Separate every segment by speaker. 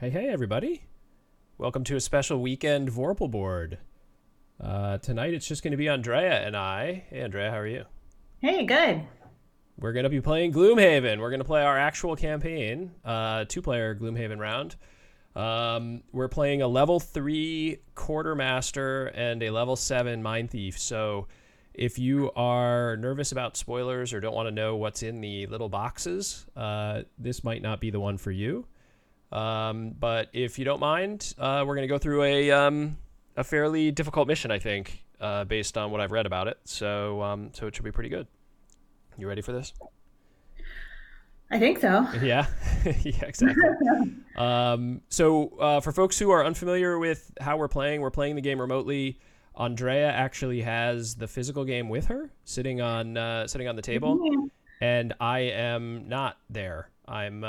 Speaker 1: Hey, everybody. Welcome to a special weekend Vorpal board. Tonight it's just going to be Andrea and I. Hey, Andrea, how are you?
Speaker 2: Hey, good.
Speaker 1: We're going to be playing Gloomhaven. We're going to play our actual campaign, two-player Gloomhaven round. We're playing a level 3 Quartermaster and a level 7 Mind Thief. So if you are nervous about spoilers or don't want to know what's in the little boxes, this might not be the one for you. But if you don't mind, we're going to go through a fairly difficult mission, I think, based on what I've read about it. So it should be pretty good. You ready for this?
Speaker 2: I think so.
Speaker 1: Yeah, yeah, exactly. For folks who are unfamiliar with how we're playing the game remotely. Andrea actually has the physical game with her, sitting on the table, and I am not there. I'm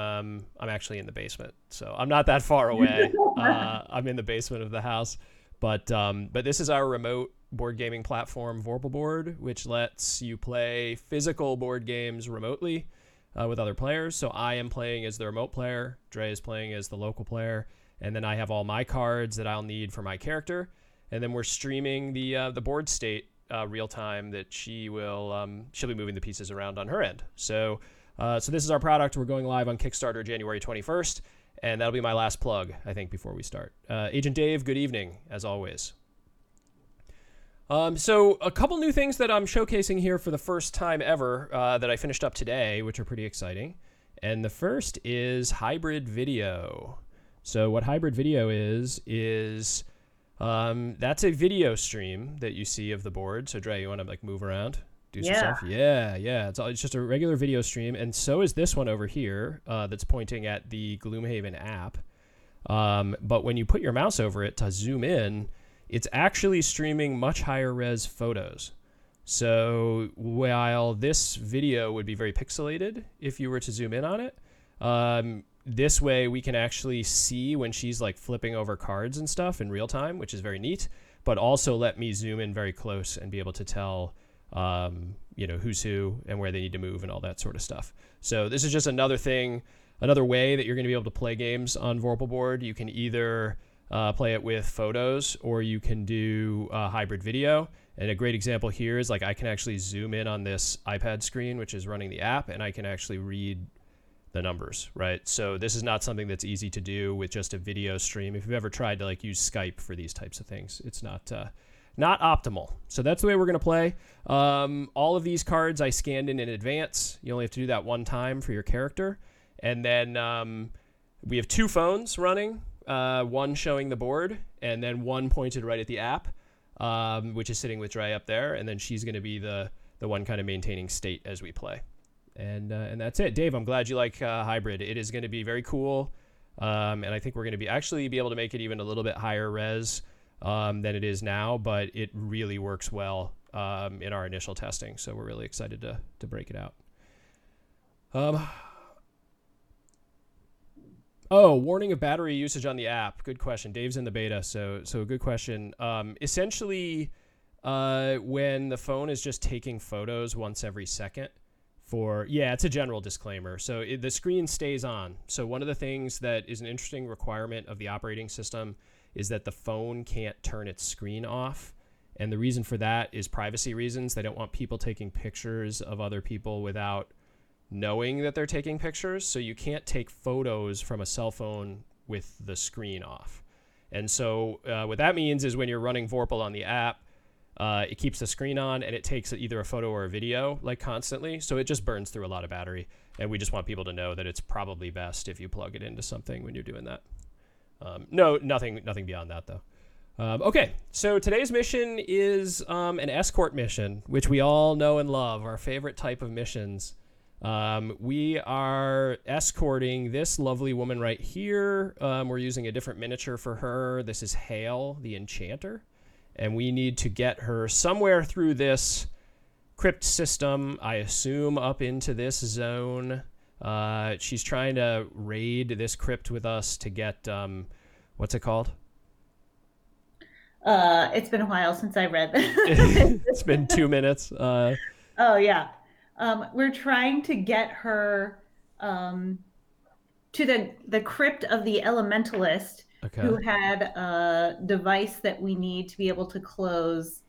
Speaker 1: actually in the basement, so I'm not that far away. I'm in the basement of the house, but this is our remote board gaming platform, Vorpal Board, which lets you play physical board games remotely with other players. So I am playing as the remote player, Dre is playing as the local player, and then I have all my cards that I'll need for my character, and then we're streaming the board state real time that she'll be moving the pieces around on her end. So this is our product. We're going live on Kickstarter January 21st, and that'll be my last plug, I think, before we start. Agent Dave, good evening, as always. So a couple new things that I'm showcasing here for the first time ever that I finished up today, which are pretty exciting. And the first is hybrid video. So what hybrid video is that's a video stream that you see of the board. So Dre, you want to move around? Do some stuff? Yeah. It's just a regular video stream, and so is this one over here that's pointing at the Gloomhaven app. But when you put your mouse over it to zoom in, it's actually streaming much higher res photos. So while this video would be very pixelated if you were to zoom in on it, this way we can actually see when she's flipping over cards and stuff in real time, which is very neat, but also let me zoom in very close and be able to tell who's who and where they need to move and all that sort of stuff. So this is just another way that you're going to be able to play games on Vorpal Board. You can either play it with photos, or you can do hybrid video. And a great example here is I can actually zoom in on this iPad screen, which is running the app, and I can actually read the numbers, right? So this is not something that's easy to do with just a video stream. If you've ever tried to use Skype for these types of things, it's not optimal. So that's the way we're going to play. All of these cards I scanned in advance. You only have to do that one time for your character. And then we have two phones running, one showing the board, and then one pointed right at the app, which is sitting with Dre up there. And then she's going to be the one kind of maintaining state as we play. And that's it. Dave, I'm glad you like hybrid. It is going to be very cool. And I think we're going to be able to make it even a little bit higher res than it is now, but it really works well in our initial testing. So we're really excited to break it out. Warning of battery usage on the app. Good question. Dave's in the beta, so good question. Essentially, when the phone is just taking photos once every second, it's a general disclaimer. So the screen stays on. So one of the things that is an interesting requirement of the operating system is that the phone can't turn its screen off. And the reason for that is privacy reasons. They don't want people taking pictures of other people without knowing that they're taking pictures. So you can't take photos from a cell phone with the screen off. And so what that means is when you're running Vorpal on the app, it keeps the screen on and it takes either a photo or a video constantly. So it just burns through a lot of battery. And we just want people to know that it's probably best if you plug it into something when you're doing that. Nothing beyond that, though. Okay, so today's mission is an escort mission, which we all know and love, our favorite type of missions. We are escorting this lovely woman right here. We're using a different miniature for her. This is Hale, the Enchanter, and we need to get her somewhere through this crypt system, I assume up into this zone. She's trying to raid this crypt with us to get, what's it called?
Speaker 2: It's been a while since I read this.
Speaker 1: It's been 2 minutes.
Speaker 2: Oh, yeah. We're trying to get her, um, we're trying to get her somewhere through this crypt system. I assume up into this zone. She's trying to raid this crypt with us to get, what's it called? It's been a while since I read this. It's been 2 minutes. Oh, yeah. We're trying to get her, um, to the crypt of the elementalist
Speaker 1: Okay.
Speaker 2: who had a device that we need to be able to close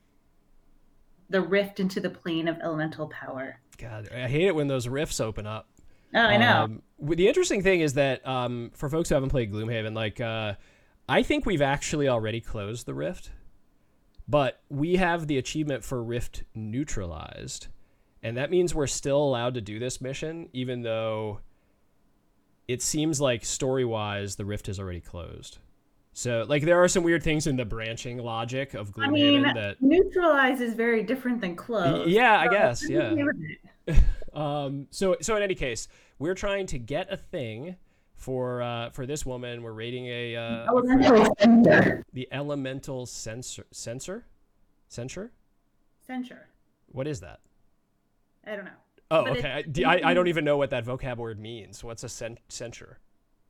Speaker 2: the rift into the plane of elemental power.
Speaker 1: God, I hate it when those rifts open up.
Speaker 2: Oh, I know.
Speaker 1: The interesting thing is that for folks who haven't played Gloomhaven, like I think we've actually already closed the rift, but we have the achievement for rift neutralized, and that means we're still allowed to do this mission, even though it seems like story-wise the rift is already closed. So, like, there are some weird things in the branching logic of
Speaker 2: I mean,
Speaker 1: Gloomhaven that,
Speaker 2: neutralize is very different than close.
Speaker 1: yeah, I
Speaker 2: So
Speaker 1: guess,
Speaker 2: I'm
Speaker 1: yeah.
Speaker 2: okay with it.
Speaker 1: So in any case, we're trying to get a thing for this woman. We're raiding a crypt.
Speaker 2: Elemental censor.
Speaker 1: The elemental censor.
Speaker 2: Censure.
Speaker 1: What is that?
Speaker 2: I don't know.
Speaker 1: Oh,
Speaker 2: But
Speaker 1: okay. I don't even know what that vocab word means. What's a censure?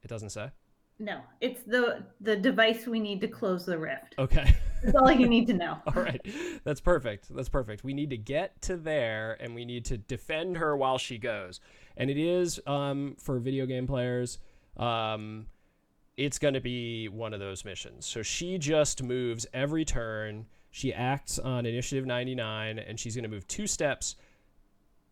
Speaker 1: It doesn't say.
Speaker 2: no, it's the device we need to close the rift.
Speaker 1: Okay.
Speaker 2: That's all you need to know.
Speaker 1: All right. That's perfect. That's perfect. We need to get to there and we need to defend her while she goes. And it is for video game players, it's going to be one of those missions. So she just moves every turn. She acts on initiative 99 and she's going to move 2 steps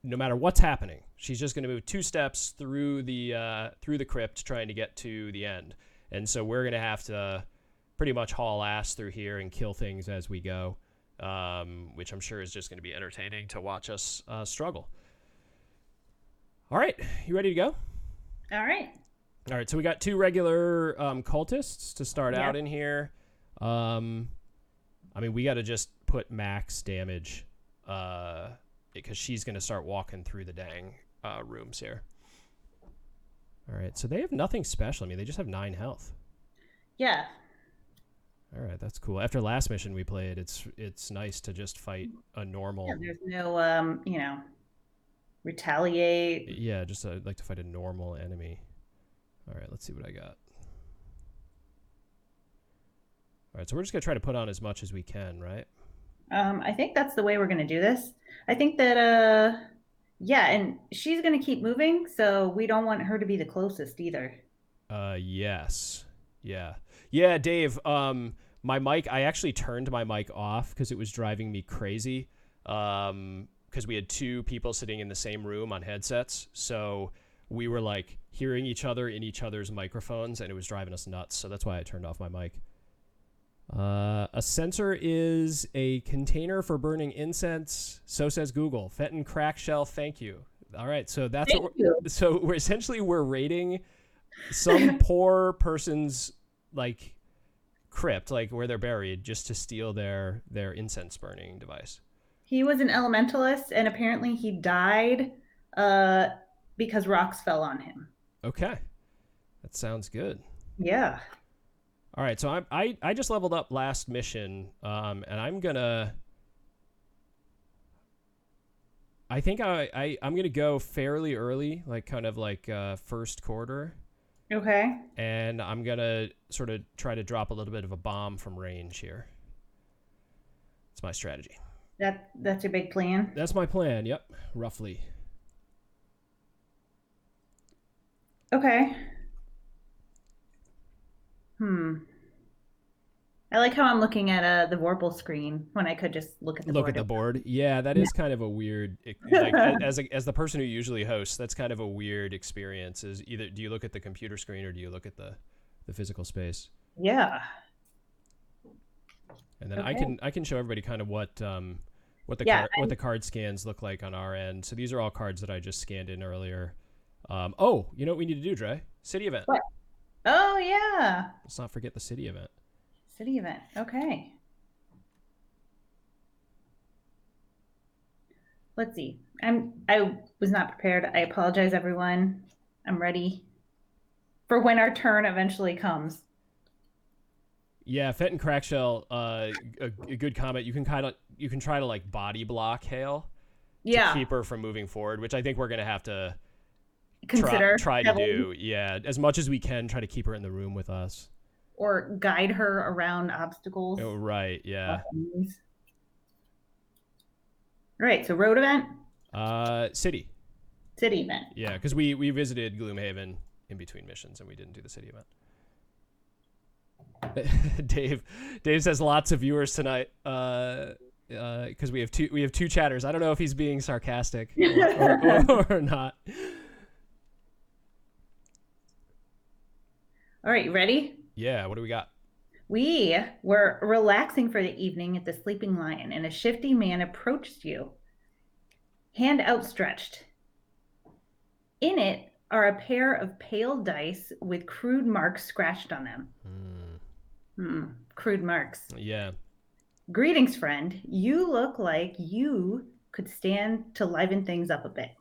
Speaker 1: no matter what's happening. She's just going to move 2 steps through the crypt trying to get to the end. And so we're going to have to pretty much haul ass through here and kill things as we go, which I'm sure is just going to be entertaining to watch us struggle. All right, you ready to go?
Speaker 2: All right.
Speaker 1: All right, so we got 2 regular cultists to start
Speaker 2: Yep.
Speaker 1: out in here. I mean, we got to just put max damage because she's going to start walking through the dang rooms here. All right, so they have nothing special. I mean, they just have 9 health.
Speaker 2: Yeah.
Speaker 1: All right, that's cool. After last mission we played, it's nice to just fight a normal.
Speaker 2: Yeah, there's no retaliate.
Speaker 1: Yeah, just I'd like to fight a normal enemy. All right, let's see what I got. All right, so we're just gonna try to put on as much as we can, right?
Speaker 2: I think that's the way we're gonna do this. I think that yeah, and she's gonna keep moving, so we don't want her to be the closest either.
Speaker 1: Yes. Yeah, Dave, my mic, I actually turned my mic off because it was driving me crazy. Because we had 2 people sitting in the same room on headsets. So we were like hearing each other in each other's microphones and it was driving us nuts. So that's why I turned off my mic. A censer is a container for burning incense. So says Google. Fenton Crackshell, thank you. All right, so that's
Speaker 2: Thank you.
Speaker 1: so we're essentially raiding some poor person's like crypt, like where they're buried, just to steal their incense burning device.
Speaker 2: He was an elementalist, and apparently he died because rocks fell on him.
Speaker 1: Okay, that sounds good.
Speaker 2: Yeah.
Speaker 1: All right, so I just leveled up last mission, and I'm gonna. I think I'm gonna go fairly early, like kind of like first quarter.
Speaker 2: Okay.
Speaker 1: And I'm gonna sort of try to drop a little bit of a bomb from range here. That's my strategy.
Speaker 2: That's your big plan.
Speaker 1: That's my plan. Yep, roughly.
Speaker 2: Okay. I like how I'm looking at the Vorpal screen when I could just look at the board.
Speaker 1: At the board. Yeah, that is kind of a weird. Like, as the person who usually hosts, that's kind of a weird experience. Is either do you look at the computer screen or do you look at the physical space?
Speaker 2: Yeah.
Speaker 1: And then
Speaker 2: Okay.
Speaker 1: I can show everybody kind of what the what the card scans look like on our end. So these are all cards that I just scanned in earlier. Oh, you know what we need to do, Dre? City event.
Speaker 2: What? Oh yeah.
Speaker 1: Let's not forget the city event.
Speaker 2: City event. Okay. Let's see. I was not prepared. I apologize, everyone. I'm ready for when our turn eventually comes.
Speaker 1: Yeah, Fenton Crackshell, a good comment. You can try to like body block Hale to keep her from moving forward, which I think we're gonna have to
Speaker 2: consider
Speaker 1: try to do. Yeah, as much as we can, try to keep her in the room with us.
Speaker 2: Or guide her around obstacles.
Speaker 1: Oh, right, yeah.
Speaker 2: All right, so road event?
Speaker 1: City
Speaker 2: City event.
Speaker 1: Yeah, because we visited Gloomhaven in between missions, and we didn't do the city event. Dave says lots of viewers tonight. Because we have two chatters. I don't know if he's being sarcastic or not.
Speaker 2: All right, you ready?
Speaker 1: Yeah, what do we got?
Speaker 2: We were relaxing for the evening at the Sleeping Lion, and a shifty man approached you, hand outstretched. In it are a pair of pale dice with crude marks scratched on them. Crude marks.
Speaker 1: Yeah.
Speaker 2: Greetings, friend. You look like you could stand to liven things up a bit.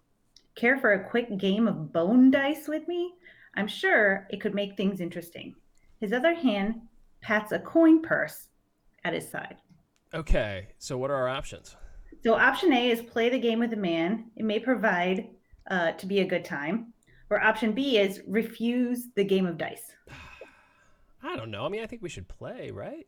Speaker 2: Care for a quick game of bone dice with me? I'm sure it could make things interesting. His other hand pats a coin purse at his side.
Speaker 1: Okay, so what are our options?
Speaker 2: So option A is play the game with a man. It may provide to be a good time. Or option B is refuse the game of dice.
Speaker 1: I don't know. I mean, I think we should play, right?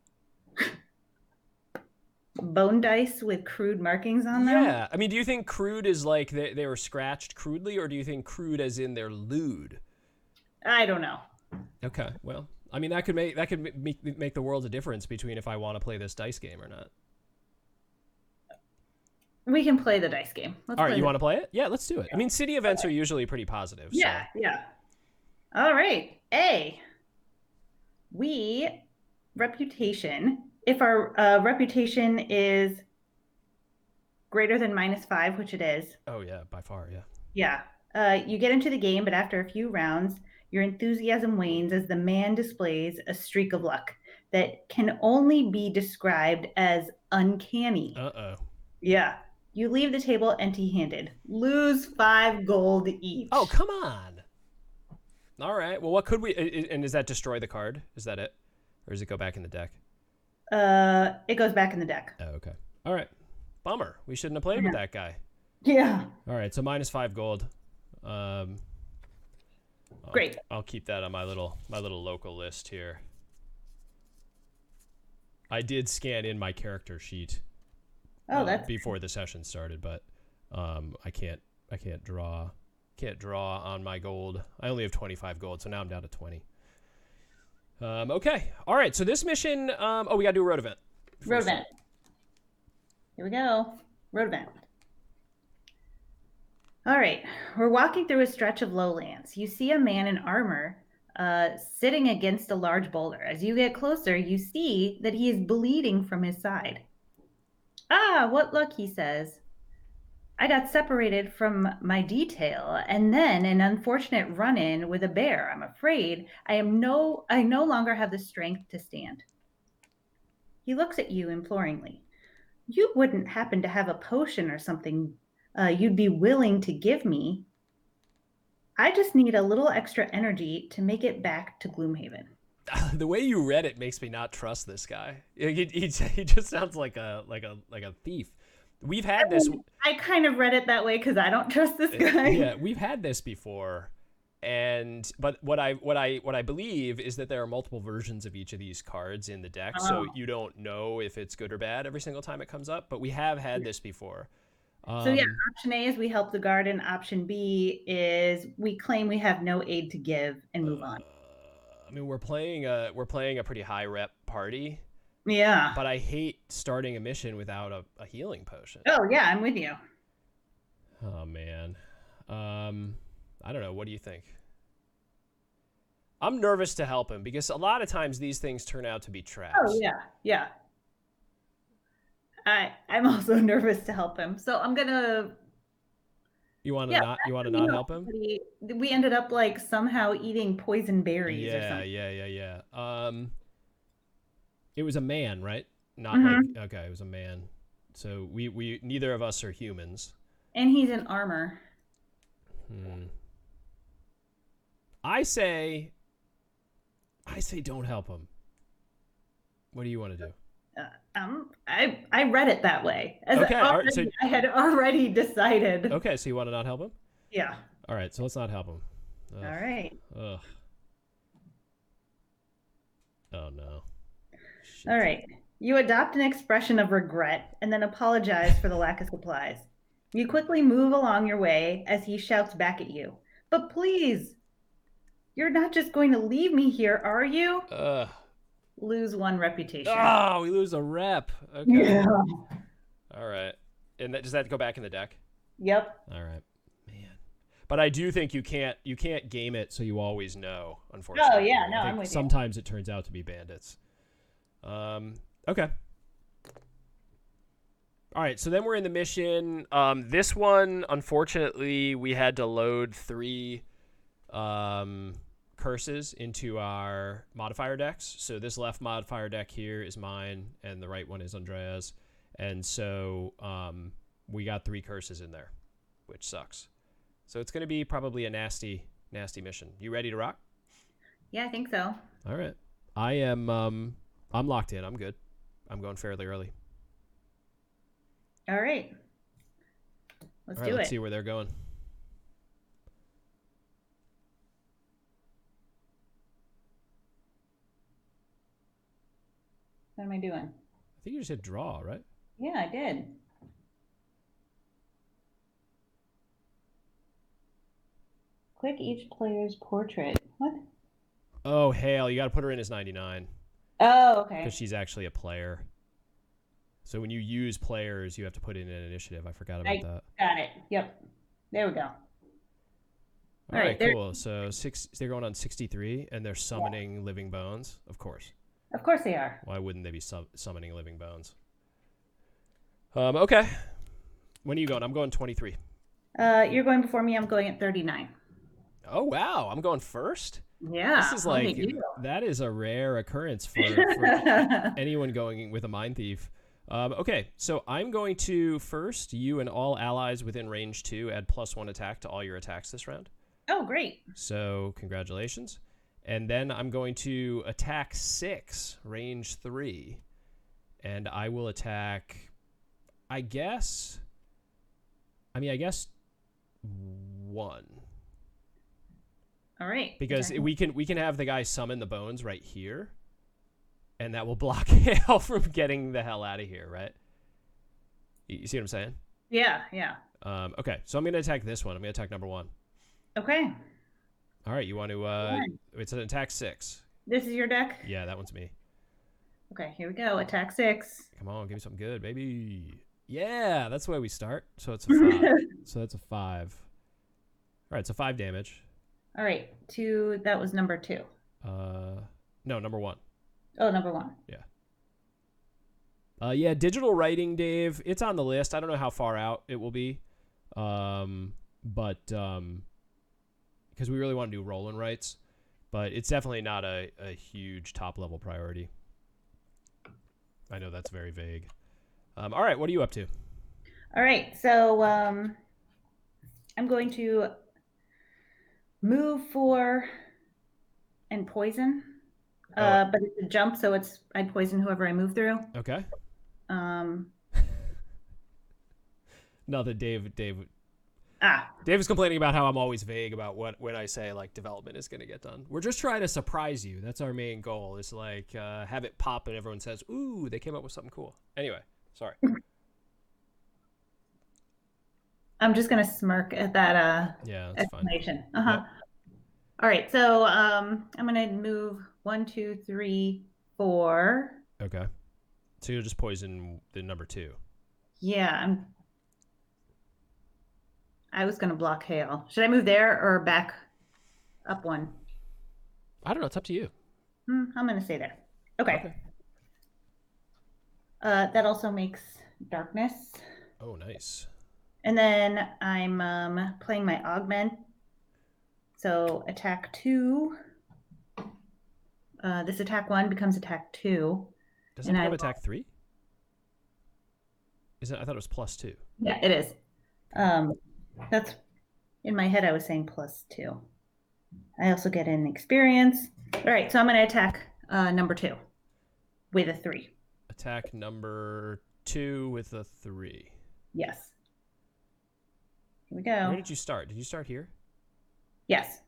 Speaker 2: Bone dice with crude markings on them?
Speaker 1: Yeah. I mean, do you think crude is like they were scratched crudely, or do you think crude as in they're lewd?
Speaker 2: I don't know.
Speaker 1: Okay. Well, I mean, that could make the world a difference between if I want to play this dice game or not.
Speaker 2: We can play the dice game.
Speaker 1: All right, you want to play it? Yeah, let's do it. I mean, city events are usually pretty positive.
Speaker 2: Yeah,
Speaker 1: so.
Speaker 2: yeah. All right. A. Reputation. If our reputation is greater than -5, which it is.
Speaker 1: Oh, yeah, by far, yeah.
Speaker 2: Yeah. You get into the game, but after a few rounds, your enthusiasm wanes as the man displays a streak of luck that can only be described as uncanny.
Speaker 1: Uh-oh.
Speaker 2: Yeah. You leave the table empty-handed. Lose 5 gold each.
Speaker 1: Oh, come on. All right. Well, what could we... And does that destroy the card? Is that it? Or does it go back in the deck?
Speaker 2: It goes back in the deck.
Speaker 1: Oh, okay. All right. Bummer. We shouldn't have played with that guy.
Speaker 2: Yeah.
Speaker 1: All right. So -5 gold.
Speaker 2: Great.
Speaker 1: I'll keep that on my little local list here. I did scan in my character sheet.
Speaker 2: Oh, that's
Speaker 1: before the session started, but I can't draw on my gold. I only have 25 gold, so now I'm down to 20. Okay. All right. So this mission, we gotta do a road event.
Speaker 2: Road event. Here we go. Road event. All right. We're walking through a stretch of lowlands. You see a man in armor sitting against a large boulder. As you get closer, you see that he is bleeding from his side. Ah, what luck, he says. I got separated from my detail and then an unfortunate run-in with a bear. I'm afraid I no longer have the strength to stand. He looks at you imploringly. You wouldn't happen to have a potion or something you'd be willing to give me? I just need a little extra energy to make it back to Gloomhaven.
Speaker 1: The way you read it makes me not trust this guy. He just sounds like a thief. We've had this.
Speaker 2: I kind of read it that way because I don't trust this guy.
Speaker 1: Yeah, we've had this before, but what I believe is that there are multiple versions of each of these cards in the deck, so you don't know if it's good or bad every single time it comes up. But we have had this before.
Speaker 2: So yeah, option A is we help the garden. Option B is we claim we have no aid to give and move on.
Speaker 1: I mean, we're playing a pretty high rep party.
Speaker 2: Yeah.
Speaker 1: But I hate starting a mission without a healing potion.
Speaker 2: Oh yeah, I'm with you.
Speaker 1: Oh man. I don't know. What do you think? I'm nervous to help him because a lot of times these things turn out to be traps.
Speaker 2: Oh yeah, yeah. I'm also nervous to help him, so I'm gonna.
Speaker 1: You want to not help him?
Speaker 2: We ended up like somehow eating poison berries or something.
Speaker 1: Yeah. It was a man, right? Not okay. It was a man. So we neither of us are humans.
Speaker 2: And he's in armor.
Speaker 1: I say don't help him. What do you want to do?
Speaker 2: I read it that way.
Speaker 1: Okay,
Speaker 2: I had already decided.
Speaker 1: Okay, so you want to not help him?
Speaker 2: Yeah.
Speaker 1: All right, so let's not help him.
Speaker 2: Ugh. All right.
Speaker 1: Ugh. Oh no. Shit.
Speaker 2: All right. You adopt an expression of regret and then apologize for the lack of supplies. You quickly move along your way as he shouts back at you. But please, You're not just going to leave me here, are you?
Speaker 1: Ugh.
Speaker 2: Lose 1 reputation.
Speaker 1: Oh, we lose a rep. Okay.
Speaker 2: Yeah.
Speaker 1: All right. And does that go back in the deck?
Speaker 2: Yep.
Speaker 1: All right. Man. But I do think you can't game it so you always know,
Speaker 2: Oh,
Speaker 1: unfortunately.
Speaker 2: yeah. No,
Speaker 1: I
Speaker 2: I'm
Speaker 1: think
Speaker 2: with you.
Speaker 1: sometimes it turns out to be bandits. Okay. All right, so then we're in the mission. This one, unfortunately, we had to load 3 curses into our modifier decks. So this left modifier deck here is mine, and the right one is Andrea's. And so we got 3 curses in there, which sucks. So it's going to be probably a nasty, nasty mission. You ready to rock?
Speaker 2: Yeah, I think so.
Speaker 1: All right. I am. I'm locked in. I'm good. I'm going fairly early.
Speaker 2: All right.
Speaker 1: All
Speaker 2: Let's
Speaker 1: right.
Speaker 2: do
Speaker 1: Let's
Speaker 2: it.
Speaker 1: see where they're going.
Speaker 2: What am I doing?
Speaker 1: I think you just hit draw, right?
Speaker 2: Yeah, I did. Click each player's portrait. What?
Speaker 1: Oh, Hale, you got to put her in as 99
Speaker 2: Oh, okay.
Speaker 1: because she's actually a player. So when you use players, you have to put in an initiative. I forgot about that.
Speaker 2: Got it. Yep. There we go.
Speaker 1: All right, cool. So they're going on 63, and they're summoning living bones. Of course.
Speaker 2: Of course they are.
Speaker 1: Why wouldn't they be summoning living bones? Okay. When are you going? I'm going 23.
Speaker 2: You're going before me. I'm going at 39.
Speaker 1: Oh, wow. I'm going first?
Speaker 2: Yeah.
Speaker 1: This is like, that is a rare occurrence for anyone going with a Mind Thief. Okay, so I'm going to first, you and all allies within range 2 add +1 attack to all your attacks this round.
Speaker 2: Oh, great.
Speaker 1: So congratulations. And then I'm going to attack 6, range 3. And I will attack, I guess 1.
Speaker 2: All right.
Speaker 1: Because we can have the guy summon the bones right here. And that will block Hale from getting the hell out of here, right? You see what I'm saying?
Speaker 2: Yeah.
Speaker 1: Okay, so I'm going to attack this one. I'm going to attack number 1.
Speaker 2: Okay.
Speaker 1: All right, you want to... it's an attack 6.
Speaker 2: This is your deck?
Speaker 1: Yeah, that one's me.
Speaker 2: Okay, here we go. Attack 6.
Speaker 1: Come on, give me something good, baby. Yeah, that's the way we start. So it's a 5. So that's a 5. All right, so 5 damage.
Speaker 2: All right, 2. That was number 2.
Speaker 1: No, number 1.
Speaker 2: Oh, number 1.
Speaker 1: Yeah, digital writing, Dave. It's on the list. I don't know how far out it will be. But because we really want to do roll and writes, but it's definitely not a huge top level priority. I know that's very vague. All right, what are you up to?
Speaker 2: All right, so I'm going to move 4 and poison. But it's a jump, so I poison whoever I move through.
Speaker 1: Okay. Nothing, Dave. Dave is complaining about how I'm always vague about when I say like development is going to get done. We're just trying to surprise you. That's our main goal. Is like have it pop and everyone says, "Ooh, they came up with something cool." Anyway, sorry.
Speaker 2: I'm just gonna smirk at that
Speaker 1: yeah, that's
Speaker 2: explanation.
Speaker 1: Fine. Yep.
Speaker 2: All right, so I'm gonna move 1, 2, 3, 4.
Speaker 1: Okay. So you'll just poison the number 2.
Speaker 2: Yeah, I was gonna block Hale. Should I move there or back up 1?
Speaker 1: I don't know. It's up to you.
Speaker 2: I'm gonna stay there. Okay. That also makes darkness.
Speaker 1: Oh, nice.
Speaker 2: And then I'm playing my augment. So attack 2. This attack 1 becomes attack 2.
Speaker 1: Doesn't it become attack 3? Is it? I thought it was +2.
Speaker 2: Yeah, it is. That's in my head. I was saying +2. I also get an experience. All right, so I'm going to attack number 2 with a 3.
Speaker 1: Attack number 2 with a 3.
Speaker 2: Yes. Here we go.
Speaker 1: Where did you start? Did you start here?
Speaker 2: Yes.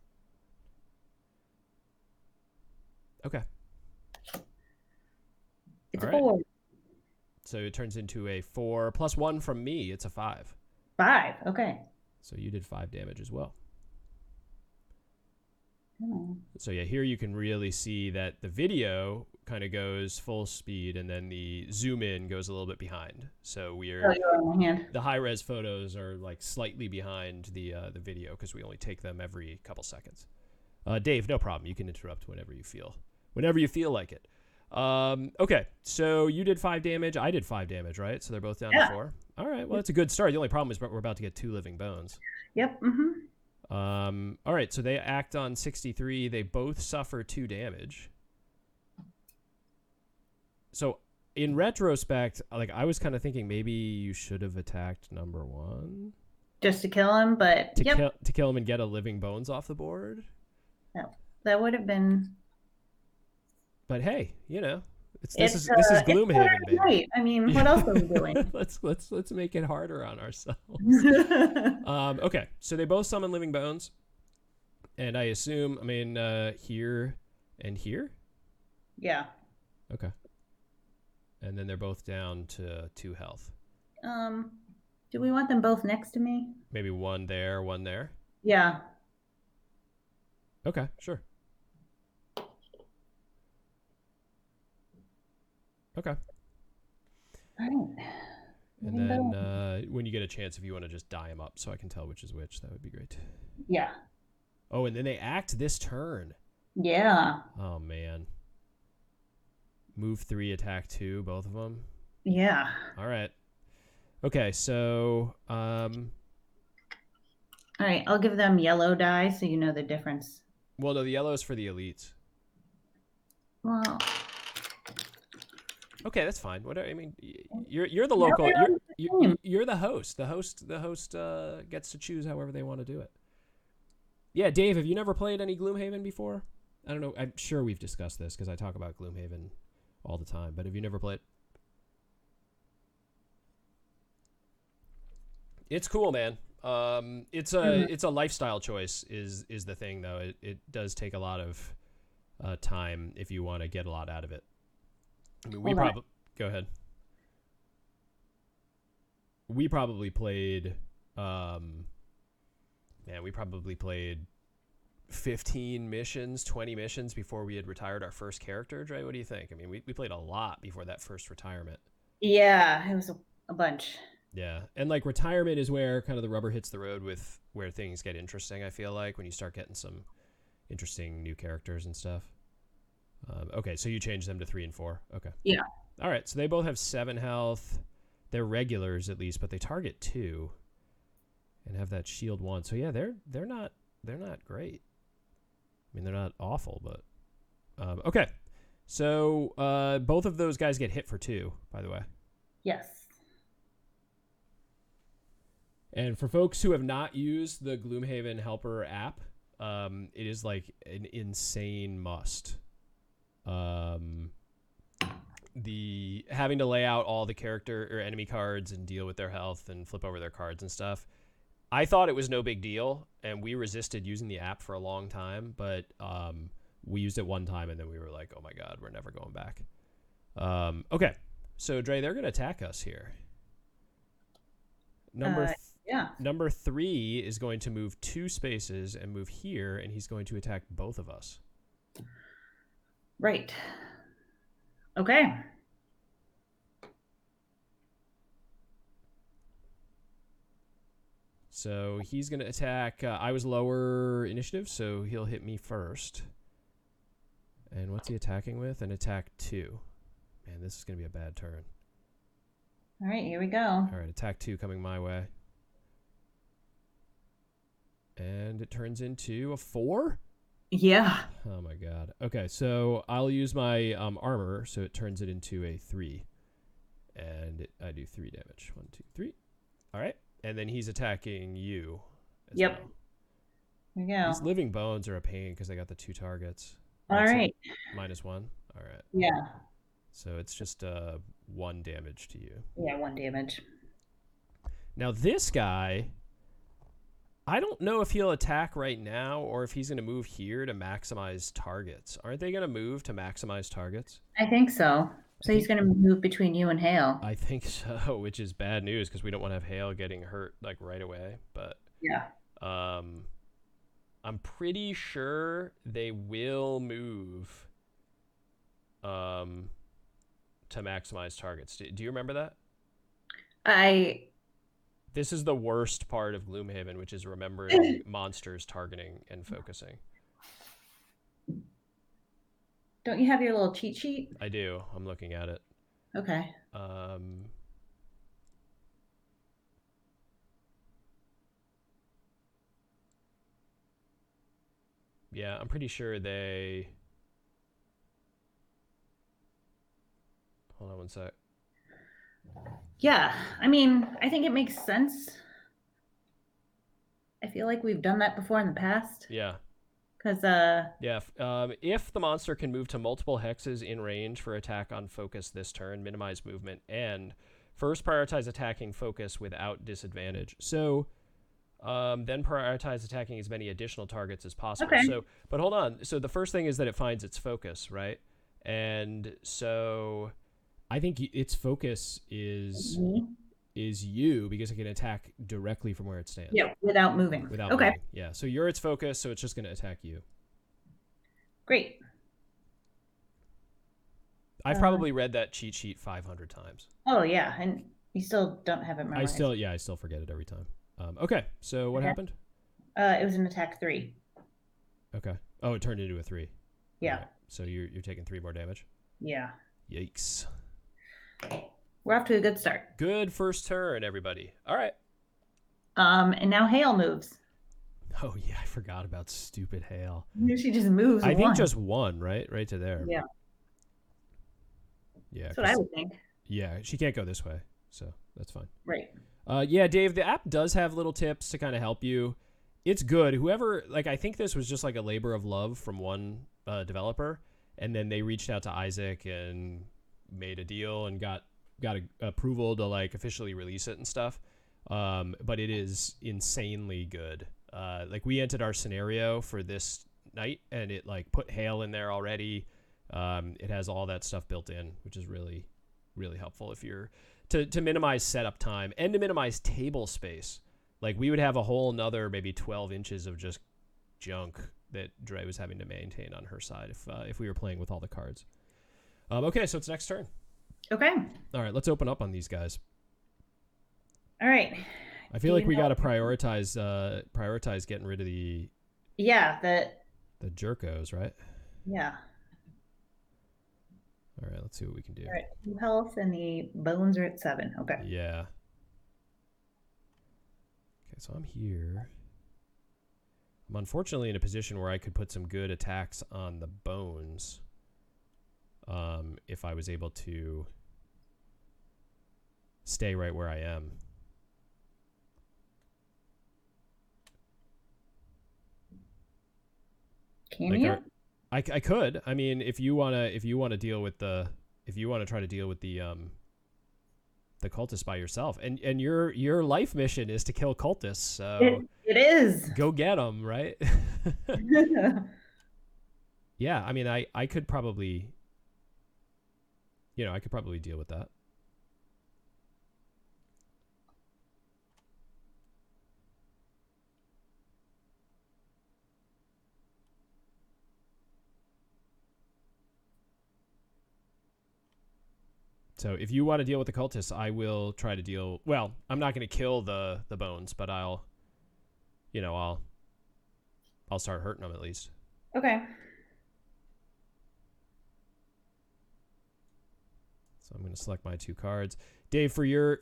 Speaker 1: Okay.
Speaker 2: It's a 4.
Speaker 1: So it turns into a 4 + 1 from me. It's a 5.
Speaker 2: 5. Okay.
Speaker 1: So you did 5 damage as well.
Speaker 2: Oh.
Speaker 1: So yeah, here you can really see that the video kind of goes full speed, and then the zoom in goes a little bit behind. So
Speaker 2: Oh, you're on my hand.
Speaker 1: the high res photos are like slightly behind the video because we only take them every couple seconds. Dave, no problem. You can interrupt whenever you feel like it. Okay, so you did 5 damage. I did 5 damage, right? So they're both down to 4. All right, well, that's a good start. The only problem is we're about to get 2 living bones.
Speaker 2: Yep.
Speaker 1: All right, so they act on 63. They both suffer 2 damage. So in retrospect, like I was kind of thinking maybe you should have attacked number 1
Speaker 2: Just to kill him, but
Speaker 1: to kill him and get a living bones off the board.
Speaker 2: That would have been.
Speaker 1: But hey, this is Gloomhaven, baby.
Speaker 2: Right. I mean, what else are we doing?
Speaker 1: let's make it harder on ourselves. Okay, so they both summon living bones, and I assume, here and here.
Speaker 2: Yeah.
Speaker 1: Okay. And then they're both down to 2 health.
Speaker 2: Do we want them both next to me?
Speaker 1: Maybe one there, one there.
Speaker 2: Yeah.
Speaker 1: Okay, sure. Okay.
Speaker 2: All right.
Speaker 1: And then when you get a chance, if you want to just die them up so I can tell which is which, that would be great.
Speaker 2: Yeah.
Speaker 1: Oh, and then they act this turn.
Speaker 2: Yeah.
Speaker 1: Oh, man. Move 3, attack 2, both of them.
Speaker 2: Yeah.
Speaker 1: All right. Okay, so...
Speaker 2: All right, I'll give them yellow die so you know the difference.
Speaker 1: Well, no, the yellow is for the elites.
Speaker 2: Well...
Speaker 1: Okay, that's fine. Whatever. I mean, you're the local. You're the host. The host gets to choose however they want to do it. Yeah, Dave, have you never played any Gloomhaven before? I don't know. I'm sure we've discussed this because I talk about Gloomhaven all the time. But have you never played? It's cool, man. It's a lifestyle choice. Is the thing though? It does take a lot of time if you want to get a lot out of it. I mean, go ahead. We probably played, we probably played 15 missions, 20 missions before we had retired our first character. Dre, what do you think? I mean, we played a lot before that first retirement.
Speaker 2: Yeah, it was a bunch.
Speaker 1: Yeah, and like retirement is where kind of the rubber hits the road with where things get interesting, I feel like, when you start getting some interesting new characters and stuff. Okay, so you changed them to 3 and 4. Okay.
Speaker 2: Yeah.
Speaker 1: All right, so they both have 7 health. They're regulars at least, but they target 2 and have that shield 1. So yeah, they're not great. I mean, they're not awful, but okay. So both of those guys get hit for 2, by the way.
Speaker 2: Yes.
Speaker 1: And for folks who have not used the Gloomhaven Helper app, it is like an insane must. The having to lay out all the character or enemy cards and deal with their health and flip over their cards and stuff. I thought it was no big deal, and we resisted using the app for a long time, but we used it one time and then we were like, oh my god, we're never going back. Okay, so Dre, they're gonna attack us here. Number 3 is going to move 2 spaces and move here, and he's going to attack both of us.
Speaker 2: Right. Okay.
Speaker 1: So he's going to attack. I was lower initiative, so he'll hit me first. And what's he attacking with? An attack 2. Man, this is going to be a bad turn.
Speaker 2: All right, here we go.
Speaker 1: All right, attack 2 coming my way. And it turns into a 4?
Speaker 2: Yeah.
Speaker 1: Oh my god. Okay, so I'll use my armor, so it turns it into a 3. And I do 3 damage. 1, 2, 3. All right. And then he's attacking you as well.
Speaker 2: There you go.
Speaker 1: These living bones are a pain because they got the 2 targets.
Speaker 2: All right.
Speaker 1: -1. All right.
Speaker 2: Yeah.
Speaker 1: So it's just 1 damage to you.
Speaker 2: Yeah, 1 damage.
Speaker 1: Now this guy, I don't know if he'll attack right now or if he's going to move here to maximize targets. Aren't they going to move to maximize targets?
Speaker 2: I think so. So he's going to move between you and Hale.
Speaker 1: I think so, which is bad news because we don't want to have Hale getting hurt like right away. But
Speaker 2: yeah.
Speaker 1: I'm pretty sure they will move to maximize targets. Do you remember that? This is the worst part of Gloomhaven, which is remembering monsters targeting and focusing.
Speaker 2: Don't you have your little cheat sheet?
Speaker 1: I do. I'm looking at it.
Speaker 2: Okay.
Speaker 1: Yeah, I'm pretty sure they... Hold on one sec.
Speaker 2: Yeah, I mean, I think it makes sense. I feel like we've done that before in the past.
Speaker 1: Yeah.
Speaker 2: Because,
Speaker 1: Yeah, if the monster can move to multiple hexes in range for attack on focus this turn, minimize movement, and first prioritize attacking focus without disadvantage. So then prioritize attacking as many additional targets as possible.
Speaker 2: Okay.
Speaker 1: So, but hold on. So the first thing is that it finds its focus, right? And so I think its focus is you because it can attack directly from where it stands.
Speaker 2: Yeah, without moving.
Speaker 1: Without
Speaker 2: okay.
Speaker 1: moving. Yeah. So you're its focus, so it's just going to attack you.
Speaker 2: Great.
Speaker 1: I've probably read that cheat sheet 500 times.
Speaker 2: Oh yeah, and you still don't have it memorized.
Speaker 1: I still forget it every time. Okay, so what happened?
Speaker 2: It was an attack 3.
Speaker 1: Okay. Oh, it turned into a 3.
Speaker 2: Yeah.
Speaker 1: Right. So you're taking 3 more damage.
Speaker 2: Yeah.
Speaker 1: Yikes.
Speaker 2: We're off to a good start.
Speaker 1: Good first turn, everybody. All right.
Speaker 2: And now Hail moves.
Speaker 1: Oh yeah, I forgot about stupid Hail.
Speaker 2: She just moves.
Speaker 1: I think just 1, right? Right to there.
Speaker 2: Yeah.
Speaker 1: Yeah.
Speaker 2: That's what I would think.
Speaker 1: Yeah, she can't go this way, so that's fine.
Speaker 2: Right.
Speaker 1: Yeah, Dave, the app does have little tips to kind of help you. It's good. Whoever, like, I think this was just like a labor of love from one developer, and then they reached out to Isaac and made a deal and got approval to like officially release it and stuff. But it is insanely good. Like we entered our scenario for this night, and it like put Hail in there already. It has all that stuff built in, which is really, really helpful if you're to minimize setup time and to minimize table space. Like we would have a whole nother maybe 12 inches of just junk that Dre was having to maintain on her side if we were playing with all the cards. Okay, so it's next turn.
Speaker 2: Okay.
Speaker 1: All right, let's open up on these guys.
Speaker 2: All right.
Speaker 1: I feel like we got to prioritize getting rid of the jerkos, right?
Speaker 2: Yeah.
Speaker 1: All right, let's see what we can do.
Speaker 2: All right, 2 health and the bones are at 7. Okay.
Speaker 1: Yeah. Okay, so I'm here. I'm unfortunately in a position where I could put some good attacks on the bones. If I was able to stay right where I am.
Speaker 2: Can you?
Speaker 1: I could. I mean, if you wanna deal with the try to deal with the cultists by yourself, and your life mission is to kill cultists, so
Speaker 2: it is.
Speaker 1: Go get them, right? Yeah, I mean, I could probably, I could probably deal with that. So if you want to deal with the cultists, I will try to deal. Well, I'm not going to kill the bones, but I'll start hurting them at least.
Speaker 2: Okay.
Speaker 1: So I'm going to select my 2 cards. Dave, for your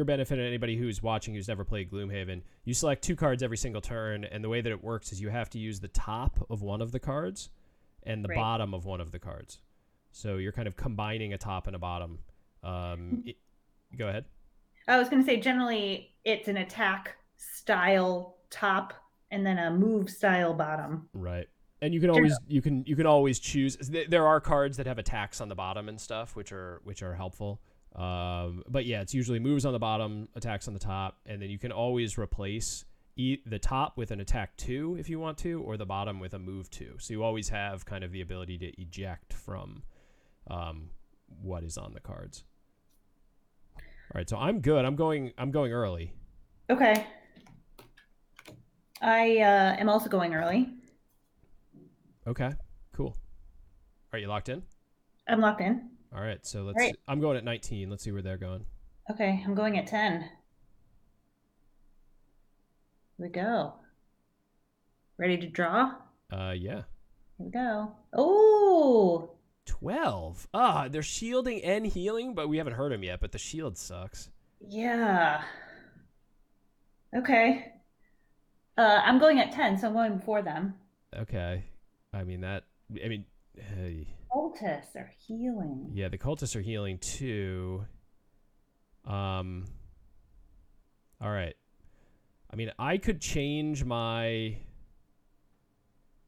Speaker 1: benefit and anybody who's watching who's never played Gloomhaven, you select 2 cards every single turn, and the way that it works is you have to use the top of one of the cards and the bottom of one of the cards. So you're kind of combining a top and a bottom. Go ahead.
Speaker 2: I was going to say generally it's an attack style top and then a move style bottom.
Speaker 1: Right. And you can always choose. There are cards that have attacks on the bottom and stuff, which are helpful. But yeah, it's usually moves on the bottom, attacks on the top, and then you can always replace the top with an attack 2 if you want to, or the bottom with a move 2. So you always have kind of the ability to eject from what is on the cards. All right, so I'm good. I'm going early.
Speaker 2: Okay. I am also going early.
Speaker 1: Okay, cool. Are you locked in?
Speaker 2: I'm locked in.
Speaker 1: All right, so
Speaker 2: All right.
Speaker 1: I'm going at 19. Let's see where they're going.
Speaker 2: Okay, I'm going at 10. Here we go. Ready to draw?
Speaker 1: Yeah.
Speaker 2: Here we go. Oh,
Speaker 1: 12. Ah, they're shielding and healing, but we haven't hurt him yet, but the shield sucks.
Speaker 2: yeah. Okay. I'm going at 10, so I'm going before them.
Speaker 1: Okay. I mean, hey.
Speaker 2: Cultists are healing.
Speaker 1: Yeah, the cultists are healing too. Um, all right. I mean, I could change my.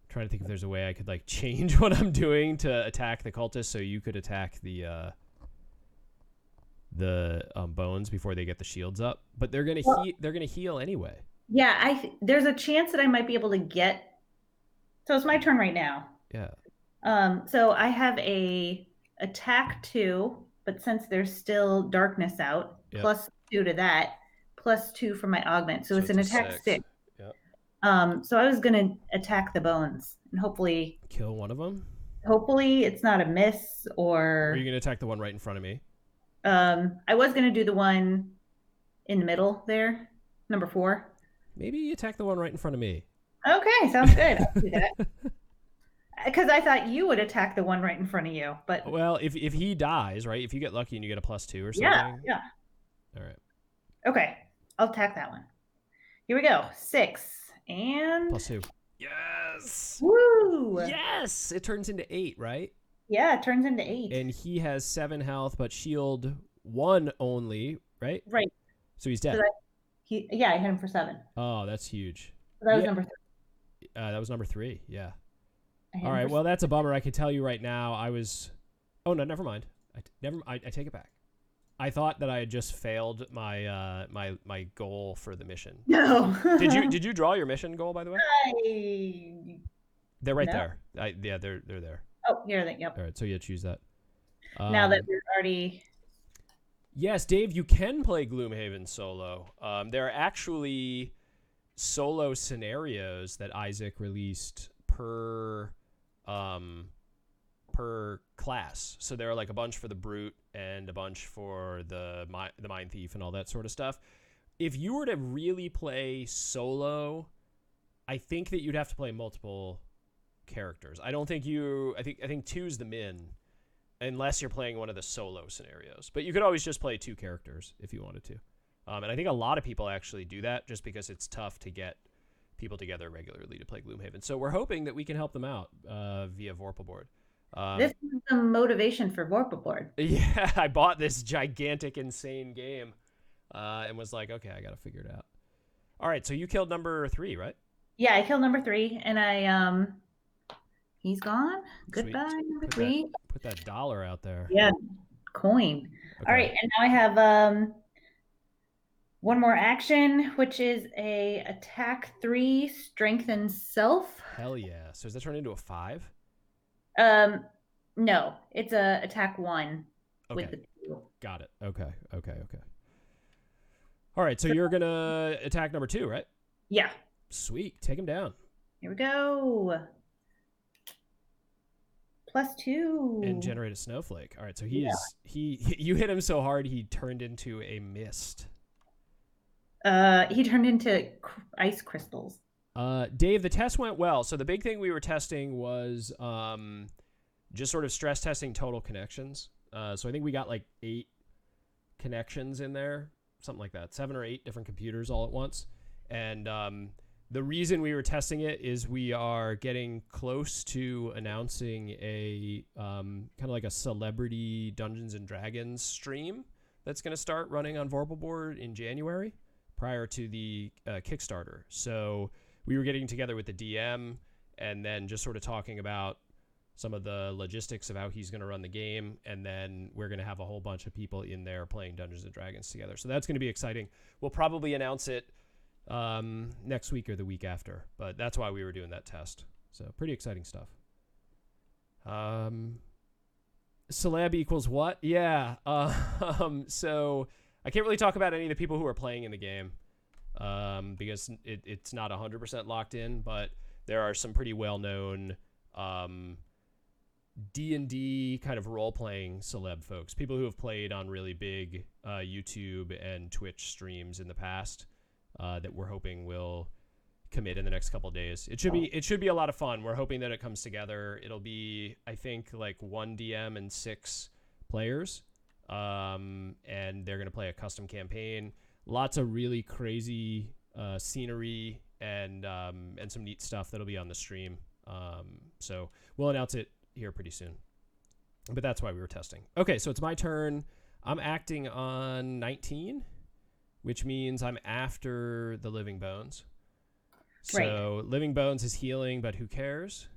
Speaker 1: Trying to think if there's a way I could like change what I'm doing to attack the cultists, so you could attack the bones before they get the shields up. But they're gonna heal anyway.
Speaker 2: Yeah, there's a chance that I might be able to get. So it's my turn right now.
Speaker 1: Yeah.
Speaker 2: So I have a attack 2, but since there's still darkness out,
Speaker 1: Yep.
Speaker 2: +2 to that, +2 for my augment. So it's an attack 6.
Speaker 1: Yep.
Speaker 2: So I was gonna attack the bones and hopefully
Speaker 1: Kill one of them.
Speaker 2: hopefully it's not a miss
Speaker 1: Or
Speaker 2: or
Speaker 1: are you gonna attack the one right in front of me?
Speaker 2: I was gonna do the one in the middle there, number 4.
Speaker 1: Maybe you attack the one right in front of me.
Speaker 2: Okay, sounds good. I'll do that. Because I thought you would attack the one right in front of you, but
Speaker 1: Well, if he dies, right? If you get lucky and you get a +2 or something.
Speaker 2: yeah.
Speaker 1: All right.
Speaker 2: Okay, I'll attack that one. Here we go. 6 and
Speaker 1: +2. Yes.
Speaker 2: Woo!
Speaker 1: Yes. It turns into 8, right?
Speaker 2: Yeah, it turns into 8.
Speaker 1: And he has 7 health, but shield 1 only, right?
Speaker 2: Right.
Speaker 1: So he's dead.
Speaker 2: So I hit him for 7.
Speaker 1: Oh, that's huge.
Speaker 2: So that was number 3.
Speaker 1: That was number 3. Yeah.
Speaker 2: I
Speaker 1: All right. Well, that's a bummer. I can tell you right now. Oh no, never mind. I take it back. I thought that I had just failed my my goal for the mission.
Speaker 2: No.
Speaker 1: Did you draw your mission goal, by the way? They're right there. Yeah, they're there.
Speaker 2: Oh, here they. Yep.
Speaker 1: All right, so yeah, choose that.
Speaker 2: Now that we're already.
Speaker 1: Yes, Dave, you can play Gloomhaven solo. There are actually solo scenarios that Isaac released per class. So there are like a bunch for the Brute and a bunch for the Mind Thief and all that sort of stuff. If you were to really play solo, I think that you'd have to play multiple characters. I think 2's the min, unless you're playing one of the solo scenarios. But you could always just play 2 characters if you wanted to. And I think a lot of people actually do that just because it's tough to get people together regularly to play Gloomhaven. So we're hoping that we can help them out via Vorpal board.
Speaker 2: This is the motivation for Vorpal board.
Speaker 1: Yeah, I bought this gigantic, insane game and was like, okay, I got to figure it out. All right, so you killed number 3, right?
Speaker 2: Yeah, I killed number 3, and he's gone. Goodbye,
Speaker 1: Sweet.
Speaker 2: number 3.
Speaker 1: Put that dollar out there.
Speaker 2: Yeah, coin. Okay. All right, and now I have one more action, which is a attack 3, strengthen self.
Speaker 1: Hell yeah! So does that turn into a 5?
Speaker 2: No, it's a attack 1
Speaker 1: with
Speaker 2: the 2.
Speaker 1: Got it. Okay. All right, so you're gonna attack number 2, right?
Speaker 2: Yeah.
Speaker 1: Sweet. Take him down.
Speaker 2: Here we go. +2.
Speaker 1: And generate a snowflake. All right, so you hit him so hard he turned into a mist.
Speaker 2: He turned into ice crystals.
Speaker 1: Dave, the test went well. So the big thing we were testing was just sort of stress testing total connections. So I think we got like 8 connections in there, something like that, 7 or 8 different computers all at once. And the reason we were testing it is we are getting close to announcing a kind of like a celebrity Dungeons and Dragons stream that's going to start running on Vorpal board in January prior to the Kickstarter. So we were getting together with the DM and then just sort of talking about some of the logistics of how he's going to run the game. And then we're going to have a whole bunch of people in there playing Dungeons and Dragons together. So that's going to be exciting. We'll probably announce it next week or the week after, but that's why we were doing that test. So pretty exciting stuff. Celeb equals what? Yeah. So I can't really talk about any of the people who are playing in the game. because it's not 100% locked in, but there are some pretty well-known D&D kind of role-playing celeb folks, people who have played on really big YouTube and Twitch streams in the past that we're hoping will commit in the next couple of days. It should be a lot of fun. We're hoping that it comes together. It'll be, I think, like 1 DM and 6 players, and they're going to play a custom campaign. Lots of really crazy scenery and some neat stuff that'll be on the stream. So we'll announce it here pretty soon. But that's why we were testing. Okay, so it's my turn. I'm acting on 19, which means I'm after the Living Bones. So right. Living Bones is healing, but who cares?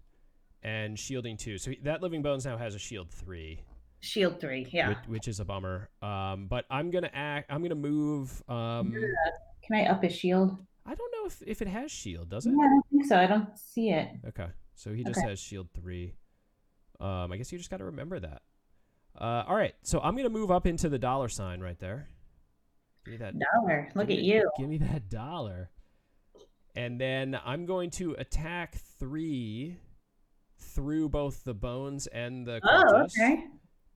Speaker 1: And shielding 2. So that Living Bones now has a shield 3.
Speaker 2: Shield 3, yeah.
Speaker 1: Which is a bummer. But I'm gonna move.
Speaker 2: Can I up his shield?
Speaker 1: I don't know if it has shield, does it?
Speaker 2: Yeah, I don't think so. I don't see it.
Speaker 1: Okay, so he just has shield 3. I guess you just got to remember that. All right, so I'm gonna move up into the $sign right there. Give me that
Speaker 2: dollar. Look at you.
Speaker 1: Give me that $. And then I'm going to attack 3 through both the bones and the cultist.
Speaker 2: Oh, okay.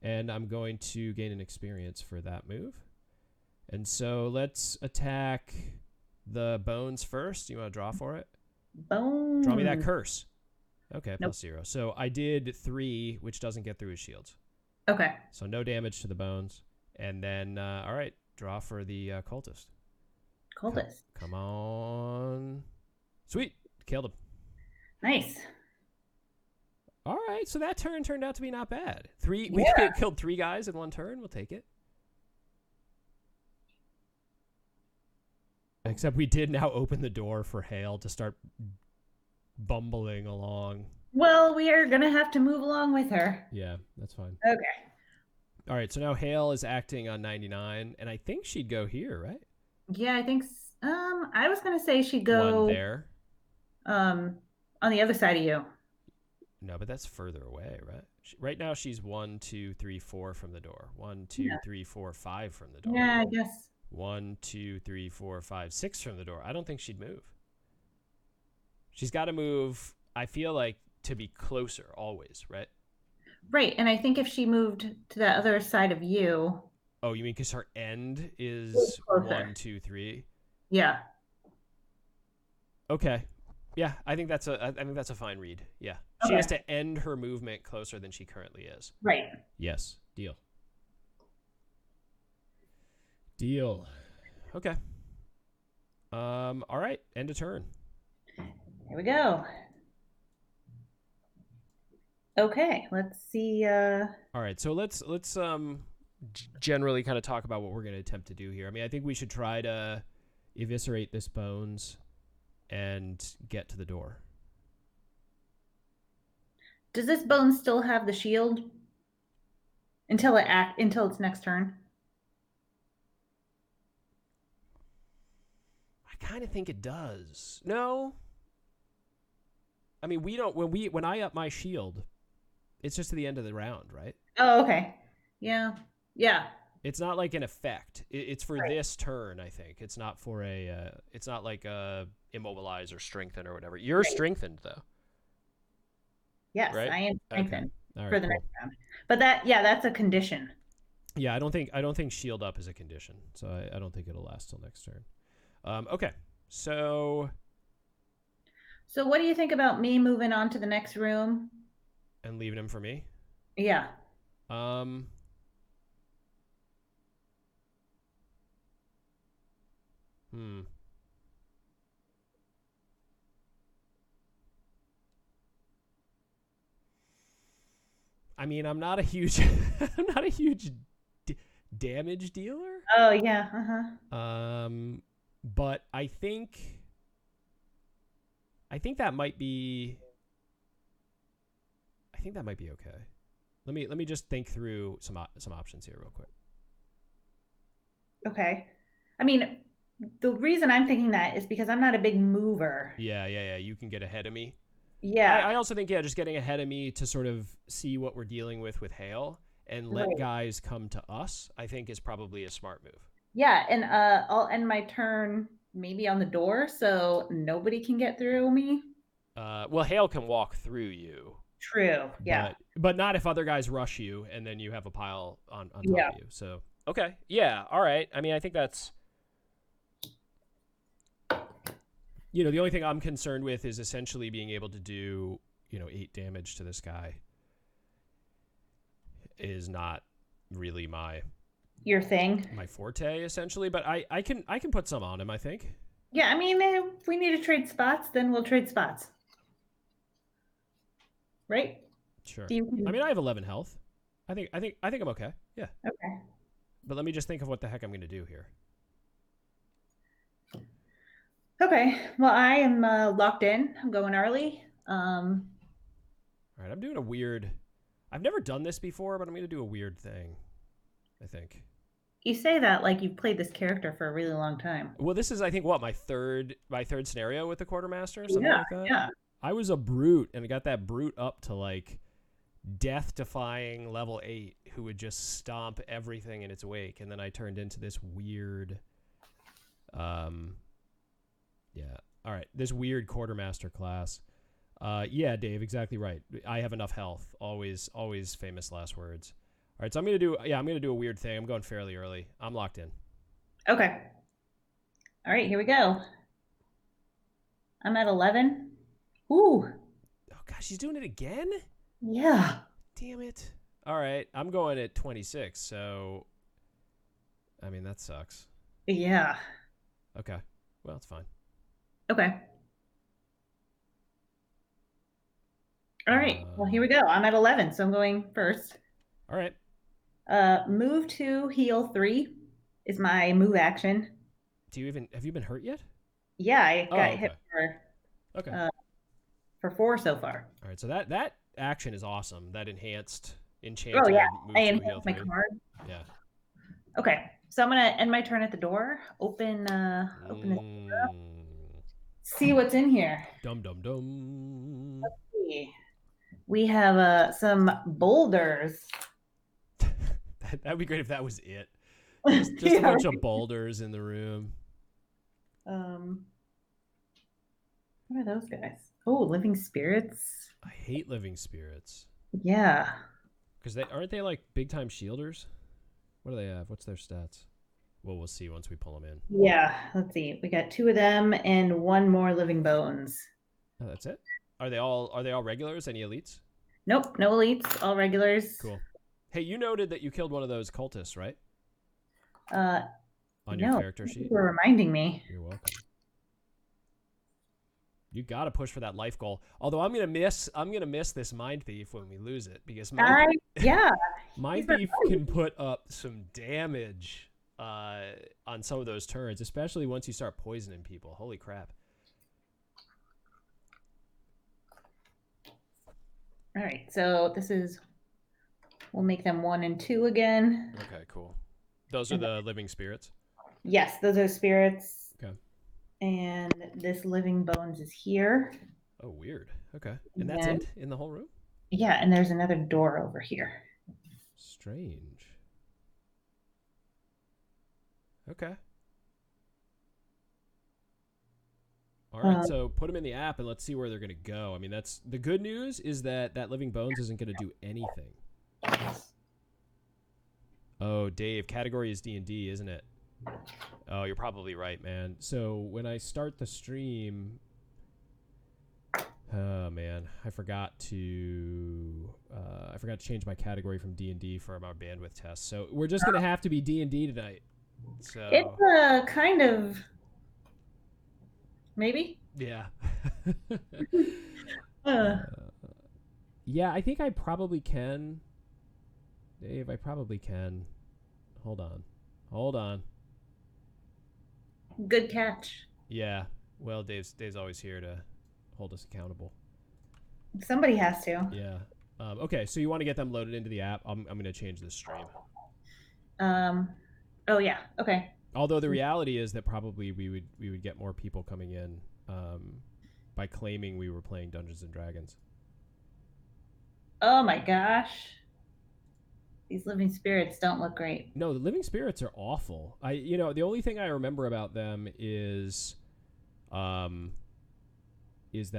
Speaker 1: And I'm going to gain an experience for that move. And so let's attack the bones first. You want to draw for it?
Speaker 2: Bones.
Speaker 1: Draw me that curse. Okay, nope. +0. So I did 3, which doesn't get through his shields.
Speaker 2: Okay.
Speaker 1: So no damage to the bones. And then, all right, draw for the cultist.
Speaker 2: Cultist.
Speaker 1: Come on. Sweet. Killed him.
Speaker 2: Nice.
Speaker 1: All right, so that turn turned out to be not bad. We killed 3 guys in 1 turn. We'll take it. Except we did now open the door for Hale to start bumbling along.
Speaker 2: Well, we are going to have to move along with her.
Speaker 1: Yeah, that's fine.
Speaker 2: Okay.
Speaker 1: All right, so now Hale is acting on 99, and I think she'd go here, right?
Speaker 2: Yeah, I think I was going to say she'd go
Speaker 1: 1 there.
Speaker 2: On the other side of you.
Speaker 1: No, but that's further away, right? Right now she's 1, 2, 3, 4 from the door. 1, 2, 3, 4, 5 from the door.
Speaker 2: Yeah, I guess.
Speaker 1: 1, 2, 3, 4, 5, 6 from the door. I don't think she'd move. She's got to move, I feel like, to be closer always, right?
Speaker 2: Right, and I think if she moved to the other side of you.
Speaker 1: Oh, you mean because her end is 1, 2, 3?
Speaker 2: Yeah.
Speaker 1: Okay. Yeah, I think that's a fine read. Yeah. Okay. She has to end her movement closer than she currently is.
Speaker 2: Right.
Speaker 1: Yes. Deal. Deal. Okay. All right. End of turn.
Speaker 2: Here we go. Okay, let's see.
Speaker 1: All right, so let's generally kind of talk about what we're going to attempt to do here. I mean, I think we should try to eviscerate this bones and get to the door.
Speaker 2: Does this bone still have the shield until its next turn?
Speaker 1: I kind of think it does. No. I mean, we don't when I up my shield, it's just to the end of the round, right?
Speaker 2: Oh, okay. Yeah. Yeah.
Speaker 1: It's not like an effect. It's for this turn, I think. It's not for a it's not like a immobilize or strengthen or whatever. You're strengthened though.
Speaker 2: Yes,
Speaker 1: right?
Speaker 2: I am strengthened
Speaker 1: for
Speaker 2: the next round. But that's a condition.
Speaker 1: Yeah, I don't think shield up is a condition. So I don't think it'll last till next turn. Okay. So
Speaker 2: what do you think about me moving on to the next room?
Speaker 1: And leaving him for me?
Speaker 2: Yeah.
Speaker 1: I mean, I'm not a huge damage dealer.
Speaker 2: Oh yeah.
Speaker 1: But I think that might be. I think that might be okay. Let me just think through some options here real quick.
Speaker 2: Okay. I mean, the reason I'm thinking that is because I'm not a big mover.
Speaker 1: Yeah. You can get ahead of me.
Speaker 2: Yeah.
Speaker 1: I also think, just getting ahead of me to sort of see what we're dealing with Hale and let guys come to us, I think is probably a smart move.
Speaker 2: Yeah, and I'll end my turn maybe on the door so nobody can get through me.
Speaker 1: Well, hail can walk through you,
Speaker 2: True. Yeah.
Speaker 1: but not if other guys rush you and then you have a pile on top
Speaker 2: Yeah.
Speaker 1: of you. So okay, yeah, all right. I mean, I think that's the only thing I'm concerned with is essentially being able to do 8 damage to this guy is not really
Speaker 2: Your thing.
Speaker 1: my forte essentially, but I can put some on him, I think.
Speaker 2: Yeah, I mean, if we need to trade spots, then we'll trade spots. Right?
Speaker 1: Sure.
Speaker 2: Do you?
Speaker 1: I mean, I have 11 health. I think I'm okay. Yeah.
Speaker 2: Okay.
Speaker 1: But let me just think of what the heck I'm going to do here.
Speaker 2: Okay. Well, I am locked in. I'm going early.
Speaker 1: All right, I'm doing a weird. I've never done this before, but I'm going to do a weird thing, I think.
Speaker 2: You say that like you've played this character for a really long time.
Speaker 1: Well, this is I think what my third scenario with the quartermaster, something
Speaker 2: Yeah.
Speaker 1: like that.
Speaker 2: Yeah.
Speaker 1: I was a brute and I got that brute up to like death-defying level 8 who would just stomp everything in its wake, and then I turned into this weird yeah. All right, this weird quartermaster class. Yeah, Dave, exactly right. I have enough health. Always famous last words. All right, so I'm going to do a weird thing. I'm going fairly early. I'm locked in.
Speaker 2: Okay. All right, here we go. I'm at 11. Ooh.
Speaker 1: Oh gosh, he's doing it again?
Speaker 2: Yeah.
Speaker 1: Damn it. All right, I'm going at 26. So I mean, that sucks.
Speaker 2: Yeah.
Speaker 1: Okay. Well, it's fine.
Speaker 2: Okay. All right. Well, here we go. I'm at 11, so I'm going first.
Speaker 1: All right.
Speaker 2: Move to heal 3 is my move action.
Speaker 1: Have you been hurt yet?
Speaker 2: Yeah, I got
Speaker 1: okay.
Speaker 2: hit
Speaker 1: Okay.
Speaker 2: for 4 so far.
Speaker 1: All right. So that action is awesome. That enchanted
Speaker 2: Oh yeah,
Speaker 1: move
Speaker 2: I
Speaker 1: to heal
Speaker 2: enhanced my
Speaker 1: 3.
Speaker 2: card.
Speaker 1: Yeah.
Speaker 2: Okay, so I'm gonna end my turn at the door. Open this door up. See what's in here.
Speaker 1: Dum dum dum.
Speaker 2: Let's see. We have some boulders.
Speaker 1: That'd be great if that was it. Just
Speaker 2: Yeah,
Speaker 1: a bunch
Speaker 2: right.
Speaker 1: of boulders in the room.
Speaker 2: What are those guys? Oh, living spirits.
Speaker 1: I hate living spirits
Speaker 2: Yeah.
Speaker 1: because aren't they like big time shielders? What do they have? What's their stats? Well, we'll see once we pull them in.
Speaker 2: Yeah. Let's see. We got 2 of them and 1 more living bones.
Speaker 1: Oh, that's it. Are they all regulars? Any elites?
Speaker 2: Nope, no elites, all regulars.
Speaker 1: Cool. Hey, you noted that you killed one of those cultists, right? On your character sheet.
Speaker 2: For reminding me.
Speaker 1: You're welcome. You got to push for that life goal. Although I'm gonna miss this mind thief when we lose it because mind thief can put up some damage on some of those turns, especially once you start poisoning people. Holy crap!
Speaker 2: All right, so we'll make them 1 and 2 again.
Speaker 1: Okay, cool. Those are the living spirits.
Speaker 2: Yes, those are spirits.
Speaker 1: Okay.
Speaker 2: And this living bones is here.
Speaker 1: Oh, weird. Okay. And that's it in the whole room?
Speaker 2: Yeah, and there's another door over here.
Speaker 1: Strange. Okay. All right, so put them in the app and let's see where they're going to go. I mean, that's the good news is that living bones isn't going to do anything. Oh, Dave, category is D&D, isn't it? Oh, you're probably right, man. So when I start the stream, oh man, I forgot to change my category from D&D for my bandwidth test. So we're just gonna have to be D&D tonight. So
Speaker 2: it's kind of maybe.
Speaker 1: Yeah.
Speaker 2: Uh,
Speaker 1: Yeah, I think I probably can. Dave, I probably can. Hold on.
Speaker 2: Good catch.
Speaker 1: Yeah. Well, Dave's always here to hold us accountable.
Speaker 2: Somebody has to.
Speaker 1: Yeah. Okay, so you want to get them loaded into the app? I'm going to change the stream.
Speaker 2: Oh yeah. Okay.
Speaker 1: Although the reality is that probably we would get more people coming in by claiming we were playing Dungeons and Dragons.
Speaker 2: Oh my gosh. These living spirits don't look great.
Speaker 1: No, the living spirits are awful. The only thing I remember about them is that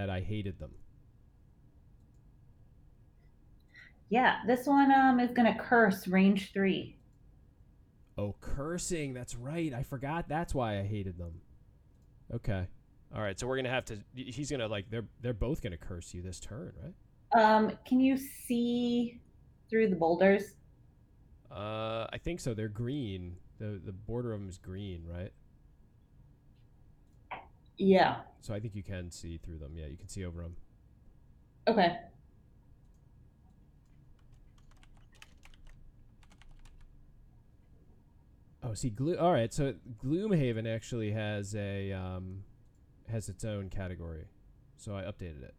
Speaker 1: I hated them.
Speaker 2: Yeah, this one is gonna curse range 3.
Speaker 1: Oh, cursing. That's right. I forgot. That's why I hated them. Okay. All right. So we're gonna have to. He's gonna They're both gonna curse you this turn, right?
Speaker 2: Can you see through the boulders?
Speaker 1: I think so. They're green. The border of them is green, right?
Speaker 2: Yeah.
Speaker 1: So I think you can see through them. Yeah, you can see over them.
Speaker 2: Okay.
Speaker 1: Oh, see, all right. So Gloomhaven actually has its own category, so I updated it.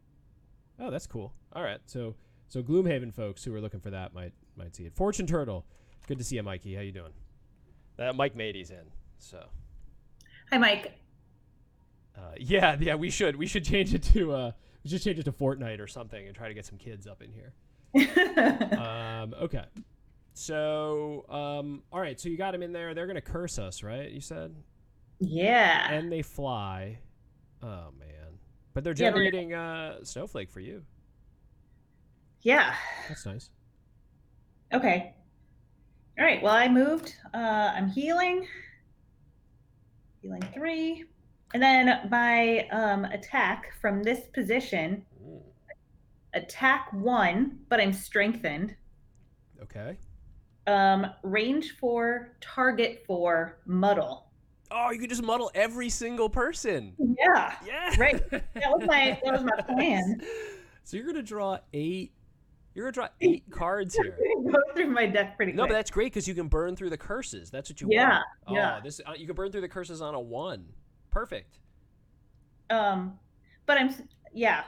Speaker 1: Oh, that's cool. All right, so Gloomhaven folks who are looking for that might see it. Fortune Turtle, good to see you, Mikey. How you doing? Mike Mady's in. So.
Speaker 2: Hi, Mike.
Speaker 1: Yeah. We should change it to Fortnite or something and try to get some kids up in here. Okay. So, all right. So you got them in there. They're gonna curse us, right? You said.
Speaker 2: Yeah.
Speaker 1: And they fly. Oh man! But they're generating snowflake for you.
Speaker 2: Yeah.
Speaker 1: That's nice.
Speaker 2: Okay. All right. Well, I moved. I'm healing. Healing 3, and then my attack from this position. Ooh. Attack 1, but I'm strengthened.
Speaker 1: Okay.
Speaker 2: Range 4, target 4, muddle.
Speaker 1: Oh, you can just muddle every single person.
Speaker 2: Yeah.
Speaker 1: Yeah.
Speaker 2: Right. That was my plan.
Speaker 1: So you're gonna draw 8. You're gonna draw 8 cards here.
Speaker 2: Go through my deck pretty quick.
Speaker 1: No, but that's great because you can burn through the curses. That's what you want.
Speaker 2: Yeah.
Speaker 1: Oh, you can burn through the curses on a 1. Perfect.
Speaker 2: But yeah.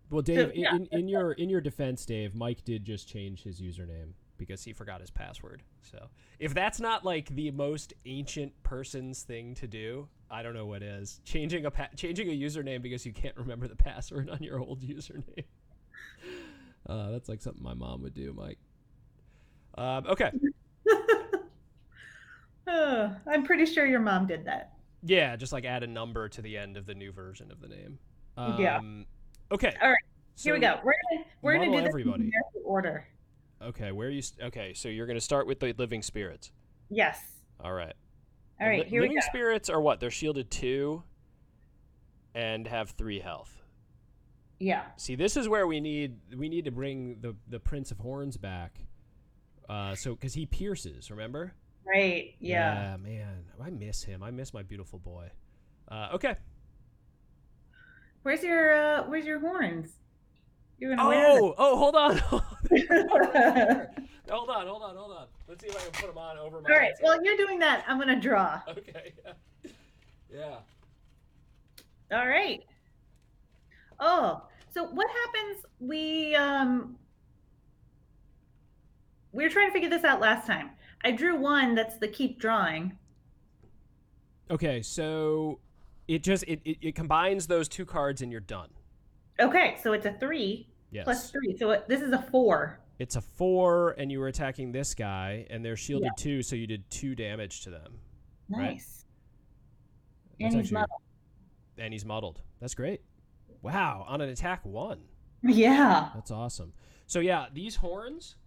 Speaker 1: Well, Dave, so, in your defense, Dave, Mike did just change his username because he forgot his password. So if that's not like the most ancient person's thing to do, I don't know what is. Changing a username because you can't remember the password on your old username. That's like something my mom would do, Mike. Okay.
Speaker 2: I'm pretty sure your mom did that.
Speaker 1: Yeah, just like add a number to the end of the new version of the name.
Speaker 2: Yeah.
Speaker 1: Okay.
Speaker 2: All right. So here we go. We're gonna do this
Speaker 1: everybody.
Speaker 2: in order.
Speaker 1: Okay. Okay. So you're gonna start with the living spirits.
Speaker 2: Yes.
Speaker 1: All right.
Speaker 2: All right. Here we go.
Speaker 1: Living spirits are what? They're shielded 2 and have 3 health.
Speaker 2: Yeah.
Speaker 1: See, this is where we need to bring the Prince of Horns back. Because he pierces, remember?
Speaker 2: Right. Yeah.
Speaker 1: Yeah, man. I miss him. I miss my beautiful boy. Okay.
Speaker 2: Where's your horns? You're gonna
Speaker 1: hold on. hold on. Let's see if I can put them on over my.
Speaker 2: All right. Well, you're doing that. I'm gonna draw.
Speaker 1: Okay. Yeah.
Speaker 2: All right. Oh, so what happens? We were trying to figure this out last time. I drew 1 that's the keep drawing.
Speaker 1: Okay, so it combines those 2 cards and you're done.
Speaker 2: Okay, so it's a 3 plus 3. So this is a 4.
Speaker 1: It's a 4, and you were attacking this guy, and they're shielded 2, so you did 2 damage to them.
Speaker 2: Nice.
Speaker 1: Right?
Speaker 2: And he's muddled.
Speaker 1: And he's muddled. That's great. Wow, on an attack 1.
Speaker 2: Yeah.
Speaker 1: That's awesome. So yeah, these horns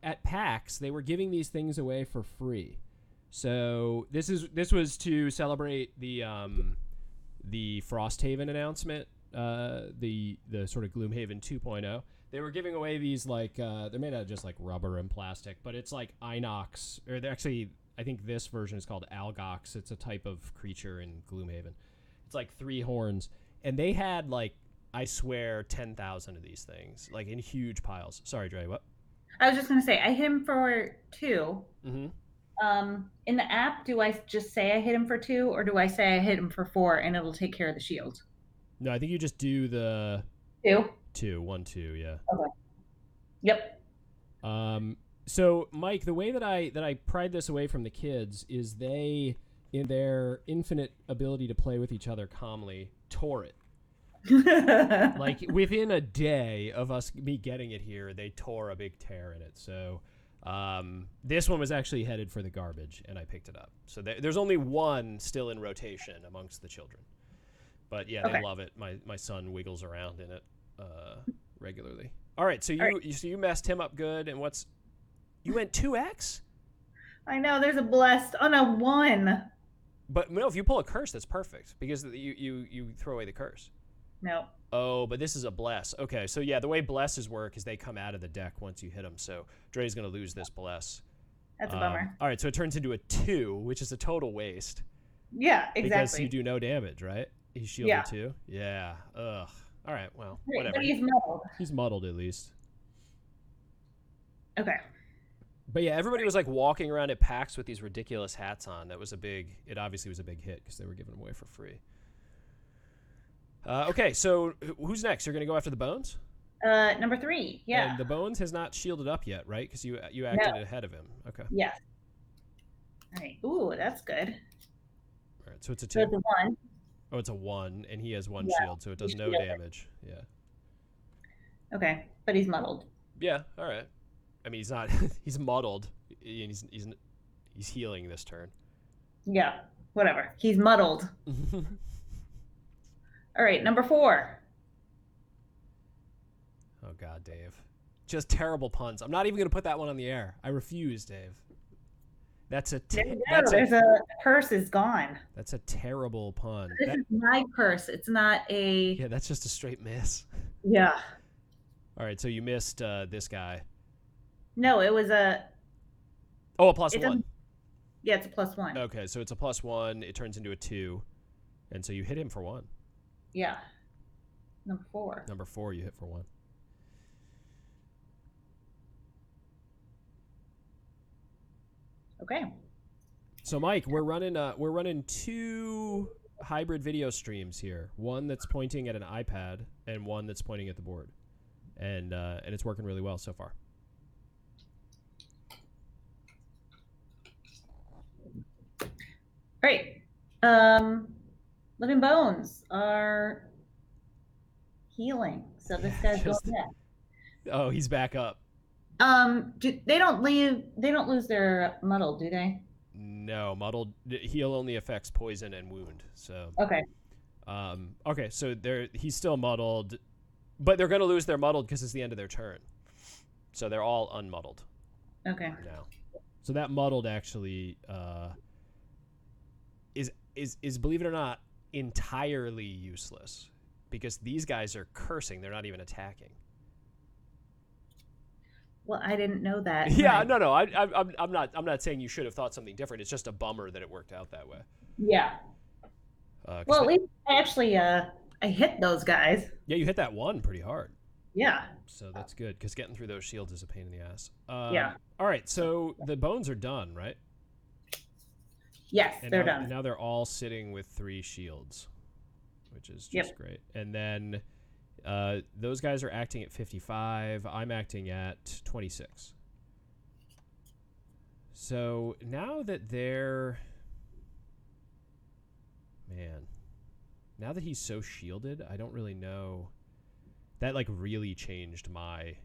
Speaker 1: at PAX, they were giving these things away for free. So this was to celebrate the Frosthaven announcement, the sort of Gloomhaven 2.0. They were giving away these they're made out of just like rubber and plastic, but it's like Inox, or they're actually, I think this version is called Algox. It's a type of creature in Gloomhaven. It's like 3 horns, and they had I swear 10,000 of these things, in huge piles. Sorry, Dre, what?
Speaker 2: I was just gonna say I hit him for 2.
Speaker 1: Mm-hmm.
Speaker 2: In the app, do I just say I hit him for 2, or do I say I hit him for 4 and it'll take care of the shield?
Speaker 1: No, I think you just do the
Speaker 2: 2.
Speaker 1: 1, 2, yeah.
Speaker 2: Okay. Yep.
Speaker 1: So Mike, the way that I pried this away from the kids is they, in their infinite ability to play with each other calmly, tore it. Like within a day of me getting it here, they tore a big tear in it. So this one was actually headed for the garbage, and I picked it up. So there's only one still in rotation amongst the children. But yeah, they love it. My son wiggles around in it regularly. All right, so you messed him up good, and you went 2x?
Speaker 2: I know there's a blessed on a 1.
Speaker 1: But no, if you pull a curse, that's perfect because you throw away the curse.
Speaker 2: No.
Speaker 1: Oh, but this is a bless. Okay, so yeah, the way blesses work is they come out of the deck once you hit them. So Dre's going to lose this bless.
Speaker 2: That's a bummer.
Speaker 1: All right, so it turns into a 2, which is a total waste.
Speaker 2: Yeah, exactly.
Speaker 1: Because you do no damage, right? He's shielded too? Yeah. Ugh. All right, well, whatever.
Speaker 2: But he's muddled.
Speaker 1: He's muddled at least.
Speaker 2: Okay.
Speaker 1: But yeah, everybody was like walking around at PAX with these ridiculous hats on. It obviously was a big hit because they were giving them away for free. Okay, so who's next? You're going to go after the Bones?
Speaker 2: Number 3, yeah.
Speaker 1: And the Bones has not shielded up yet, right? Because you acted ahead of him. Okay.
Speaker 2: Yes. All right. Ooh, that's good.
Speaker 1: All right, so it's a 2.
Speaker 2: So it's a 1.
Speaker 1: Oh, it's a 1, and he has 1 shield, so it does no damage. Yeah.
Speaker 2: Okay, but he's muddled.
Speaker 1: Yeah, all right. I mean, he's not. He's muddled. He's healing this turn.
Speaker 2: Yeah, whatever. He's muddled. All right, number 4.
Speaker 1: Oh God, Dave. Just terrible puns. I'm not even going to put that one on the air. I refuse, Dave.
Speaker 2: There's a curse is gone.
Speaker 1: That's a terrible pun.
Speaker 2: This is my curse. It's not a.
Speaker 1: Yeah, that's just a straight miss.
Speaker 2: Yeah.
Speaker 1: All right, so you missed this guy.
Speaker 2: No, it was a.
Speaker 1: Oh, a +1.
Speaker 2: Yeah, it's a +1.
Speaker 1: Okay, so it's a +1. It turns into a 2, and so you hit him for 1.
Speaker 2: Yeah. Number 4.
Speaker 1: Number 4, you hit for 1.
Speaker 2: Okay.
Speaker 1: So Mike, we're running 2 hybrid video streams here. One that's pointing at an iPad and one that's pointing at the board, and it's working really well so far.
Speaker 2: Great. Living Bones are healing, so this guy's going back.
Speaker 1: Oh, he's back up.
Speaker 2: They don't lose their muddle, do they?
Speaker 1: No, muddled heal only affects poison and wound. So
Speaker 2: okay.
Speaker 1: Okay, so he's still muddled, but they're going to lose their muddled because it's the end of their turn. So they're all unmuddled.
Speaker 2: Okay.
Speaker 1: Now, so that muddled actually is believe it or not entirely useless because these guys are cursing. They're not even attacking.
Speaker 2: Well, I didn't know that.
Speaker 1: Yeah, no. I'm not saying you should have thought something different. It's just a bummer that it worked out that way.
Speaker 2: Yeah. Well, at least I actually I hit those guys.
Speaker 1: Yeah, you hit that 1 pretty hard.
Speaker 2: Yeah.
Speaker 1: So that's good because getting through those shields is a pain in the ass.
Speaker 2: Yeah.
Speaker 1: All right, so the Bones are done, right?
Speaker 2: Yes, they're done.
Speaker 1: And now they're all sitting with 3 shields, which is just great. And then those guys are acting at 55. I'm acting at 26. So now that now that he's so shielded, I don't really know. That like really changed my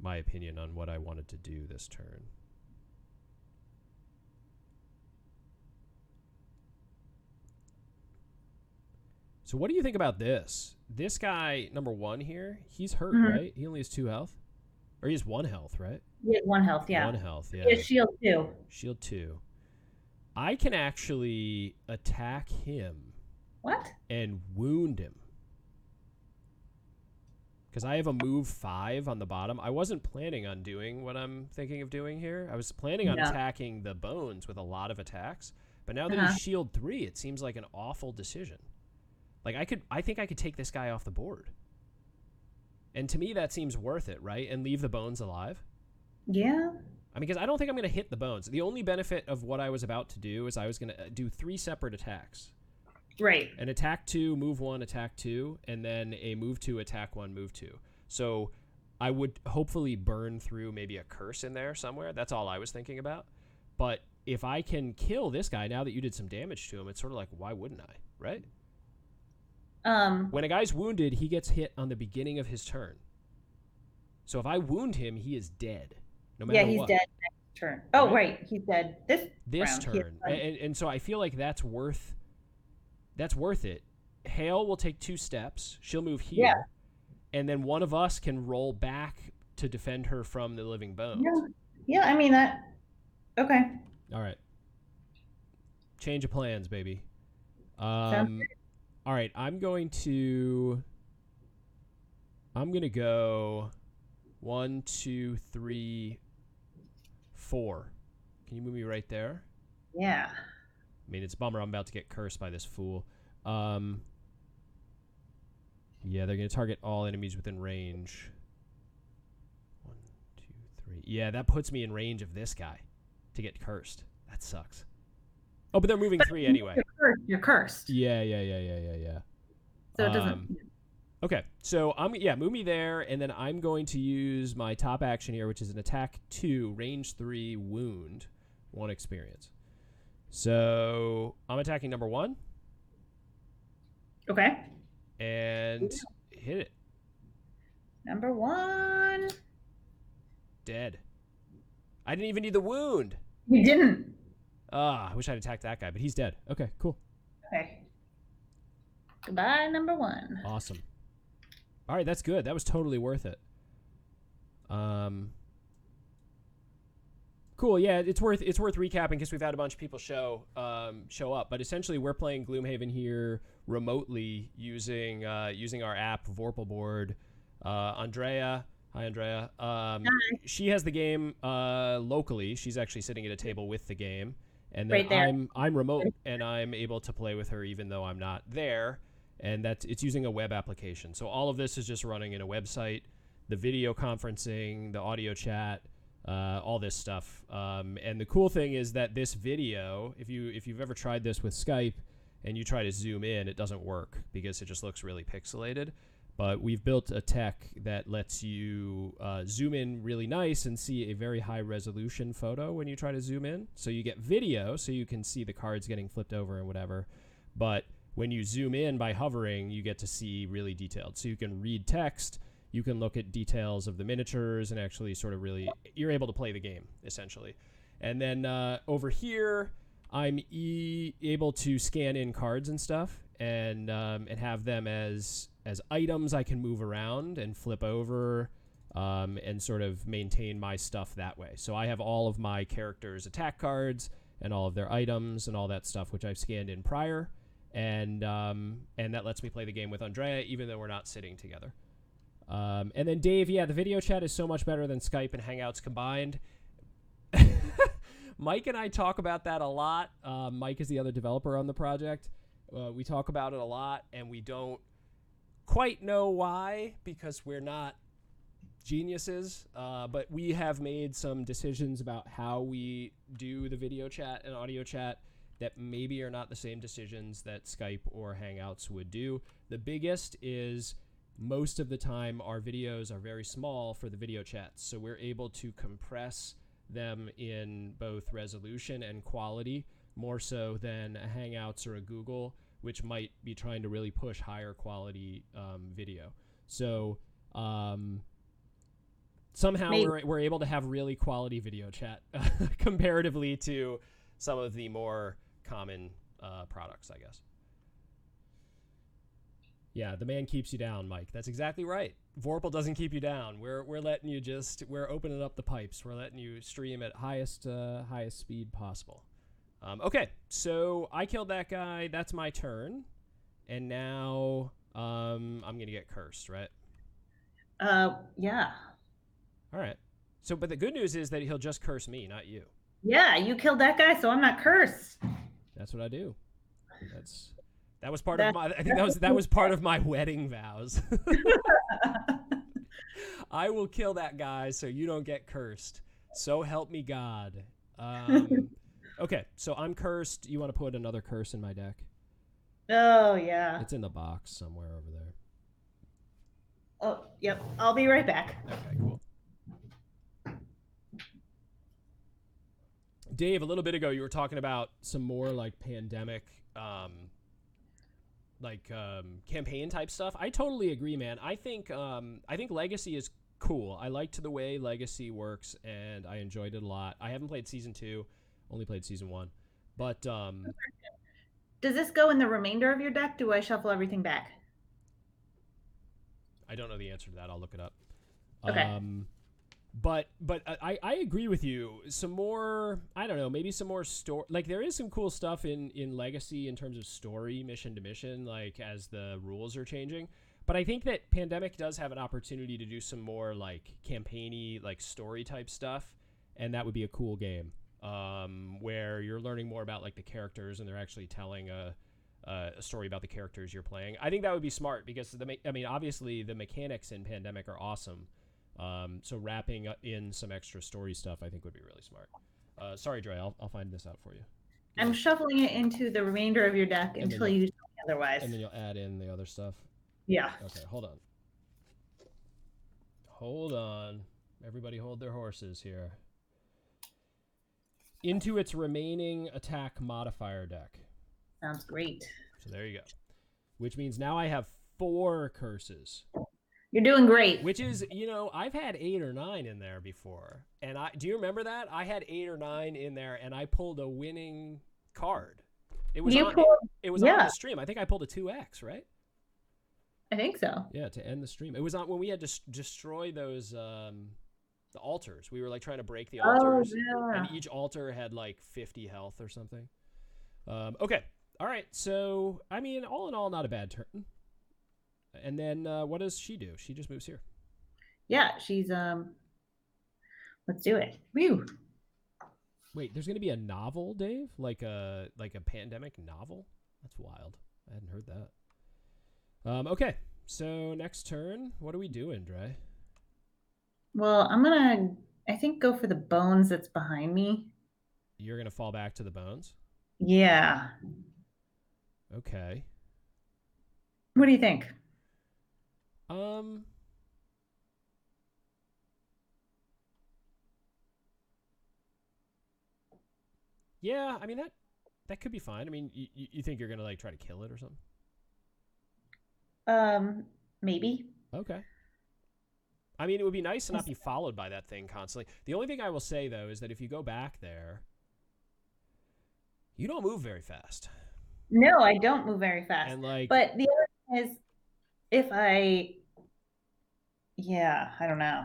Speaker 1: my opinion on what I wanted to do this turn. So what do you think about this? This guy, number 1 here, he's hurt, right? He only has 2 health? Or he has 1 health, right?
Speaker 2: He has 1 health, yeah.
Speaker 1: 1 health, yeah.
Speaker 2: He has shield 2.
Speaker 1: Shield 2. I can actually attack him.
Speaker 2: What?
Speaker 1: And wound him. Because I have a move 5 on the bottom. I wasn't planning on doing what I'm thinking of doing here. I was planning on attacking the Bones with a lot of attacks. But now that he's shield 3, it seems like an awful decision. Like I think I could take this guy off the board. And to me that seems worth it, right? And leave the Bones alive.
Speaker 2: Yeah.
Speaker 1: I mean, because I don't think I'm going to hit the Bones. The only benefit of what I was about to do is I was going to do 3 separate attacks.
Speaker 2: Right.
Speaker 1: An attack 2, move 1, attack 2, and then a move 2, attack 1, move 2. So I would hopefully burn through maybe a curse in there somewhere. That's all I was thinking about. But if I can kill this guy now that you did some damage to him, it's sort of like, why wouldn't I, right? When a guy's wounded, he gets hit on the beginning of his turn. So if I wound him, he is dead, no matter
Speaker 2: Yeah, he's
Speaker 1: what.
Speaker 2: dead next turn. Oh, right. He's dead this round.
Speaker 1: Turn. And so I feel like that's worth it. Hale will take 2 steps. She'll move here. And then one of us can roll back to defend her from the living bones.
Speaker 2: Yeah, I mean that. Okay.
Speaker 1: All right. Change of plans, baby.
Speaker 2: Sounds good.
Speaker 1: All right, I'm going to go 1, 2, 3, 4. Can you move me right there?
Speaker 2: Yeah.
Speaker 1: I mean, it's a bummer I'm about to get cursed by this fool. Yeah, they're going to target all enemies within range. 1, 2, 3. Yeah, that puts me in range of this guy to get cursed. That sucks. Oh, but they're moving 3 anyway.
Speaker 2: You're cursed.
Speaker 1: Yeah.
Speaker 2: So it doesn't.
Speaker 1: Okay, so move me there, and then I'm going to use my top action here, which is an attack 2, range 3, wound, 1 experience. So I'm attacking number 1.
Speaker 2: Okay.
Speaker 1: And hit it.
Speaker 2: Number 1.
Speaker 1: Dead. I didn't even need the wound.
Speaker 2: You didn't.
Speaker 1: I wish I'd attacked that guy, but he's dead. Okay, cool.
Speaker 2: Okay. Goodbye, number 1.
Speaker 1: Awesome. All right, that's good. That was totally worth it. Cool. Yeah, it's worth recapping because we've had a bunch of people show up. But essentially, we're playing Gloomhaven here remotely using our app Vorpal board. Andrea, hi Andrea.
Speaker 2: Hi.
Speaker 1: She has the game locally. She's actually sitting at a table with the game, and then
Speaker 2: Right there.
Speaker 1: I'm remote and I'm able to play with her even though I'm not there. And it's using a web application. So all of this is just running in a website. The video conferencing, the audio chat. All this stuff, and the cool thing is that this video, if you've ever tried this with Skype and you try to zoom in, it doesn't work because it just looks really pixelated. But we've built a tech that lets you zoom in really nice and see a very high resolution photo when you try to zoom in. So you get video, so you can see the cards getting flipped over and whatever. But when you zoom in by hovering, you get to see really detailed. So you can read text. You can look at details of the miniatures and actually sort of really, you're able to play the game, essentially. And then over here, I'm able to scan in cards and stuff and have them as items I can move around and flip over and sort of maintain my stuff that way. So I have all of my characters' attack cards and all of their items and all that stuff, which I've scanned in prior. And that lets me play the game with Andrea, even though we're not sitting together. And then Dave, yeah, the video chat is so much better than Skype and Hangouts combined. Mike and I talk about that a lot. Mike is the other developer on the project. We talk about it a lot, and we don't quite know why because we're not geniuses. But we have made some decisions about how we do the video chat and audio chat that maybe are not the same decisions that Skype or Hangouts would do. The biggest is most of the time our videos are very small for the video chats, so we're able to compress them in both resolution and quality more so than a Hangouts or a Google, which might be trying to really push higher quality video. So somehow we're able to have really quality video chat comparatively to some of the more common products, I guess. Yeah, the man keeps you down, Mike. That's exactly right. Vorpal doesn't keep you down. We're letting you we're opening up the pipes. We're letting you stream at highest speed possible. Okay, so I killed that guy. That's my turn, and now I'm gonna get cursed, right?
Speaker 2: Yeah.
Speaker 1: All right. So, but the good news is that he'll just curse me, not you.
Speaker 2: Yeah, you killed that guy, so I'm not cursed.
Speaker 1: That's what I do. That was part of my. I think that was part of my wedding vows. I will kill that guy so you don't get cursed. So help me God. Okay, so I'm cursed. You want to put another curse in my deck?
Speaker 2: Oh yeah.
Speaker 1: It's in the box somewhere over there.
Speaker 2: Oh yep. I'll be right back.
Speaker 1: Okay, cool. Dave, a little bit ago you were talking about some more like pandemic campaign type stuff, I totally agree, man. I think Legacy is cool. I liked the way Legacy works, and I enjoyed it a lot. I haven't played season 2, only played season 1, but
Speaker 2: Does this go in the remainder of your deck? Do I shuffle everything back?
Speaker 1: I don't know the answer to that. I'll look it up.
Speaker 2: Okay.
Speaker 1: But I agree with you. Some more, I don't know, maybe some more story. Like, there is some cool stuff in Legacy in terms of story, mission to mission, like, as the rules are changing. But I think that Pandemic does have an opportunity to do some more, like, campaigny, like, story type stuff. And that would be a cool game, where you're learning more about, like, the characters, and they're actually telling a story about the characters you're playing. I think that would be smart because, obviously the mechanics in Pandemic are awesome. So wrapping in some extra story stuff, I think, would be really smart. Sorry, Dre, I'll find this out for you.
Speaker 2: I'm shuffling it into the remainder of your deck until you tell me otherwise.
Speaker 1: And then you'll add in the other stuff.
Speaker 2: Yeah.
Speaker 1: Okay, hold on. Hold on. Everybody hold their horses here. Into its remaining attack modifier deck.
Speaker 2: Sounds great.
Speaker 1: So there you go. Which means now I have 4 curses.
Speaker 2: You're doing great.
Speaker 1: Which is, I've had 8 or 9 in there before. And do you remember that? I had 8 or 9 in there, and I pulled a winning card. It was on the stream. I think I pulled a 2X, right?
Speaker 2: I think so.
Speaker 1: Yeah, to end the stream. It was on when we had to destroy those the altars. We were like trying to break the altars.
Speaker 2: Oh, yeah.
Speaker 1: And each altar had like 50 health or something. Okay. All right. So, all in all, not a bad turn. And then what does she do? She just moves here.
Speaker 2: Yeah, she's let's do it. Woo.
Speaker 1: Wait, there's going to be a novel, Dave? Like a Pandemic novel? That's wild. I hadn't heard that. Okay. So next turn, what are we doing, Dre?
Speaker 2: Well, I'm going to I think go for the bones that's behind me.
Speaker 1: You're going to fall back to the bones?
Speaker 2: Yeah.
Speaker 1: Okay.
Speaker 2: What do you think?
Speaker 1: Yeah, that could be fine. You think you're gonna like try to kill it or something?
Speaker 2: Maybe.
Speaker 1: Okay. It would be nice to not be followed by that thing constantly. The only thing I will say though is that if you go back there, you don't move very fast.
Speaker 2: No, I don't move very fast.
Speaker 1: And
Speaker 2: but the other thing is, I don't know.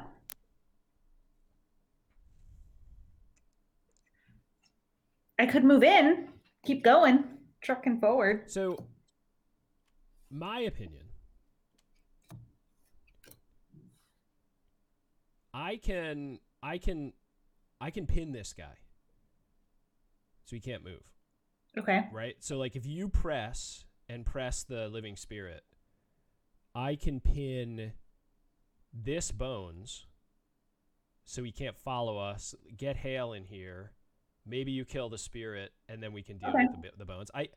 Speaker 2: I could move in, keep going, trucking forward.
Speaker 1: So, my opinion, I can pin this guy, so he can't move.
Speaker 2: Okay.
Speaker 1: Right. So, like, if you press the living spirit, I can pin this bones, so he can't follow us. Get Hale in here. Maybe you kill the spirit, and then we can deal with the bones. I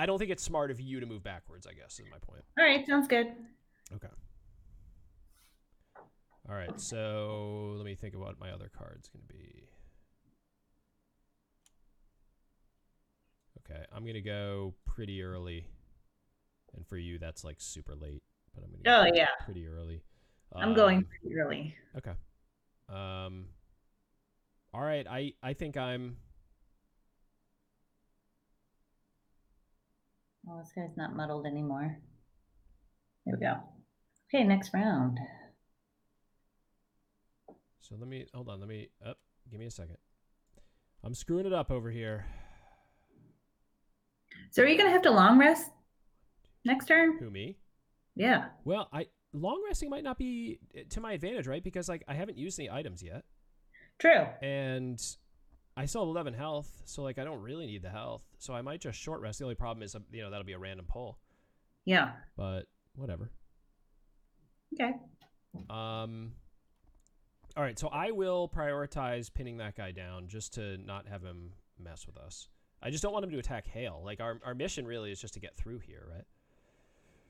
Speaker 1: don't think it's smart of you to move backwards, I guess, is my point.
Speaker 2: All right, sounds good.
Speaker 1: Okay. All right, so let me think of what my other card's going to be. Okay, I'm going to go pretty early. And for you, that's like super late. But I'm going to go pretty early.
Speaker 2: I'm going pretty early.
Speaker 1: Okay. All right, I think I'm...
Speaker 2: Well, this guy's not muddled anymore. There we go. Okay, next round.
Speaker 1: So hold on, give me a second. I'm screwing it up over here.
Speaker 2: So are you going to have to long rest next turn?
Speaker 1: Who, me?
Speaker 2: Yeah.
Speaker 1: Well, long resting might not be to my advantage, right? Because like I haven't used any items yet.
Speaker 2: True.
Speaker 1: And I still have 11 health, so like I don't really need the health. So I might just short rest. The only problem is, that'll be a random pull.
Speaker 2: Yeah.
Speaker 1: But whatever.
Speaker 2: Okay.
Speaker 1: All right, so I will prioritize pinning that guy down just to not have him mess with us. I just don't want him to attack Hale. Like our mission really is just to get through here, right?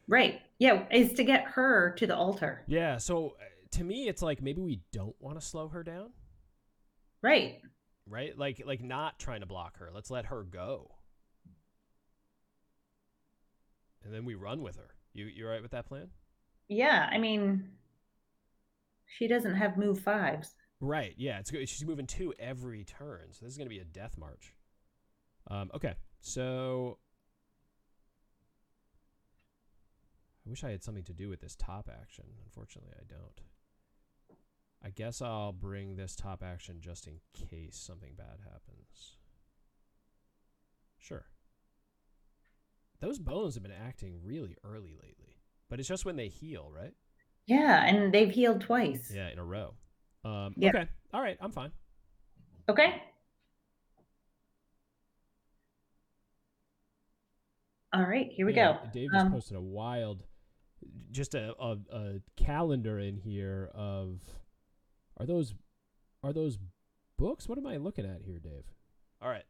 Speaker 2: Right. Yeah, is to get her to the altar.
Speaker 1: Yeah, so to me it's like maybe we don't want to slow her down.
Speaker 2: Right.
Speaker 1: Right? Like not trying to block her. Let's let her go. and then we run with her. You all right with that plan?
Speaker 2: Yeah, I mean, she doesn't have move 5s.
Speaker 1: Right. Yeah. It's good. She's moving 2 every turn, so this is going to be a death march. Okay. So I wish I had something to do with this top action. Unfortunately, I don't. I guess I'll bring this top action just in case something bad happens. Sure. Those bones have been acting really early lately, but it's just when they heal, right?
Speaker 2: Yeah, and they've healed twice.
Speaker 1: Yeah, in a row.
Speaker 2: Yeah.
Speaker 1: Okay. All right. I'm fine.
Speaker 2: Okay. All right, here we go.
Speaker 1: Dave just posted a wild, just a calendar in here of, are those books? What am I looking at here, Dave? All right.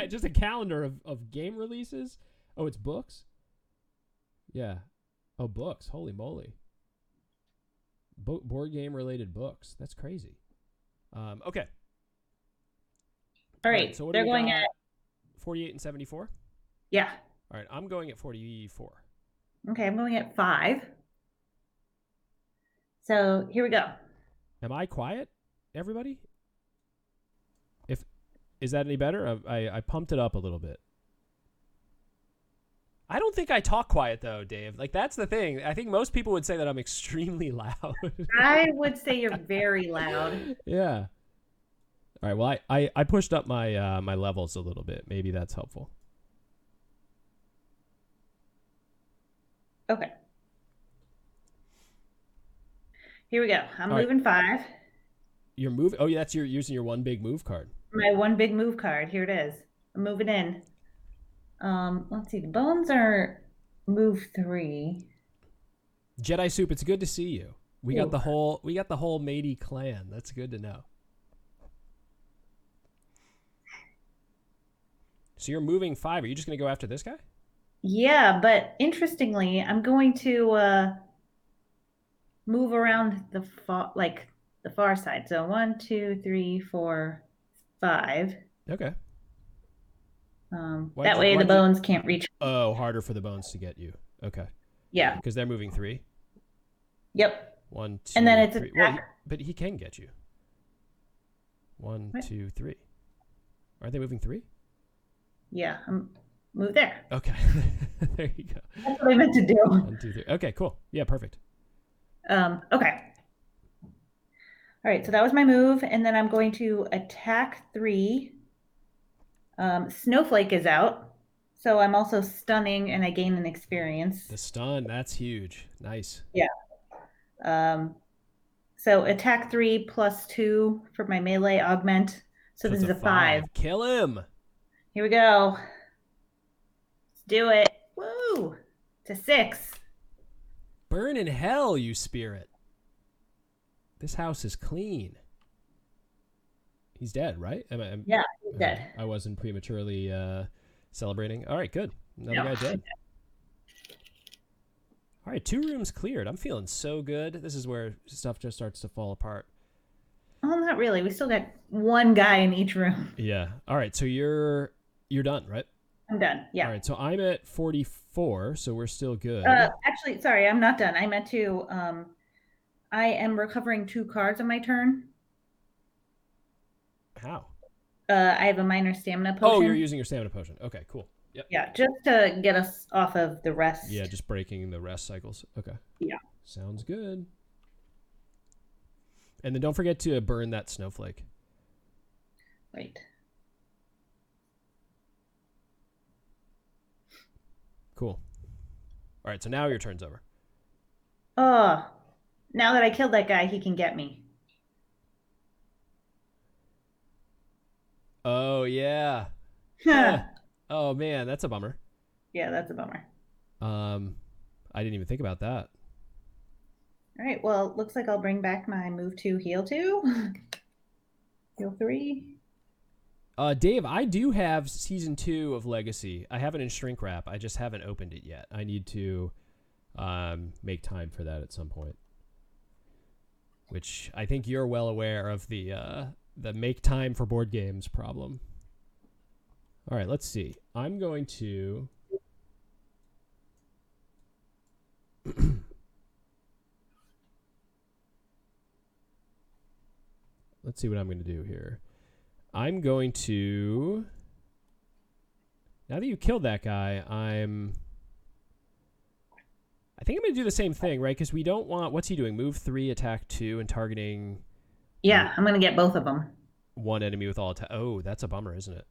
Speaker 1: just a calendar of game releases. Oh, it's books? Yeah. Oh, books. Holy moly. Board game related books. That's crazy. Okay.
Speaker 2: All right.
Speaker 1: So what
Speaker 2: they're
Speaker 1: do we
Speaker 2: going
Speaker 1: got?
Speaker 2: at
Speaker 1: 48 and 74?
Speaker 2: Yeah.
Speaker 1: All right. I'm going at 44.
Speaker 2: Okay, I'm going at 5. So here we go.
Speaker 1: Am I quiet, everybody? Is that any better? I pumped it up a little bit. I don't think I talk quiet though, Dave. Like that's the thing. I think most people would say that I'm extremely loud.
Speaker 2: I would say you're very loud.
Speaker 1: Yeah. All right. Well, I pushed up my my levels a little bit. Maybe that's helpful.
Speaker 2: Okay. Here we go. I'm
Speaker 1: All right.
Speaker 2: moving 5.
Speaker 1: You're moving. Oh, yeah. That's you're using your one big move card.
Speaker 2: My one big move card. Here it is. I'm moving in. Let's see. The bones are move 3.
Speaker 1: Jedi Soup. It's good to see you. We got
Speaker 2: Ooh.
Speaker 1: the whole matey clan. That's good to know. So you're moving 5. Are you just gonna go after this guy?
Speaker 2: Yeah, but interestingly, I'm going to move around the far side. So 1, 2, 3, 4, 5.
Speaker 1: Okay.
Speaker 2: That way the bones can't reach.
Speaker 1: Oh, harder for the bones to get you. Okay.
Speaker 2: Yeah.
Speaker 1: Because they're moving 3.
Speaker 2: Yep.
Speaker 1: 1, 2,
Speaker 2: and then it's
Speaker 1: 3. Well, but he can get you. 1, 2, 3. Aren't they moving 3?
Speaker 2: Yeah. Move there.
Speaker 1: Okay. There you go.
Speaker 2: That's what I meant to do.
Speaker 1: 1, 2, 3. Okay, cool. Yeah, perfect.
Speaker 2: Okay. All right, so that was my move, and then I'm going to attack 3. Snowflake is out, so I'm also stunning, and I gain an experience.
Speaker 1: The stun, that's huge. Nice.
Speaker 2: Yeah. So attack 3 plus 2 for my melee augment. So this is a 5.
Speaker 1: Kill him.
Speaker 2: Here we go. Let's do it. Woo! It's a 6.
Speaker 1: Burn in hell, you spirit. This house is clean. He's dead, right?
Speaker 2: Yeah, he's dead.
Speaker 1: I wasn't prematurely celebrating. All right, good. Another guy dead. All right, 2 rooms cleared. I'm feeling so good. This is where stuff just starts to fall apart.
Speaker 2: Oh, not really. We still got 1 guy in each room.
Speaker 1: Yeah. All right, so you're done, right?
Speaker 2: I'm done. Yeah.
Speaker 1: All right, so I'm at 44, so we're still good.
Speaker 2: Actually, sorry, I'm not done. I meant to. I am recovering 2 cards on my turn.
Speaker 1: How?
Speaker 2: I have a minor stamina potion.
Speaker 1: Oh, you're using your stamina potion. Okay, cool. Yep.
Speaker 2: Yeah, just to get us off of the rest.
Speaker 1: Yeah, just breaking the rest cycles. Okay.
Speaker 2: Yeah.
Speaker 1: Sounds good. And then don't forget to burn that snowflake.
Speaker 2: Right.
Speaker 1: Cool. All right, so now your turn's over.
Speaker 2: Oh, now that I killed that guy, he can get me.
Speaker 1: Oh, yeah. Oh, man, that's a bummer.
Speaker 2: Yeah, that's a bummer.
Speaker 1: I didn't even think about that.
Speaker 2: All right, well, looks like I'll bring back my move 2, heal 2. Heal 3.
Speaker 1: Dave, I do have season 2 of Legacy. I have it in shrink wrap. I just haven't opened it yet. I need to make time for that at some point. Which I think you're well aware of the make time for board games problem. All right, let's see. I'm going to let's see what I'm going to do here. I'm going to... Now that you killed that guy, I think I'm going to do the same thing, right? Because we don't want... What's he doing? Move 3, attack 2, and targeting...
Speaker 2: Yeah, I'm going to get both of them.
Speaker 1: One enemy with all attack. Oh, that's a bummer, isn't it?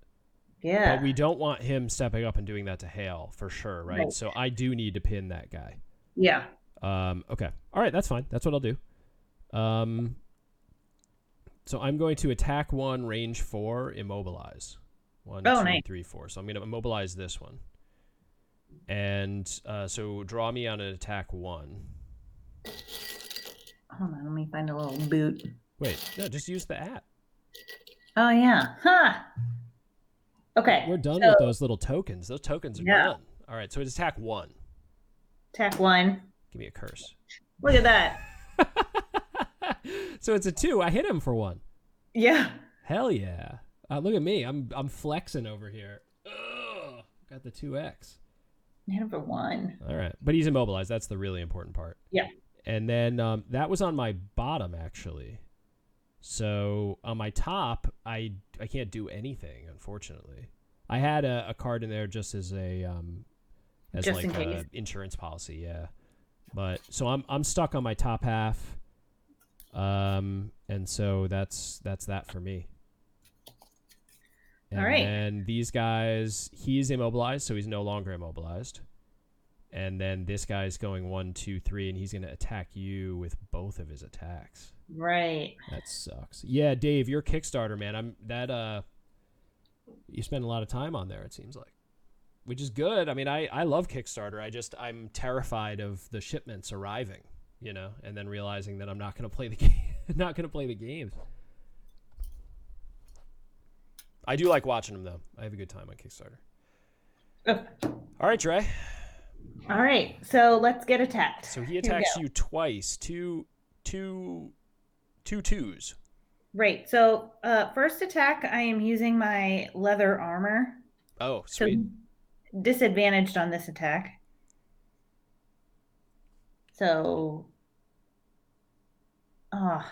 Speaker 2: Yeah.
Speaker 1: But we don't want him stepping up and doing that to Hale, for sure, right?
Speaker 2: Right.
Speaker 1: So I do need to pin that guy.
Speaker 2: Yeah.
Speaker 1: Okay. All right, that's fine. That's what I'll do. So I'm going to attack 1, range 4, immobilize. 1, 2,
Speaker 2: nice.
Speaker 1: 3, 4. So I'm going to immobilize this one. And so draw me on an attack 1.
Speaker 2: Hold on, let me find a little boot.
Speaker 1: Wait, no, just use the app.
Speaker 2: Oh, yeah. Huh. Okay.
Speaker 1: We're done with those little tokens. Those tokens are done. All right, so it's attack 1.
Speaker 2: Attack 1.
Speaker 1: Give me a curse.
Speaker 2: Look at that.
Speaker 1: So it's a 2. I hit him for 1.
Speaker 2: Yeah.
Speaker 1: Hell yeah. Look at me. I'm flexing over here. Ugh, got the 2x.
Speaker 2: I hit him for 1.
Speaker 1: All right. But he's immobilized. That's the really important part.
Speaker 2: Yeah.
Speaker 1: And then that was on my bottom, actually. So on my top, I can't do anything, unfortunately. I had a card in there just as a
Speaker 2: just
Speaker 1: like a insurance policy, yeah. But so I'm stuck on my top half. And so that's that for me. And
Speaker 2: all right.
Speaker 1: then these guys, he's immobilized, so he's no longer immobilized. And then this guy's going 1, 2, 3, and he's going to attack you with both of his attacks.
Speaker 2: Right.
Speaker 1: That sucks. Yeah, Dave, your Kickstarter, man. You spend a lot of time on there, it seems like, which is good. I mean, I love Kickstarter. I'm terrified of the shipments arriving, and then realizing that I'm not going to play the game, not going to play the games. I do like watching them though. I have a good time on Kickstarter. All right, Dre.
Speaker 2: All right, so let's get attacked.
Speaker 1: So he attacks you twice. Two twos.
Speaker 2: Right. So first attack, I am using my leather armor.
Speaker 1: Oh, sweet.
Speaker 2: So disadvantaged on this attack. So, oh,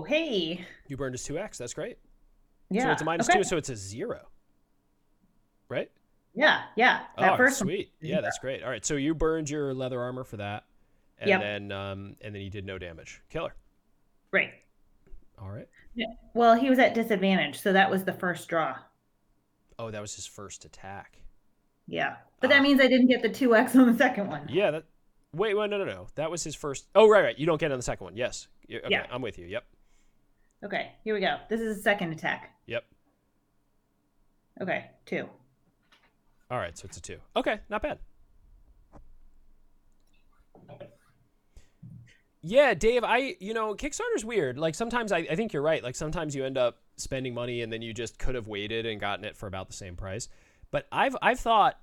Speaker 2: hey.
Speaker 1: You burned his 2x. That's great.
Speaker 2: Yeah.
Speaker 1: So it's a -2, so it's a 0. Right?
Speaker 2: Yeah. That first
Speaker 1: sweet. Yeah, that's great. All right, so you burned your leather armor for that. And then he did no damage. Killer.
Speaker 2: Right.
Speaker 1: All right.
Speaker 2: Yeah. Well, he was at disadvantage, so that was the first draw.
Speaker 1: Oh, that was his first attack.
Speaker 2: Yeah. But that means I didn't get the 2x on the second one.
Speaker 1: Yeah, wait, no. That was his first. Oh, right. You don't get it on the second one. Yes. Okay, yeah. I'm with you. Yep.
Speaker 2: Okay, here we go. This is the second attack.
Speaker 1: Yep.
Speaker 2: Okay, 2.
Speaker 1: All right, so it's a 2. Okay, not bad. Yeah, Dave, Kickstarter's weird. Like sometimes I think you're right. Like sometimes you end up spending money and then you just could have waited and gotten it for about the same price. But I've thought,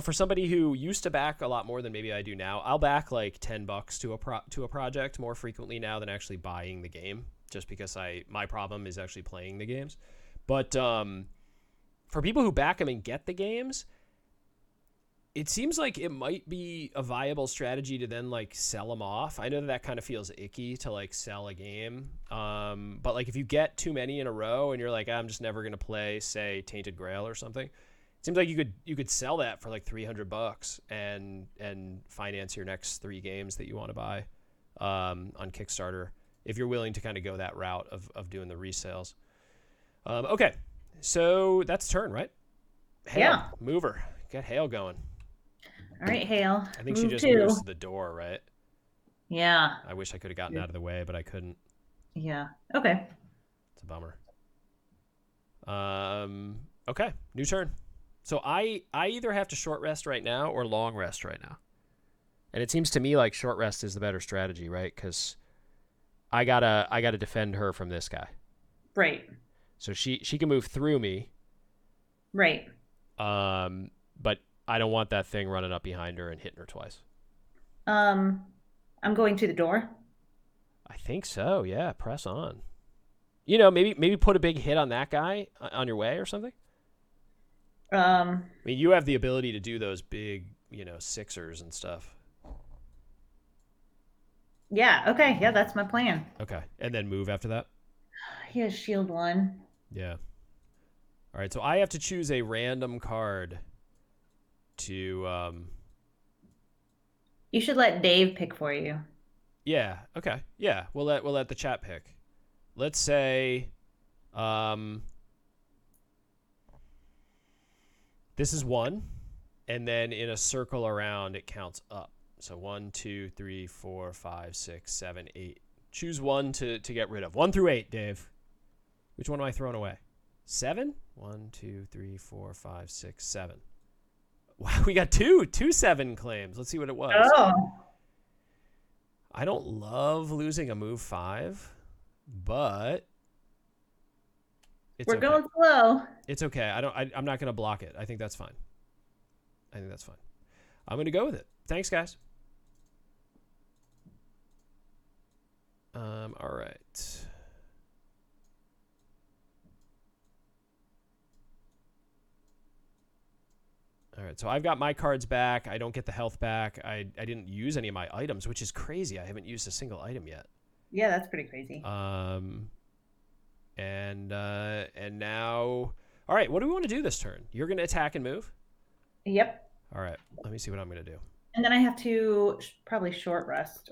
Speaker 1: for somebody who used to back a lot more than maybe I do now, I'll back like $10 to a project more frequently now than actually buying the game, just because my problem is actually playing the games. But for people who back them and get the games, it seems like it might be a viable strategy to then like sell them off. I know that kind of feels icky to like sell a game. But like if you get too many in a row and you're like, I'm just never going to play, say, Tainted Grail or something, it seems like you could sell that for like $300 and finance your next 3 games that you want to buy on Kickstarter, if you're willing to kind of go that route of doing the resales. Okay, so that's turn, right? Hale,
Speaker 2: yeah.
Speaker 1: Mover. Get Hale going.
Speaker 2: All right, Hale.
Speaker 1: I think she just moves to the door, right?
Speaker 2: Yeah.
Speaker 1: I wish I could have gotten out of the way, but I couldn't.
Speaker 2: Yeah. Okay.
Speaker 1: It's a bummer. Okay, new turn. So I either have to short rest right now or long rest right now. And it seems to me like short rest is the better strategy, right? Because I gotta defend her from this guy.
Speaker 2: Right.
Speaker 1: So she can move through me.
Speaker 2: Right.
Speaker 1: But I don't want that thing running up behind her and hitting her twice.
Speaker 2: I'm going to the door.
Speaker 1: I think so. Yeah, press on. Maybe put a big hit on that guy on your way or something. I mean, you have the ability to do those big, sixers and stuff.
Speaker 2: Yeah, okay. Yeah, that's my plan.
Speaker 1: Okay. And then move after that?
Speaker 2: He has shield 1.
Speaker 1: Yeah. All right, so I have to choose a random card to
Speaker 2: You should let Dave pick for you.
Speaker 1: yeah, okay. Yeah, we'll let the chat pick. Let's say um this is 1, and then in a circle around it counts up. So 1, 2, 3, 4, 5, 6, 7, 8. Choose 1 to get rid of. 1 through 8, Dave. Which one am I throwing away? 7? 1, 2, 3, 4, 5, 6, 7. Wow, we got two 7 claims. Let's see what it was.
Speaker 2: Oh,
Speaker 1: I don't love losing a move 5, but it's
Speaker 2: we're
Speaker 1: okay.
Speaker 2: going slow.
Speaker 1: It's okay. I'm not going to block it. I think that's fine. I think that's fine. I'm going to go with it. Thanks, guys. All right. All right, so I've got my cards back. I don't get the health back. I didn't use any of my items, which is crazy. I haven't used a single item yet.
Speaker 2: Yeah, that's pretty crazy.
Speaker 1: And now, all right. What do we want to do this turn? You're going to attack and move.
Speaker 2: Yep.
Speaker 1: All right. Let me see what I'm going to do.
Speaker 2: And then I have to probably short rest.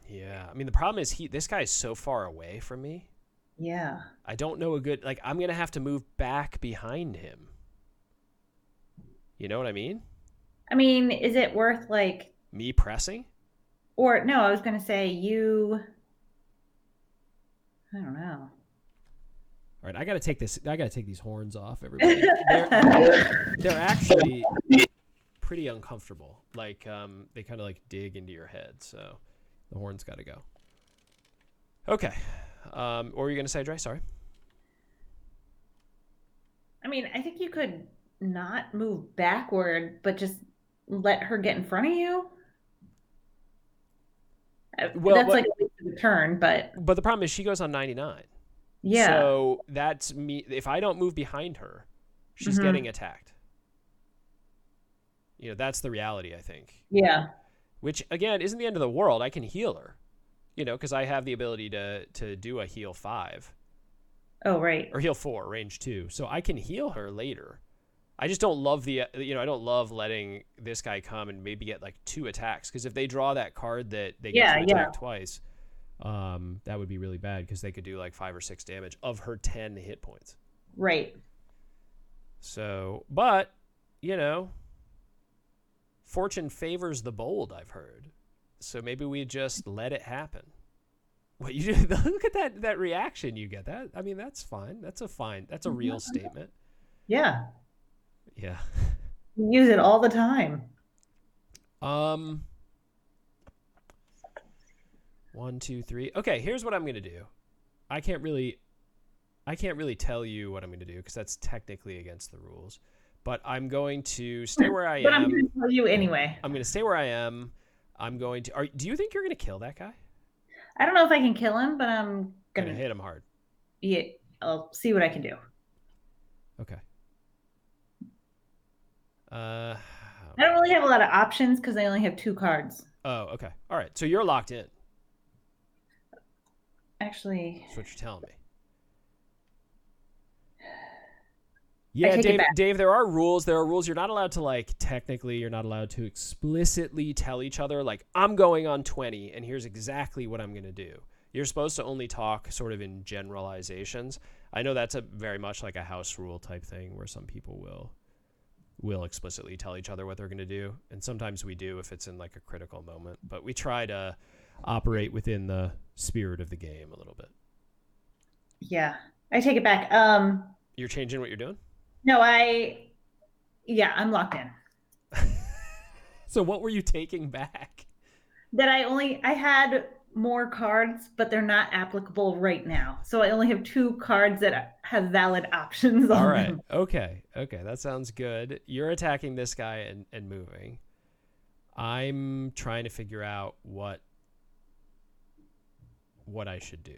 Speaker 1: Yeah. I mean, the problem is this guy is so far away from me.
Speaker 2: Yeah.
Speaker 1: I don't know I'm going to have to move back behind him. You know what I mean?
Speaker 2: I mean, is it worth like
Speaker 1: Me pressing?
Speaker 2: or no, I was going to say I don't know.
Speaker 1: All right, I got to take these horns off, everybody. They're actually pretty uncomfortable. Like they kind of like dig into your head, so the horns got to go. Okay. What were you going to say, Dre? Sorry.
Speaker 2: I mean, I think you could not move backward, but just let her get in front of you.
Speaker 1: Well,
Speaker 2: that's like a waste of a turn, but
Speaker 1: the problem is she goes on 99.
Speaker 2: yeah.
Speaker 1: So that's me. If I don't move behind her, she's getting attacked. You know, that's the reality, I think.
Speaker 2: Yeah.
Speaker 1: Which, again, isn't the end of the world. I can heal her, you know, because I have the ability to do a heal 5.
Speaker 2: Oh, right.
Speaker 1: Or heal 4, range 2. So I can heal her later. I just don't love I don't love letting this guy come and maybe get like 2 attacks. Because if they draw that card that they get to attack twice, that would be really bad because they could do like 5 or 6 damage of her 10 hit points.
Speaker 2: Right.
Speaker 1: So, but, you know, fortune favors the bold, I've heard. So maybe we just let it happen. What you do? Look at that reaction you get. That, I mean, that's fine. That's a real statement.
Speaker 2: Yeah.
Speaker 1: Yeah.
Speaker 2: You use it all the time.
Speaker 1: 1, 2, 3. Okay, here's what I'm gonna do. I can't really tell you what I'm gonna do because that's technically against the rules. But I'm going to stay where I am.
Speaker 2: But I'm going to tell you anyway.
Speaker 1: I'm going to stay where I am. I'm going to. Do you think you're going to kill that guy?
Speaker 2: I don't know if I can kill him, but I'm
Speaker 1: going to hit him hard.
Speaker 2: Yeah, I'll see what I can do.
Speaker 1: Okay.
Speaker 2: I don't really have a lot of options because I only have 2 cards.
Speaker 1: Oh, okay. All right. So you're locked in.
Speaker 2: Actually,
Speaker 1: that's what you're telling me. Yeah, Dave, there are rules. There are rules. You're not allowed to, like, technically, you're not allowed to explicitly tell each other, like, I'm going on 20, and here's exactly what I'm going to do. You're supposed to only talk sort of in generalizations. I know that's very much like a house rule type thing where some people will explicitly tell each other what they're going to do. And sometimes we do if it's in, like, a critical moment. But we try to operate within the spirit of the game a little bit.
Speaker 2: Yeah, I take it back.
Speaker 1: You're changing what you're doing?
Speaker 2: No, I'm locked in.
Speaker 1: So what were you taking back?
Speaker 2: That I had more cards, but they're not applicable right now. So I only have 2 cards that have valid options on them.
Speaker 1: Okay. That sounds good. You're attacking this guy and moving. I'm trying to figure out what I should do.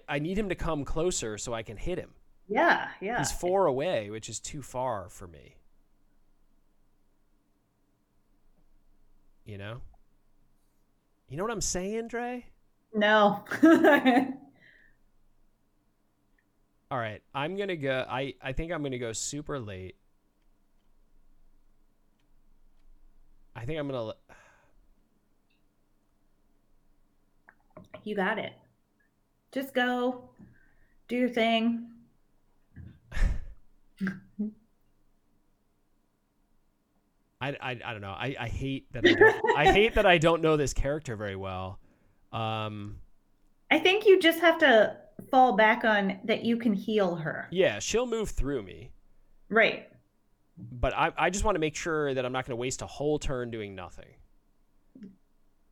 Speaker 1: I need him to come closer so I can hit him.
Speaker 2: Yeah, yeah.
Speaker 1: He's 4 away, which is too far for me. You know? You know what I'm saying, Dre?
Speaker 2: No.
Speaker 1: All right, I'm going to go I think I'm going to go super late. I think I'm going to
Speaker 2: You got it. Just go. Do your thing.
Speaker 1: I don't know. I hate that I hate that I don't know this character very well.
Speaker 2: I think you just have to fall back on that you can heal her.
Speaker 1: Yeah, she'll move through me.
Speaker 2: Right.
Speaker 1: But I just want to make sure that I'm not going to waste a whole turn doing nothing.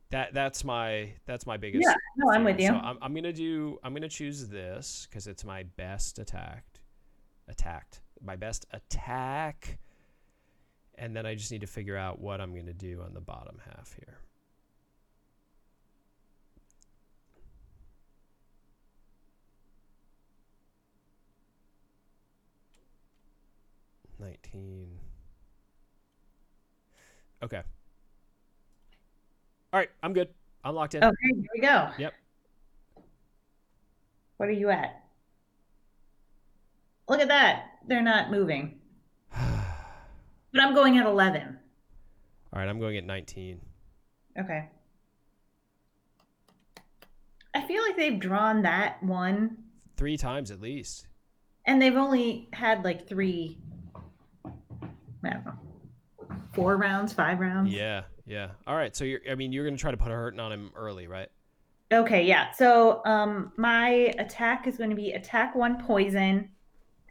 Speaker 1: That's my biggest.
Speaker 2: Yeah, no, I'm
Speaker 1: fear.
Speaker 2: with you.
Speaker 1: So I'm gonna choose this because it's my best my best attack, and then I just need to figure out what I'm gonna do on the bottom half here. Okay. All right, I'm good. I'm locked in.
Speaker 2: Okay, here we go.
Speaker 1: Yep.
Speaker 2: What are you at? Look at that. They're not moving. But I'm going at 11.
Speaker 1: All right, I'm going at 19.
Speaker 2: Okay. I feel like they've drawn that one
Speaker 1: 3 times at least.
Speaker 2: and they've only had like 3, I don't know, 4 rounds, 5 rounds.
Speaker 1: Yeah. All right, so you're going to try to put a hurting on him early, right?
Speaker 2: Okay, yeah. So my attack is going to be attack 1 poison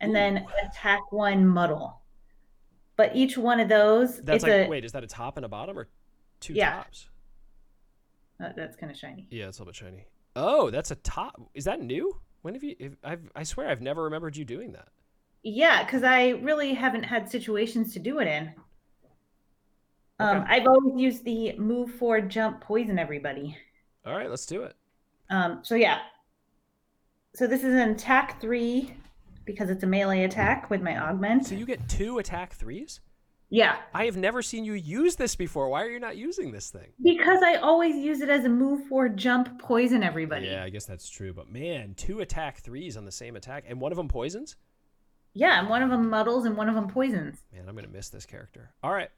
Speaker 2: and then attack 1 muddle. But each one of those,
Speaker 1: That's like, wait, is that a top and a bottom or 2 tops?
Speaker 2: That's kind of shiny.
Speaker 1: Yeah, it's a little bit shiny. Oh, that's a top. Is that new? When have you? I swear I've never remembered you doing that.
Speaker 2: Yeah, because I really haven't had situations to do it in.
Speaker 1: Okay.
Speaker 2: I've always used the move forward, jump, poison everybody.
Speaker 1: All right, let's do it.
Speaker 2: So yeah. So this is an attack 3 because it's a melee attack with my augment.
Speaker 1: So you get 2 attack 3s?
Speaker 2: Yeah.
Speaker 1: I have never seen you use this before. Why are you not using this thing?
Speaker 2: Because I always use it as a move forward, jump, poison everybody.
Speaker 1: Yeah, I guess that's true. But man, 2 attack 3s on the same attack, and one of them poisons?
Speaker 2: Yeah, and one of them muddles and one of them poisons.
Speaker 1: Man, I'm gonna miss this character. All right.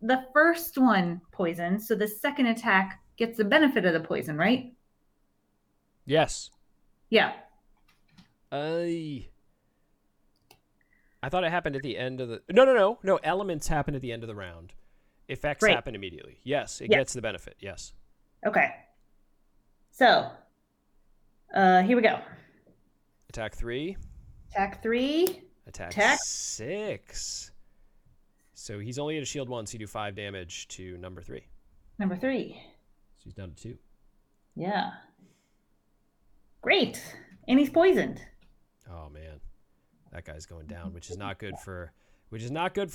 Speaker 2: The first one poisons, so the second attack gets the benefit of the poison, right?
Speaker 1: Yes.
Speaker 2: Yeah.
Speaker 1: I thought it happened at the end of the... No. Elements happen at the end of the round. Effects happen immediately. Yes, it gets the benefit. Yes.
Speaker 2: Okay. So, here we go.
Speaker 1: Attack 3.
Speaker 2: Attack 3.
Speaker 1: Attack 6. So he's only at a shield 1, so you do 5 damage to number 3.
Speaker 2: Number 3.
Speaker 1: So he's down to 2.
Speaker 2: Yeah. Great. And he's poisoned.
Speaker 1: Oh, man. That guy's going down, which is not good for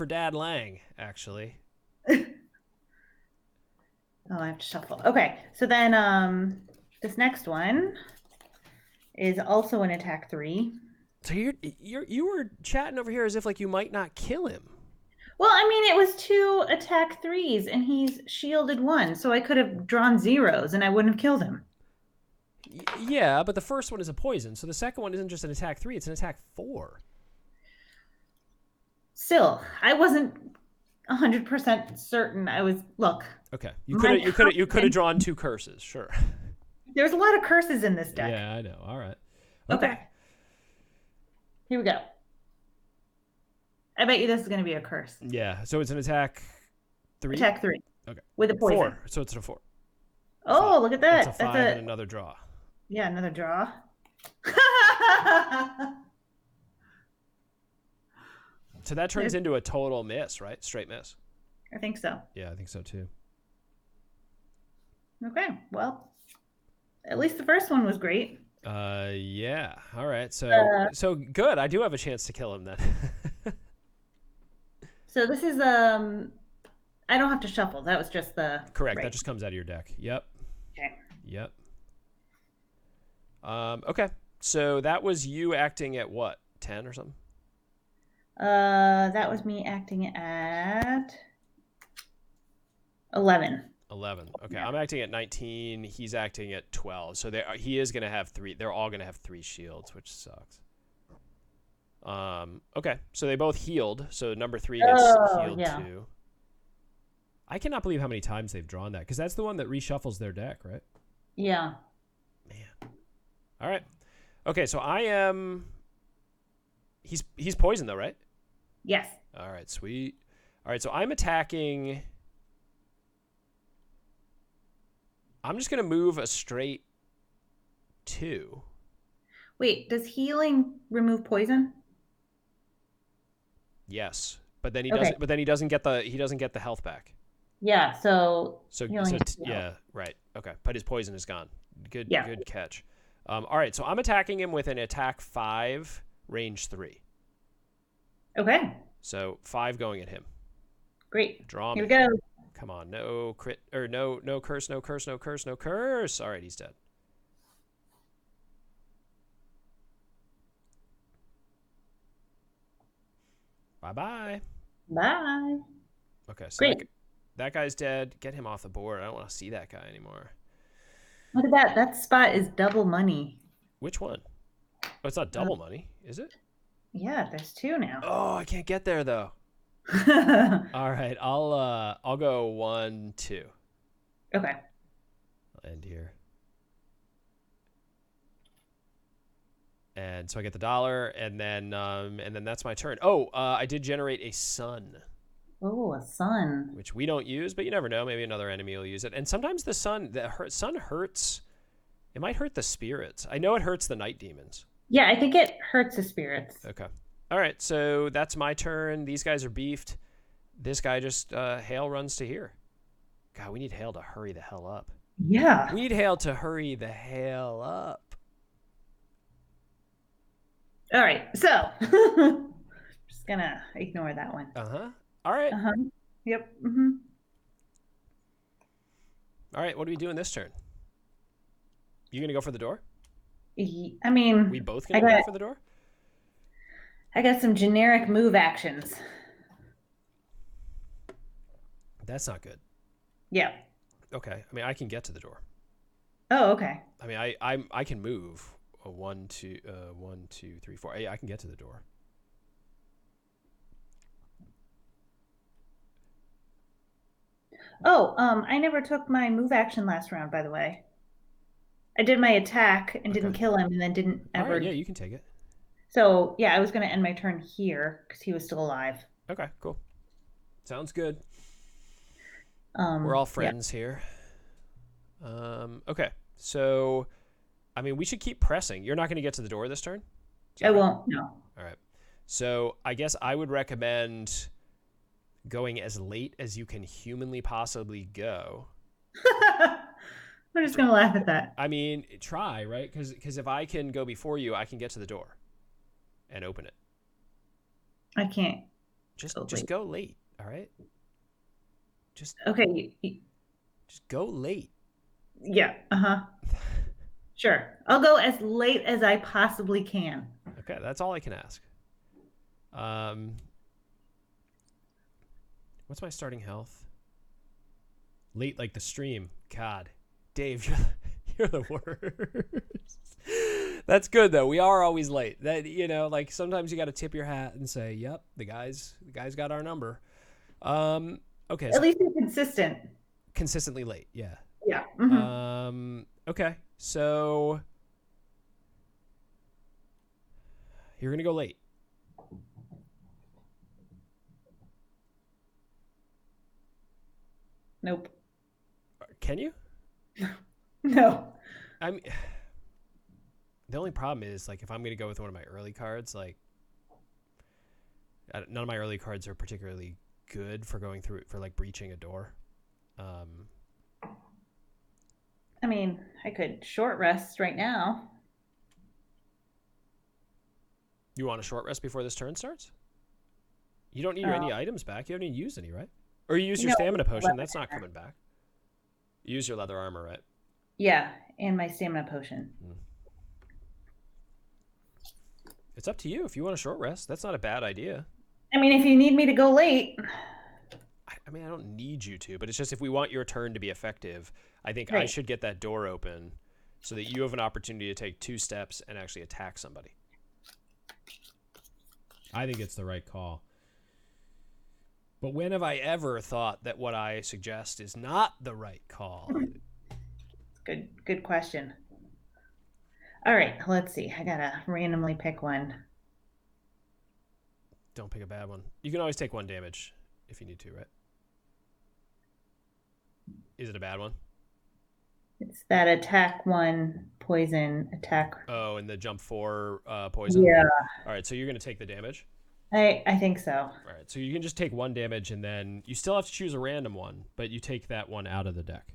Speaker 1: Dad Lang, actually.
Speaker 2: Oh, I have to shuffle. Okay, so then this next one is also an attack 3.
Speaker 1: So you were chatting over here as if like you might not kill him.
Speaker 2: Well, I mean, it was 2 attack 3s, and he's shielded 1, so I could have drawn 0s, and I wouldn't have killed him.
Speaker 1: Yeah, but the first one is a poison, so the second one isn't just an attack 3; it's an attack 4.
Speaker 2: Still, I wasn't 100% certain. I was look.
Speaker 1: Okay, you could have drawn 2 curses, sure.
Speaker 2: There's a lot of curses in this deck.
Speaker 1: Yeah, I know. All right.
Speaker 2: Okay. Here we go. I bet you this is going to be a curse.
Speaker 1: Yeah, so it's an attack 3?
Speaker 2: Attack 3.
Speaker 1: Okay.
Speaker 2: With a poison.
Speaker 1: 4, so it's a 4.
Speaker 2: Oh,
Speaker 1: so
Speaker 2: look at that.
Speaker 1: It's a 5 and another draw.
Speaker 2: Yeah, another draw.
Speaker 1: So that turns into a total miss, right? Straight miss.
Speaker 2: I think so.
Speaker 1: Yeah, I think so too.
Speaker 2: Okay, well, at least the first one was great.
Speaker 1: Yeah. All right. So good. I do have a chance to kill him then.
Speaker 2: So this is I don't have to shuffle. That was just the
Speaker 1: correct.
Speaker 2: Right.
Speaker 1: That just comes out of your deck. Yep.
Speaker 2: Okay.
Speaker 1: Yep. Okay. So that was you acting at what 10 or something?
Speaker 2: That was me acting at 11.
Speaker 1: 11. Okay,
Speaker 2: Yeah.
Speaker 1: I'm acting at 19. He's acting at 12. So he is going to have 3. They're all going to have 3 shields, which sucks. Okay, so they both healed. So number 3 gets healed
Speaker 2: yeah.
Speaker 1: too. I cannot believe how many times they've drawn that, because that's the one that reshuffles their deck, right?
Speaker 2: Yeah.
Speaker 1: Man. All right. Okay, so I am. He's poisoned though, right?
Speaker 2: Yes.
Speaker 1: All right, sweet. All right, so I'm attacking. I'm just gonna move a straight 2.
Speaker 2: Wait, does healing remove poison?
Speaker 1: Yes, but then he
Speaker 2: Okay.
Speaker 1: doesn't. But then he doesn't get the health back.
Speaker 2: Yeah, so healing is
Speaker 1: yeah, right. Okay, but his poison is gone. Good catch. All right, so I'm attacking him with an attack 5, range 3.
Speaker 2: Okay.
Speaker 1: So 5 going at him.
Speaker 2: Great.
Speaker 1: Draw me.
Speaker 2: Here we go.
Speaker 1: Come on, no crit or no curse, no curse, no curse, no curse. All right, he's dead. Bye-bye.
Speaker 2: Bye.
Speaker 1: Okay, so
Speaker 2: Great.
Speaker 1: that guy's dead. Get him off the board. I don't want to see that guy anymore.
Speaker 2: Look at that. That spot is double money.
Speaker 1: Which one? Oh, it's not double money, is it?
Speaker 2: Yeah, there's 2 now.
Speaker 1: Oh, I can't get there though. All right, I'll go 1, 2.
Speaker 2: Okay.
Speaker 1: I'll end here. And so I get the dollar, and then that's my turn. Oh, I did generate a sun.
Speaker 2: Oh, a sun.
Speaker 1: Which we don't use, but you never know. Maybe another enemy will use it. And sometimes the sun hurts. It might hurt the spirits. I know it hurts the night demons.
Speaker 2: Yeah, I think it hurts the spirits.
Speaker 1: Okay. All right, so that's my turn. These guys are beefed. This guy just Hale runs to here. God, we need Hale to hurry the hell up.
Speaker 2: Yeah.
Speaker 1: We need Hale to hurry the hell up.
Speaker 2: All right, so just gonna ignore that one.
Speaker 1: All right.
Speaker 2: Yep.
Speaker 1: All right, what are we doing this turn? You gonna go for the door?
Speaker 2: I mean,
Speaker 1: we both gonna go for the door?
Speaker 2: I got some generic move actions.
Speaker 1: That's not good.
Speaker 2: Yeah.
Speaker 1: Okay. I mean, I can get to the door.
Speaker 2: Oh, okay.
Speaker 1: I mean, I can move. 1, 2, 3, 4. Yeah, I can get to the door.
Speaker 2: Oh, I never took my move action last round, by the way. I did my attack and didn't kill him, and then didn't ever.
Speaker 1: All right, yeah, you can take it.
Speaker 2: So yeah, I was gonna end my turn here because he was still alive.
Speaker 1: Okay, cool. Sounds good. We're all friends here. Okay, so I mean, we should keep pressing. You're not going to get to the door this turn?
Speaker 2: I won't, no.
Speaker 1: All right. So I guess I would recommend going as late as you can humanly possibly go.
Speaker 2: I'm just going to laugh at that.
Speaker 1: I mean, try, right? Because if I can go before you, I can get to the door and open it.
Speaker 2: I can't.
Speaker 1: Just go late, all right? Just
Speaker 2: okay.
Speaker 1: Just go late.
Speaker 2: Yeah. Sure. I'll go as late as I possibly can.
Speaker 1: Okay, that's all I can ask. What's my starting health? Late like the stream. God. Dave, you're the worst. That's good though. We are always late. That like sometimes you got to tip your hat and say, "Yep, the guys got our number." Okay.
Speaker 2: At least you're consistent.
Speaker 1: Consistently late. Yeah.
Speaker 2: Yeah.
Speaker 1: Okay. So you're going to go late.
Speaker 2: Nope.
Speaker 1: Can you?
Speaker 2: No.
Speaker 1: I mean, the only problem is like if I'm going to go with one of my early cards, like none of my early cards are particularly good for going through for like breaching a door.
Speaker 2: I mean, I could short rest right now.
Speaker 1: You want a short rest before this turn starts? You don't need any items back. You haven't even used any, right? Or you use your stamina potion. That's not coming back. You use your leather armor, right?
Speaker 2: Yeah, and my stamina potion.
Speaker 1: It's up to you if you want a short rest. That's not a bad idea.
Speaker 2: I mean, if you need me to go late.
Speaker 1: I mean, I don't need you to, but it's just if we want your turn to be effective, I think I
Speaker 2: Right.
Speaker 1: should get that door open so that you have an opportunity to take 2 steps and actually attack somebody. I think it's the right call. But when have I ever thought that what I suggest is not the right call?
Speaker 2: Good question. All right, let's see. I gotta randomly pick one.
Speaker 1: Don't pick a bad one. You can always take 1 damage if you need to, right? Is it a bad one?
Speaker 2: It's that attack 1 poison attack.
Speaker 1: Oh, and the jump 4 poison?
Speaker 2: Yeah,
Speaker 1: All right, so you're going to take the damage?
Speaker 2: I think so.
Speaker 1: All right, so you can just take 1 damage, and then you still have to choose a random one, but you take that one out of the deck.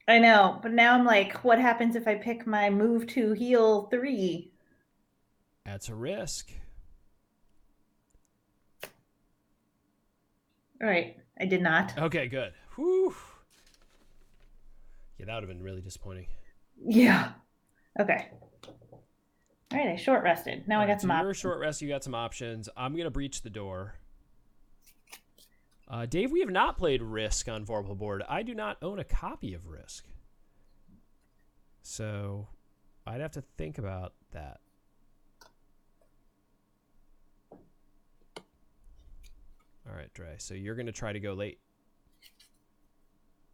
Speaker 2: I know, but now I'm like, what happens if I pick my move to heal 3?
Speaker 1: That's a risk.
Speaker 2: All right, I did not.
Speaker 1: Okay, good. Whew. Yeah, that would have been really disappointing.
Speaker 2: Yeah. Okay. All right, I short rested. Now I got some
Speaker 1: You're
Speaker 2: options.
Speaker 1: short rest. You got some options. I'm going to breach the door. Dave, we have not played Risk on Vorpal board. I do not own a copy of Risk. So I'd have to think about that. All right, Dre. So you're going to try to go late.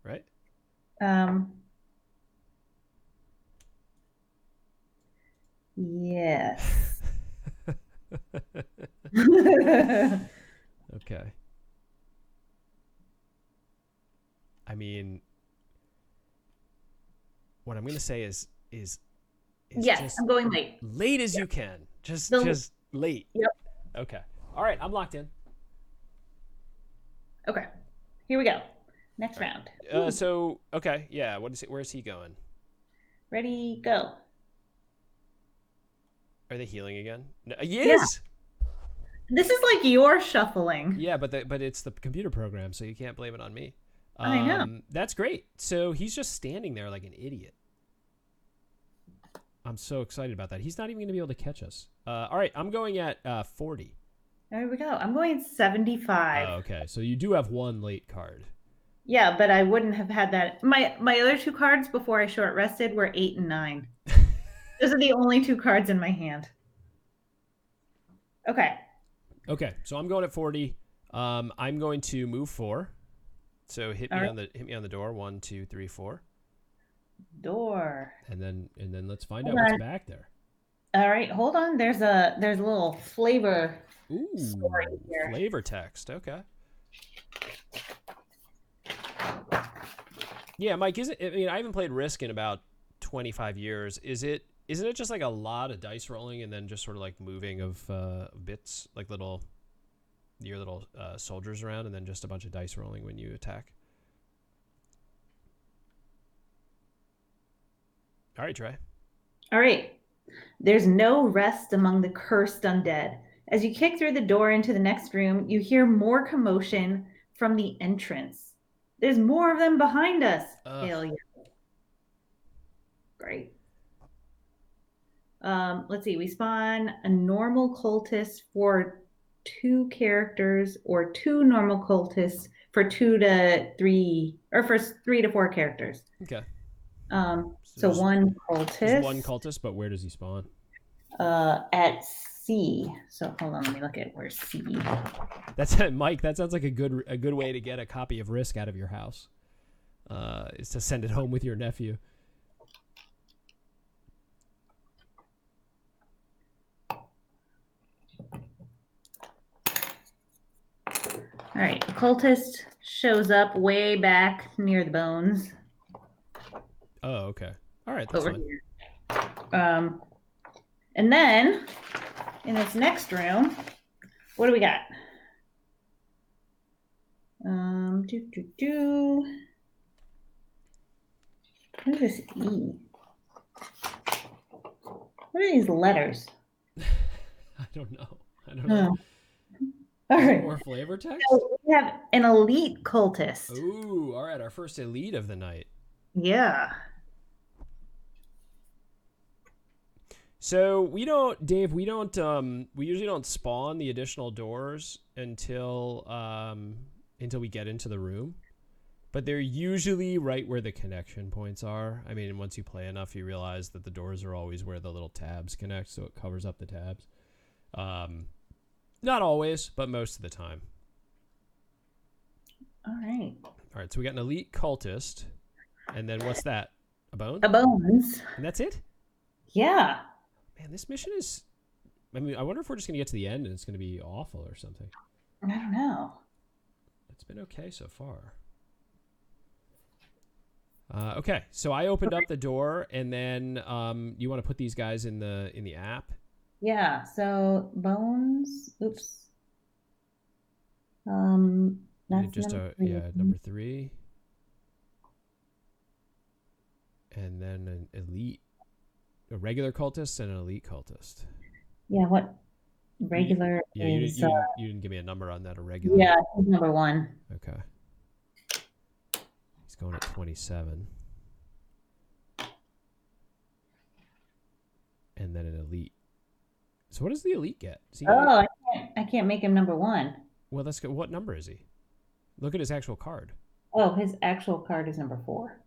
Speaker 1: Right?
Speaker 2: Yes.
Speaker 1: Okay. I mean, what I'm going to say is
Speaker 2: yes,
Speaker 1: just
Speaker 2: I'm going late.
Speaker 1: Late as you can. Just late.
Speaker 2: Yep.
Speaker 1: Okay. All right, I'm locked in.
Speaker 2: Okay. Here we go. Next round.
Speaker 1: So, okay, yeah, what is it? Where's he going?
Speaker 2: Ready, go.
Speaker 1: Are they healing again? No, yes.
Speaker 2: This is like your shuffling.
Speaker 1: Yeah, but it's the computer program, so you can't blame it on me.
Speaker 2: I know.
Speaker 1: That's great. So he's just standing there like an idiot. I'm so excited about that. He's not even going to be able to catch us. All right, I'm going at 40.
Speaker 2: There we go. I'm going 75.
Speaker 1: Oh, okay, so you do have 1 late card.
Speaker 2: Yeah, but I wouldn't have had that. My other 2 cards before I short rested were 8 and 9. Those are the only 2 cards in my hand. Okay.
Speaker 1: Okay, so I'm going at 40. I'm going to move 4. So hit me on the door. 1, 2, 3, 4.
Speaker 2: Door.
Speaker 1: And then let's find out what's back there.
Speaker 2: All right, hold on. There's a little flavor.
Speaker 1: Ooh,
Speaker 2: story here.
Speaker 1: Flavor text. Okay. Yeah, Mike. I haven't played Risk in about 25 years. Isn't it just like a lot of dice rolling and then just sort of like moving of bits, like your little soldiers around, and then just a bunch of dice rolling when you attack? All right, Trey.
Speaker 2: All right. There's no rest among the cursed undead. As you kick through the door into the next room, you hear more commotion from the entrance. There's more of them behind us. Failure. Great. Let's see. We spawn a normal cultist for 2 characters, or 2 normal cultists for 2 to 3, or for 3 to 4 characters.
Speaker 1: Okay.
Speaker 2: So 1 cultist.
Speaker 1: There's 1 cultist, but where does he spawn?
Speaker 2: At C. So hold on, let me look at where's C.
Speaker 1: That's Mike. That sounds like a good way to get a copy of Risk out of your house. Is to send it home with your nephew.
Speaker 2: All right, cultist shows up way back near the bones.
Speaker 1: Oh, okay. All right, that's
Speaker 2: over
Speaker 1: fine.
Speaker 2: Here. And then in this next room, what do we got? What is this E? What are these letters?
Speaker 1: I don't know.
Speaker 2: All right.
Speaker 1: More flavor text?
Speaker 2: So we have an elite cultist.
Speaker 1: Ooh, all right. Our first elite of the night.
Speaker 2: Yeah.
Speaker 1: So we don't, Dave. We don't. We usually don't spawn the additional doors until we get into the room. But they're usually right where the connection points are. I mean, once you play enough, you realize that the doors are always where the little tabs connect, so it covers up the tabs. Not always, but most of the time.
Speaker 2: All right.
Speaker 1: All right. So we got an elite cultist, and then what's that? A bone?
Speaker 2: A bones.
Speaker 1: And that's it?
Speaker 2: Yeah.
Speaker 1: Man, this mission is... I mean, I wonder if we're just going to get to the end and it's going to be awful or something.
Speaker 2: I don't know.
Speaker 1: It's been okay so far. Okay, so I opened up the door, and then you want to put these guys in the app?
Speaker 2: Yeah. So bones. Oops. That's
Speaker 1: Just
Speaker 2: number 3.
Speaker 1: number 3, and then an elite, a regular cultist, and an elite cultist.
Speaker 2: Yeah. What regular
Speaker 1: you
Speaker 2: is?
Speaker 1: didn't give me a number on that. A regular.
Speaker 2: Yeah, he's number 1.
Speaker 1: Okay. He's going at 27. And then an elite. So what does the elite get?
Speaker 2: I can't make him number 1.
Speaker 1: Well, that's good. What number is he? Look at his actual card.
Speaker 2: Oh, his actual card is number 4.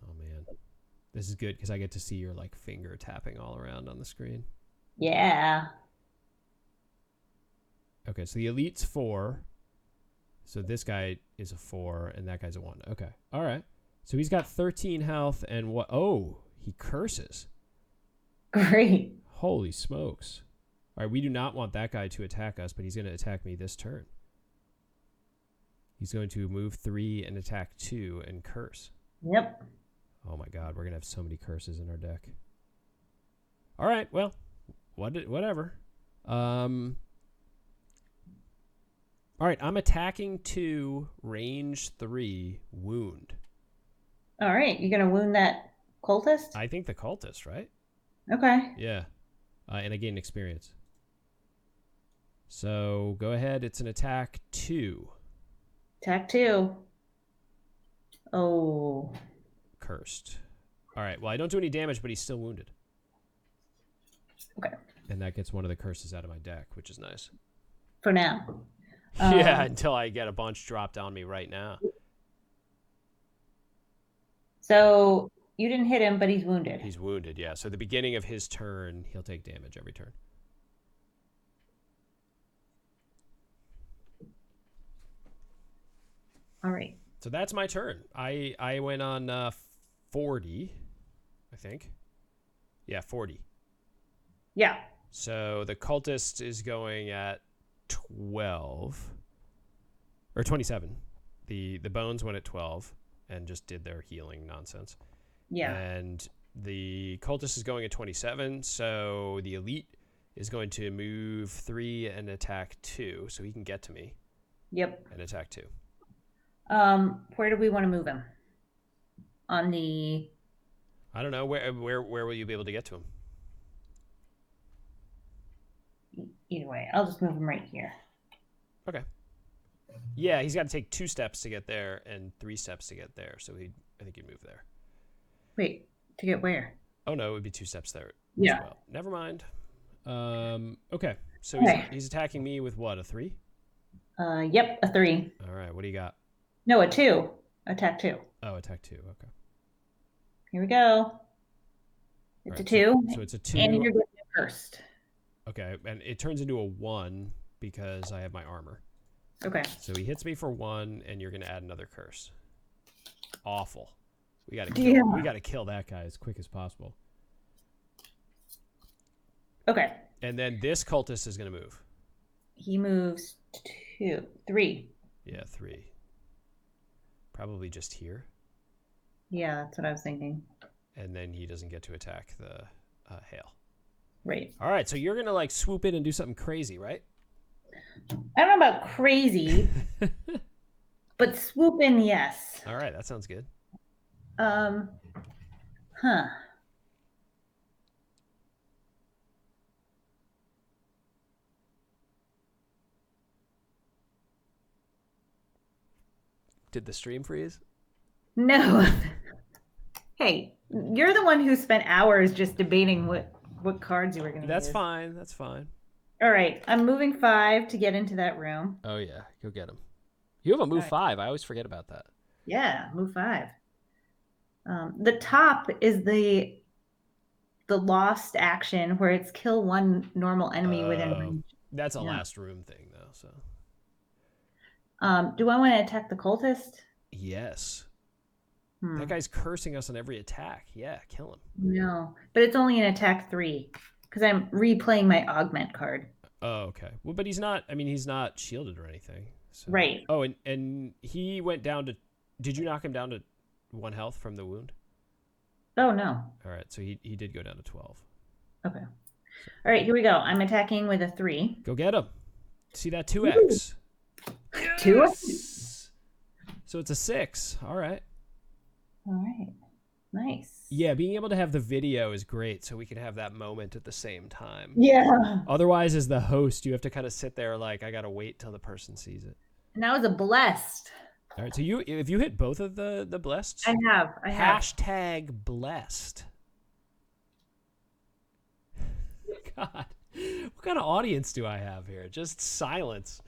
Speaker 1: Oh man, this is good because I get to see your like finger tapping all around on the screen.
Speaker 2: Yeah.
Speaker 1: Okay, so the elite's 4. So this guy is a 4, and that guy's a 1. Okay, all right. So he's got 13 health, and what? Oh, he curses.
Speaker 2: Great.
Speaker 1: Holy smokes! All right, we do not want that guy to attack us, but he's going to attack me this turn. He's going to move 3 and attack 2 and curse.
Speaker 2: Yep.
Speaker 1: Oh my god, we're going to have so many curses in our deck. All right, well, whatever. All right, I'm attacking 2, range 3, wound.
Speaker 2: All right, you're gonna wound that cultist?
Speaker 1: I think the cultist, right?
Speaker 2: Okay.
Speaker 1: Yeah. And I gain experience. So go ahead, it's an attack 2.
Speaker 2: Attack 2. Oh.
Speaker 1: Cursed. All right, well, I don't do any damage, but he's still wounded.
Speaker 2: Okay.
Speaker 1: And that gets one of the curses out of my deck, which is nice.
Speaker 2: For now.
Speaker 1: Yeah, until I get a bunch dropped on me right now.
Speaker 2: So you didn't hit him, but he's wounded.
Speaker 1: He's wounded, yeah. So the beginning of his turn, he'll take damage every turn.
Speaker 2: All right.
Speaker 1: So that's my turn. I went on 40, I think. Yeah, 40.
Speaker 2: Yeah.
Speaker 1: So the cultist is going at 12 or 27. The bones went at 12 and just did their healing nonsense.
Speaker 2: Yeah.
Speaker 1: And the cultist is going at 27. So the elite is going to move 3 and attack 2, so he can get to me.
Speaker 2: Yep.
Speaker 1: And attack 2.
Speaker 2: Where do we want to move him? On the...
Speaker 1: I don't know. Where will you be able to get to him?
Speaker 2: Either way, I'll just move him right here.
Speaker 1: Okay. Yeah, he's got to take 2 steps to get there and 3 steps to get there. So I think he'd move there.
Speaker 2: Wait, to get where?
Speaker 1: Oh no, it would be 2 steps there.
Speaker 2: Yeah.
Speaker 1: As well. Never mind. Okay. So he's attacking me with what? A 3?
Speaker 2: Yep, a 3.
Speaker 1: All right. What do you got?
Speaker 2: No, a 2. Attack 2.
Speaker 1: Oh, attack 2. Okay.
Speaker 2: Here we go. It's
Speaker 1: right,
Speaker 2: a 2.
Speaker 1: So it's a 2.
Speaker 2: And you're getting it first.
Speaker 1: Okay, and it turns into a 1 because I have my armor.
Speaker 2: Okay.
Speaker 1: So he hits me for 1, and you're going to add another curse. Awful. We got to kill that guy as quick as possible.
Speaker 2: Okay.
Speaker 1: And then this cultist is going to move.
Speaker 2: He moves 3.
Speaker 1: Yeah, 3. Probably just here.
Speaker 2: Yeah, that's what I was thinking.
Speaker 1: And then he doesn't get to attack the hail.
Speaker 2: Right.
Speaker 1: All right, so you're going to like swoop in and do something crazy, right?
Speaker 2: I don't know about crazy, but swoop in, yes.
Speaker 1: All right, that sounds good. Did the stream freeze?
Speaker 2: No. Hey, You're the one who spent hours just debating what cards you were going to use.
Speaker 1: That's fine. That's fine.
Speaker 2: All right. I'm moving 5 to get into that room.
Speaker 1: Oh, yeah. Go get him. You have a move 5. I always forget about that.
Speaker 2: Yeah, move 5. The top is the lost action where it's kill one normal enemy within range.
Speaker 1: That's a last room thing, though. So.
Speaker 2: Do I want to attack the cultist?
Speaker 1: Yes. That guy's cursing us on every attack. Yeah, kill him.
Speaker 2: No, but it's only an attack 3 because I'm replaying my augment card.
Speaker 1: Oh, okay. Well, but he's not. I mean, he's not shielded or anything. So.
Speaker 2: Right.
Speaker 1: Oh, and he went down to. Did you knock him down to 1 health from the wound?
Speaker 2: Oh no.
Speaker 1: All right, so he did go down to 12.
Speaker 2: Okay. All right, here we go. I'm attacking with a 3.
Speaker 1: Go get him. See that 2x?
Speaker 2: Yes! 2x.
Speaker 1: So it's a 6. All right.
Speaker 2: All right. Nice.
Speaker 1: Yeah, being able to have the video is great, so we can have that moment at the same time.
Speaker 2: Yeah.
Speaker 1: Otherwise, as the host, you have to kind of sit there like, I gotta wait till the person sees it.
Speaker 2: And that was a blessed.
Speaker 1: All right, so if you hit both of the blessed,
Speaker 2: I have.
Speaker 1: Hashtag blessed. God, what kind of audience do I have here? Just silence.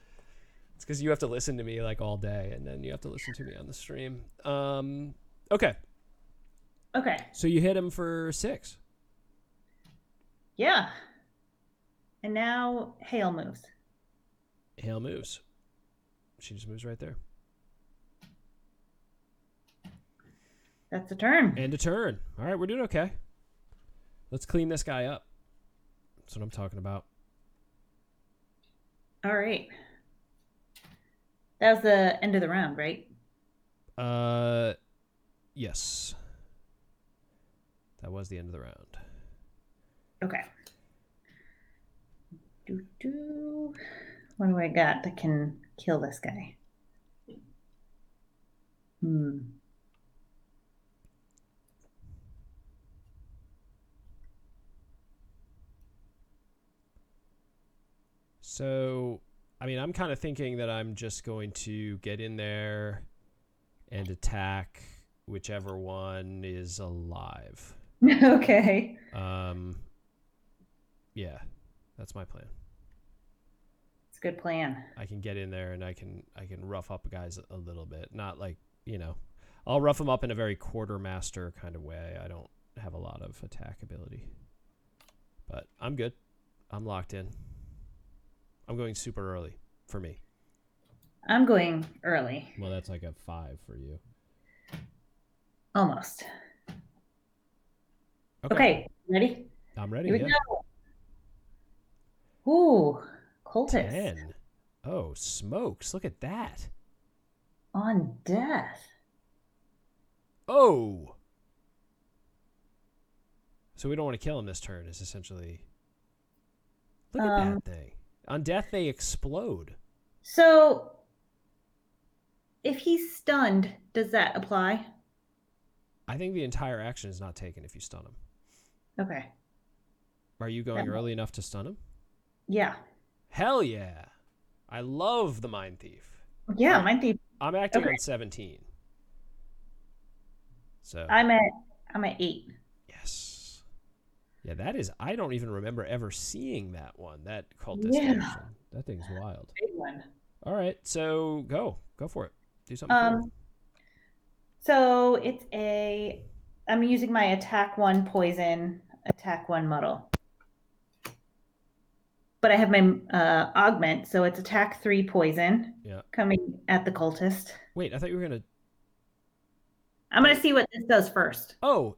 Speaker 1: It's because you have to listen to me like all day, and then you have to listen to me on the stream. Okay.
Speaker 2: Okay.
Speaker 1: So you hit him for 6.
Speaker 2: Yeah. And now Hale moves.
Speaker 1: Hale moves. She just moves right there.
Speaker 2: That's a turn.
Speaker 1: And a turn. All right, we're doing okay. Let's clean this guy up. That's what I'm talking about.
Speaker 2: All right. That was the end of the round, right?
Speaker 1: Yes. That was the end of the round.
Speaker 2: Okay. What do I got that can kill this guy?
Speaker 1: So, I mean, I'm kind of thinking that I'm just going to get in there and attack whichever one is alive.
Speaker 2: Okay.
Speaker 1: Yeah, that's my plan.
Speaker 2: It's a good plan.
Speaker 1: I can get in there and I can rough up guys a little bit. Not like, I'll rough them up in a very quartermaster kind of way. I don't have a lot of attack ability. But I'm good. I'm locked in. I'm going super early for me.
Speaker 2: I'm going early.
Speaker 1: Well, that's like a 5 for you.
Speaker 2: Almost. Okay. Ready?
Speaker 1: I'm ready.
Speaker 2: Here we go. Ooh, cultist.
Speaker 1: 10. Oh, smokes. Look at that.
Speaker 2: On death.
Speaker 1: Oh. So we don't want to kill him this turn is essentially. Look at that thing. On death, they explode.
Speaker 2: So if he's stunned, does that apply?
Speaker 1: I think the entire action is not taken if you stun him.
Speaker 2: Okay.
Speaker 1: Are you going early enough to stun him?
Speaker 2: Yeah.
Speaker 1: Hell yeah. I love the Mind Thief.
Speaker 2: Yeah, Mind Thief.
Speaker 1: I'm acting on 17. So
Speaker 2: I'm at 8.
Speaker 1: Yes. Yeah, that is, I don't even remember ever seeing that one. That cultist action. That thing's wild.
Speaker 2: Big one.
Speaker 1: All right, so go for it. Do something cool.
Speaker 2: So it's I'm using my attack 1 poison, attack 1 muddle. But I have my augment, so it's attack 3 poison.
Speaker 1: Yeah.
Speaker 2: Coming at the cultist.
Speaker 1: Wait, I thought you were gonna.
Speaker 2: I'm gonna see what this does first.
Speaker 1: Oh,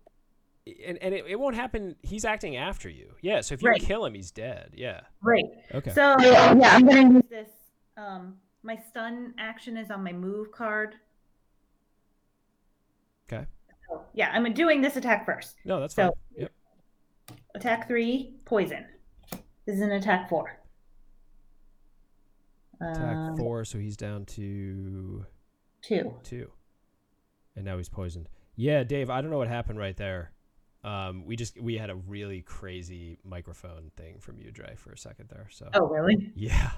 Speaker 1: and it won't happen. He's acting after you. Yeah. So if you kill him, he's dead. Yeah.
Speaker 2: Right.
Speaker 1: Okay.
Speaker 2: So yeah, I'm gonna use this. My stun action is on my move card.
Speaker 1: Okay.
Speaker 2: So, yeah, I'm doing this attack first.
Speaker 1: No, that's fine. Yep.
Speaker 2: Attack 3, poison. This is an attack 4.
Speaker 1: Attack 4, so he's down to
Speaker 2: 2.
Speaker 1: And now he's poisoned. Yeah, Dave, I don't know what happened right there. We had a really crazy microphone thing from you, Dre, for a second there. So.
Speaker 2: Oh, really?
Speaker 1: Yeah.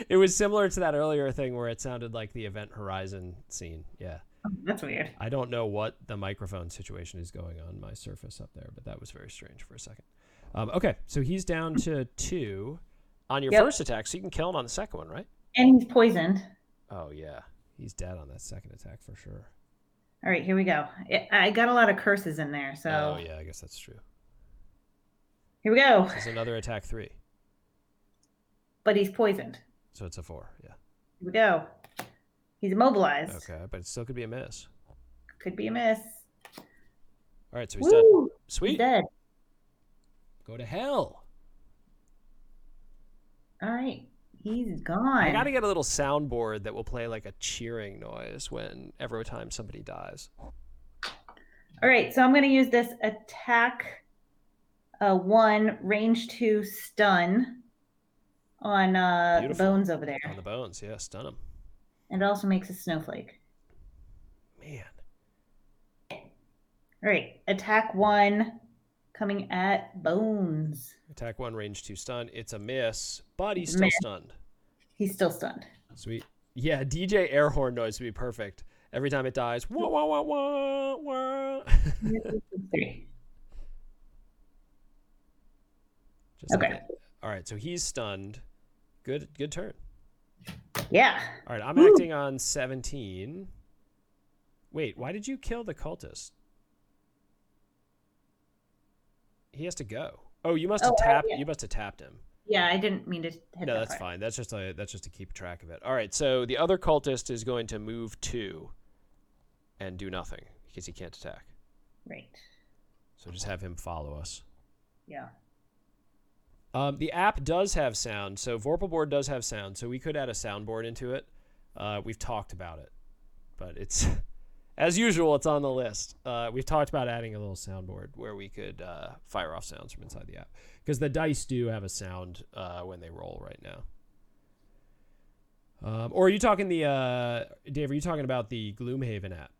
Speaker 1: It was similar to that earlier thing where it sounded like the Event Horizon scene. Yeah.
Speaker 2: Oh, that's weird.
Speaker 1: I don't know what the microphone situation is going on my Surface up there, but that was very strange for a second. Okay, so he's down to 2 on your
Speaker 2: Yep.
Speaker 1: first attack, so you can kill him on the second one, right?
Speaker 2: And he's poisoned.
Speaker 1: Oh, yeah. He's dead on that second attack for sure.
Speaker 2: All right, here we go. I got a lot of curses in there,
Speaker 1: Oh,
Speaker 2: so
Speaker 1: yeah, I guess that's true.
Speaker 2: here we go.
Speaker 1: This is another attack 3.
Speaker 2: But he's poisoned.
Speaker 1: So it's a 4, yeah.
Speaker 2: Here we go. He's immobilized.
Speaker 1: Okay, but it still could be a miss.
Speaker 2: Could be a miss.
Speaker 1: All right, so he's
Speaker 2: Woo!
Speaker 1: dead. Sweet.
Speaker 2: He's dead.
Speaker 1: Go to hell.
Speaker 2: All right. He's gone.
Speaker 1: I got to get a little soundboard that will play like a cheering noise when every time somebody dies.
Speaker 2: All right, so I'm going to use this attack 1, range 2 stun on the bones over there.
Speaker 1: On the bones, yeah, stun them.
Speaker 2: And it also makes a snowflake.
Speaker 1: Man.
Speaker 2: All right, attack 1 coming at bones.
Speaker 1: Attack 1, range 2 stun. It's a miss, but he's still stunned.
Speaker 2: He's still stunned.
Speaker 1: Sweet. Yeah, DJ air horn noise would be perfect. Every time it dies, wah, wah, wah, wah, wah. Just
Speaker 2: okay.
Speaker 1: Like all right, so he's stunned. Good turn.
Speaker 2: Yeah.
Speaker 1: All right, I'm acting on 17. Wait, why did you kill the cultist? He has to go. Oh, you must have tapped. Yeah. You must have tapped him.
Speaker 2: Yeah, I didn't mean to hit that.
Speaker 1: No, that's fine. That's just to keep track of it. All right, so the other cultist is going to move 2 and do nothing because he can't attack.
Speaker 2: Right.
Speaker 1: So just have him follow us.
Speaker 2: Yeah.
Speaker 1: The app does have sound, so Vorpal board does have sound, so we could add a soundboard into it. We've talked about it, but it's as usual, it's on the list. We've talked about adding a little soundboard where we could fire off sounds from inside the app because the dice do have a sound when they roll right now. Or are you talking Dave? Are you talking about the Gloomhaven app?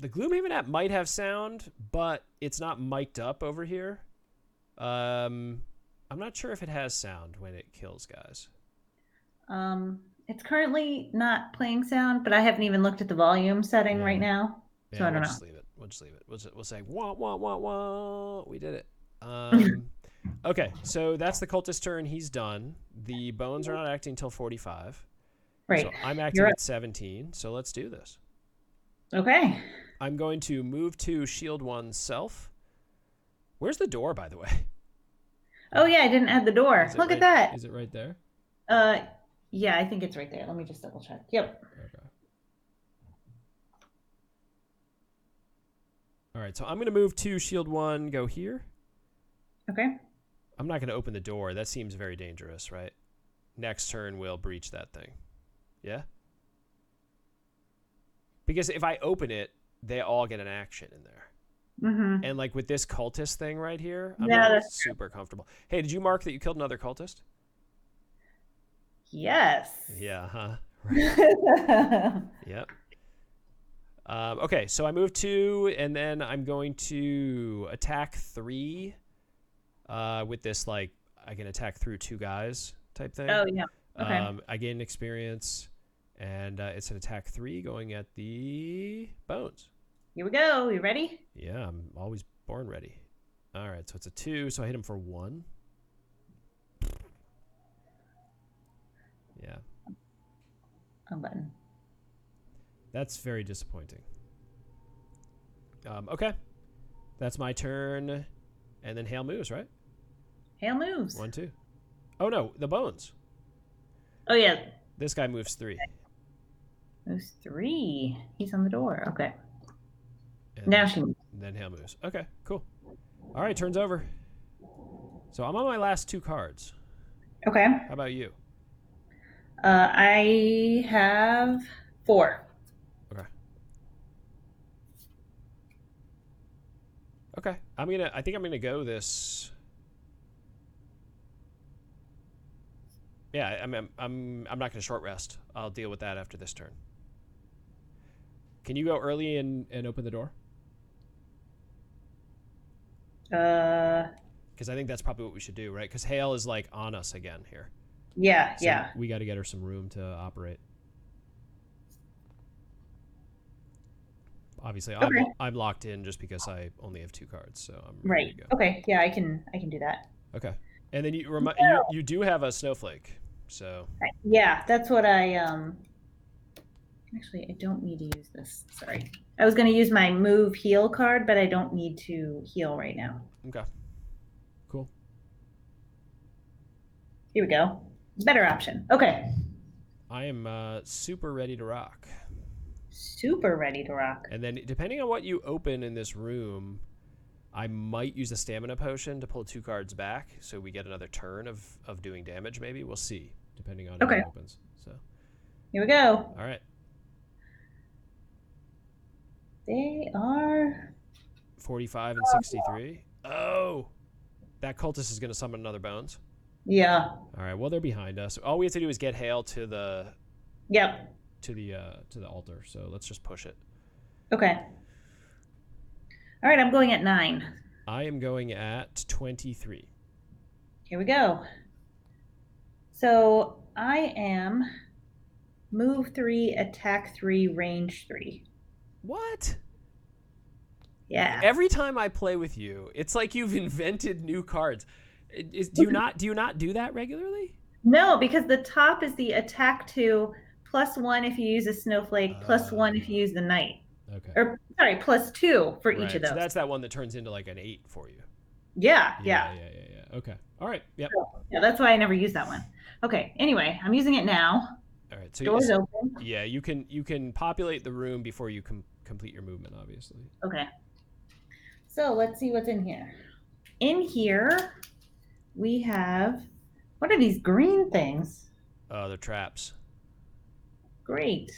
Speaker 1: The Gloomhaven app might have sound, but it's not mic'd up over here. I'm not sure if it has sound when it kills guys.
Speaker 2: It's currently not playing sound, but I haven't even looked at the volume setting right now, so I don't know.
Speaker 1: We'll just leave it. We'll say wah wah wah wah. We did it. Okay, so that's the cultist turn. He's done. The bones are not acting until 45.
Speaker 2: Right.
Speaker 1: So I'm acting at 17. So let's do this.
Speaker 2: Okay.
Speaker 1: I'm going to move to shield 1 self. Where's the door, by the way?
Speaker 2: Oh yeah, I didn't add the door. Look at that.
Speaker 1: Is it right there?
Speaker 2: Yeah, I think it's right there. Let me just double check. Yep.
Speaker 1: Okay. All right, so I'm going to move to shield 1, go here.
Speaker 2: Okay.
Speaker 1: I'm not going to open the door. That seems very dangerous, right? Next turn, we'll breach that thing. Yeah? Because if I open it, they all get an action in there.
Speaker 2: Mm-hmm.
Speaker 1: And like with this cultist thing right here, I'm not super comfortable. Hey, did you mark that you killed another cultist?
Speaker 2: Yes.
Speaker 1: Yeah, huh? Right. Yep. Okay, so I move 2, and then I'm going to attack 3 with this, like, I can attack through 2 guys type thing.
Speaker 2: Oh, yeah. Okay.
Speaker 1: I gain experience, and it's an attack 3 going at the bones.
Speaker 2: Here we go. You ready?
Speaker 1: Yeah, I'm always born ready. All right, so it's a 2, so I hit him for 1. Yeah.
Speaker 2: Button.
Speaker 1: That's very disappointing. Okay. That's my turn. And then Hail moves, right?
Speaker 2: Hail moves.
Speaker 1: 1, 2. Oh, no, the bones.
Speaker 2: Oh, yeah.
Speaker 1: This guy moves 3.
Speaker 2: Moves 3. He's on the door. Okay.
Speaker 1: And
Speaker 2: now she moves.
Speaker 1: Then Hail moves. Okay, cool. All right, turn's over. So I'm on my last 2 cards.
Speaker 2: Okay.
Speaker 1: How about you?
Speaker 2: I have 4.
Speaker 1: Okay. Okay. I think I'm gonna go this. Yeah, I'm not gonna short rest. I'll deal with that after this turn. Can you go early and open the door? Because I think that's probably what we should do, right? Because Hail is like on us again here.
Speaker 2: Yeah,
Speaker 1: so
Speaker 2: yeah.
Speaker 1: We got to get her some room to operate. Obviously,
Speaker 2: Okay.
Speaker 1: I'm locked in just because I only have 2 cards, so I'm ready
Speaker 2: Right.
Speaker 1: to go.
Speaker 2: Okay. Yeah, I can do that.
Speaker 1: Okay. And then you do have a snowflake, so
Speaker 2: Right. Yeah, that's what I actually I don't need to use this. Sorry. I was going to use my move heal card, but I don't need to heal right now.
Speaker 1: okay, cool.
Speaker 2: Here we go. Better option. Okay.
Speaker 1: I am super ready to rock.
Speaker 2: Super ready to rock.
Speaker 1: And then depending on what you open in this room, I might use a stamina potion to pull 2 cards back, so we get another turn of doing damage. Maybe we'll see, depending on how
Speaker 2: Okay.
Speaker 1: it opens. So
Speaker 2: Here we go.
Speaker 1: all right,
Speaker 2: They are
Speaker 1: 45 and 63. Oh, that cultist is going to summon another bones.
Speaker 2: yeah.
Speaker 1: All right. Well, they're behind us. All we have to do is get Hale to the
Speaker 2: Yep.
Speaker 1: to the altar. So let's just push it.
Speaker 2: Okay. All right, I'm going at 9.
Speaker 1: I am going at 23.
Speaker 2: Here we go. So I am move 3, attack 3, range 3.
Speaker 1: What?
Speaker 2: Yeah.
Speaker 1: Every time I play with you, it's like you've invented new cards. Do you not do that regularly?
Speaker 2: No, because the top is the attack 2 +1 if you use a snowflake, +1 if you use the knight.
Speaker 1: Okay.
Speaker 2: Or sorry, +2 for each
Speaker 1: Right.
Speaker 2: of those.
Speaker 1: So that's that one that turns into like an 8 for you.
Speaker 2: Yeah.
Speaker 1: Yeah. Okay. All right. Yep.
Speaker 2: Yeah, that's why I never use that one. Okay. Anyway, I'm using it now.
Speaker 1: All right. So
Speaker 2: Doors open.
Speaker 1: yeah, you can populate the room before you complete your movement, obviously.
Speaker 2: Okay. So let's see what's in here. In here, we have, what are these green things?
Speaker 1: They're traps.
Speaker 2: Great.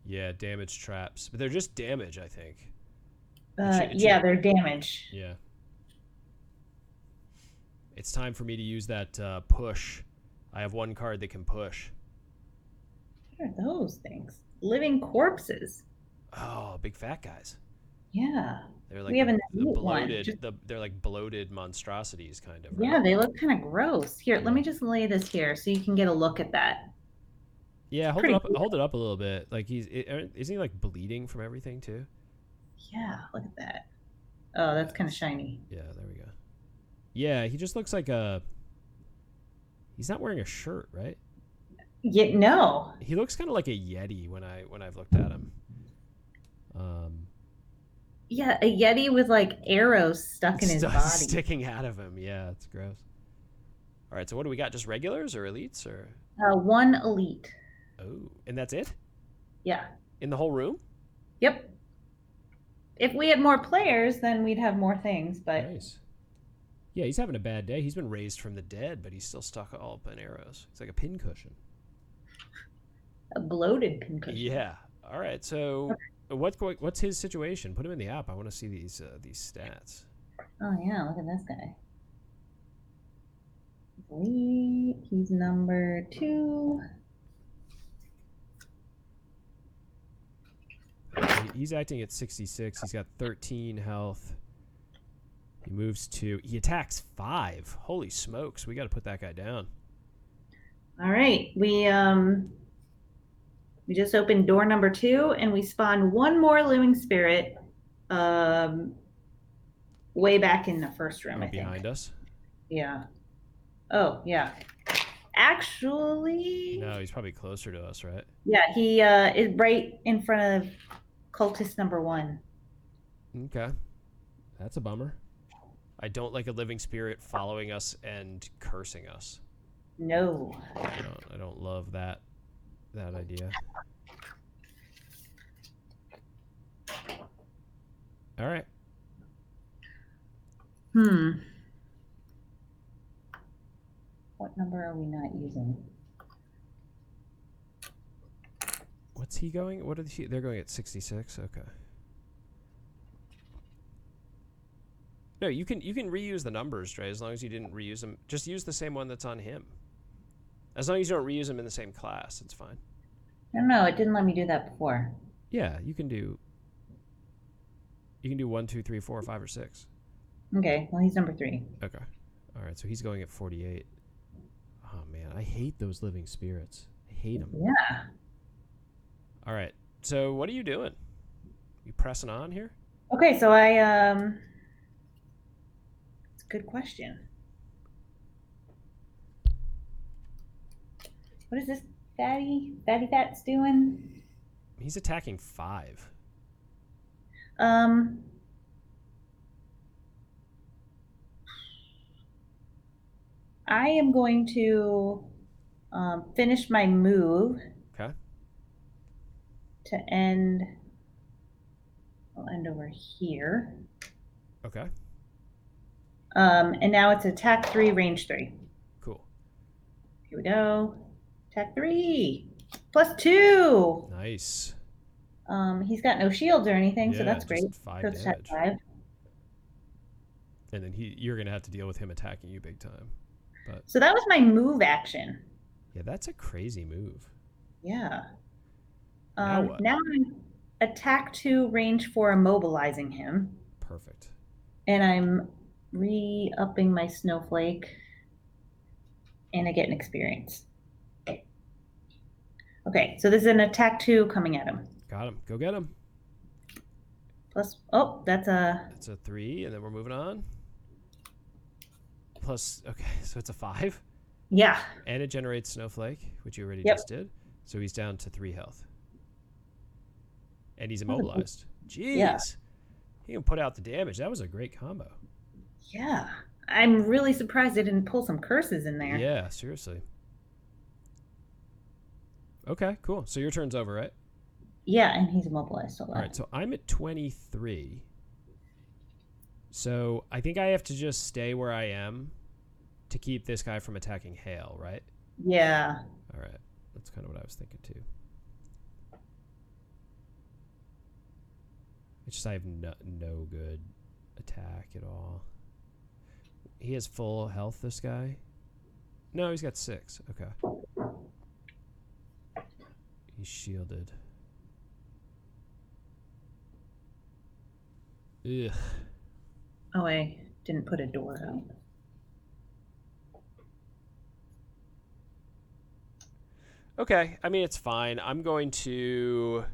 Speaker 1: Yeah, damage traps, but they're just damage, I think.
Speaker 2: Yeah, they're damage.
Speaker 1: Yeah. It's time for me to use that push. I have 1 card that can push.
Speaker 2: What are those things? Living corpses.
Speaker 1: Oh, big fat guys.
Speaker 2: Yeah.
Speaker 1: They're like
Speaker 2: we have
Speaker 1: the
Speaker 2: bloated.
Speaker 1: they're like bloated monstrosities, kind of.
Speaker 2: Right? Yeah, they look kind of gross. Here,
Speaker 1: yeah.
Speaker 2: Let me just lay this here so you can get a look at that.
Speaker 1: Yeah, hold it up a little bit. Like isn't he like bleeding from everything too?
Speaker 2: Yeah, look at that. Oh, that's kind of shiny.
Speaker 1: Yeah, there we go. Yeah, he just looks like he's not wearing a shirt, right?
Speaker 2: Yeah, no.
Speaker 1: He looks kind of like a Yeti when I've looked at him.
Speaker 2: Yeah, a Yeti with like arrows stuck in his body.
Speaker 1: Sticking out of him. Yeah, it's gross. All right, so what do we got? Just regulars or elites or?
Speaker 2: 1 elite.
Speaker 1: Oh, and that's it?
Speaker 2: Yeah.
Speaker 1: In the whole room?
Speaker 2: Yep. If we had more players, then we'd have more things, but
Speaker 1: Nice. Yeah, he's having a bad day. He's been raised from the dead, but he's still stuck all up in arrows. It's like a pincushion.
Speaker 2: a bloated pincushion.
Speaker 1: Yeah. All right. So, what's his situation? Put him in the app. I want to see these stats.
Speaker 2: Oh yeah, look at this guy. He's number 2.
Speaker 1: He's acting at 66. He's got 13 health. He moves 2. He attacks 5. Holy smokes! We got to put that guy down.
Speaker 2: All right, we just opened door number 2, and we spawned 1 more living spirit, way back in the first room. I think
Speaker 1: Behind us.
Speaker 2: Yeah. Oh yeah. Actually.
Speaker 1: No, he's probably closer to us, right?
Speaker 2: Yeah, he is right in front of cultist number 1.
Speaker 1: Okay, that's a bummer. I don't like a living spirit following us and cursing us.
Speaker 2: No.
Speaker 1: I don't love that idea. All right.
Speaker 2: What number are we not using?
Speaker 1: What's he going? What are they're going at 66? Okay. No, you can reuse the numbers, Dre, as long as you didn't reuse them. Just use the same one that's on him. As long as you don't reuse them in the same class, it's fine.
Speaker 2: I don't know. It didn't let me do that before.
Speaker 1: Yeah, you can do 1, 2, 3, 4, 5, or 6.
Speaker 2: Okay, well, he's number 3.
Speaker 1: Okay. All right, so he's going at 48. Oh, man, I hate those living spirits. I hate them.
Speaker 2: Yeah.
Speaker 1: All right, so what are you doing? You pressing on here?
Speaker 2: Okay, so it's a good question. What is this fatty fat's doing?
Speaker 1: He's attacking 5.
Speaker 2: Um, I am going to finish my move
Speaker 1: Okay.
Speaker 2: to end. I'll end over here.
Speaker 1: Okay.
Speaker 2: And now it's attack 3, range 3.
Speaker 1: Cool.
Speaker 2: Here we go. Attack 3 +2.
Speaker 1: Nice.
Speaker 2: He's got no shields or anything, so
Speaker 1: Yeah,
Speaker 2: that's great.
Speaker 1: just 5
Speaker 2: So it's attack
Speaker 1: damage.
Speaker 2: 5.
Speaker 1: And then you're gonna have to deal with him attacking you big time. But
Speaker 2: So that was my move action.
Speaker 1: yeah, that's a crazy move.
Speaker 2: Yeah.
Speaker 1: Now what?
Speaker 2: Now I'm attack 2, range 4, immobilizing him.
Speaker 1: Perfect.
Speaker 2: And I'm re-upping my snowflake. And I get an experience. Okay, so this is an attack 2 coming at him.
Speaker 1: Got him. Go get him.
Speaker 2: Plus, oh, that's a...
Speaker 1: That's a 3, and then we're moving on. Plus, okay, so it's a 5.
Speaker 2: Yeah.
Speaker 1: And it generates snowflake, which you already
Speaker 2: Yep.
Speaker 1: just did. So he's down to 3 health. And he's immobilized. Jeez. Yeah. He can put out the damage. That was a great combo.
Speaker 2: Yeah. I'm really surprised I didn't pull some curses in there.
Speaker 1: Yeah, seriously. Okay, cool. So your turn's over, right?
Speaker 2: Yeah, and he's immobilized.
Speaker 1: All right, so I'm at 23. So I think I have to just stay where I am to keep this guy from attacking Hale, right?
Speaker 2: Yeah.
Speaker 1: All right. That's kind of what I was thinking too. It's just I have no good attack at all. He has full health, this guy? No, he's got 6. Okay. He's shielded. Ugh.
Speaker 2: Oh, I didn't put a door out.
Speaker 1: Okay, I mean, it's fine. I'm going to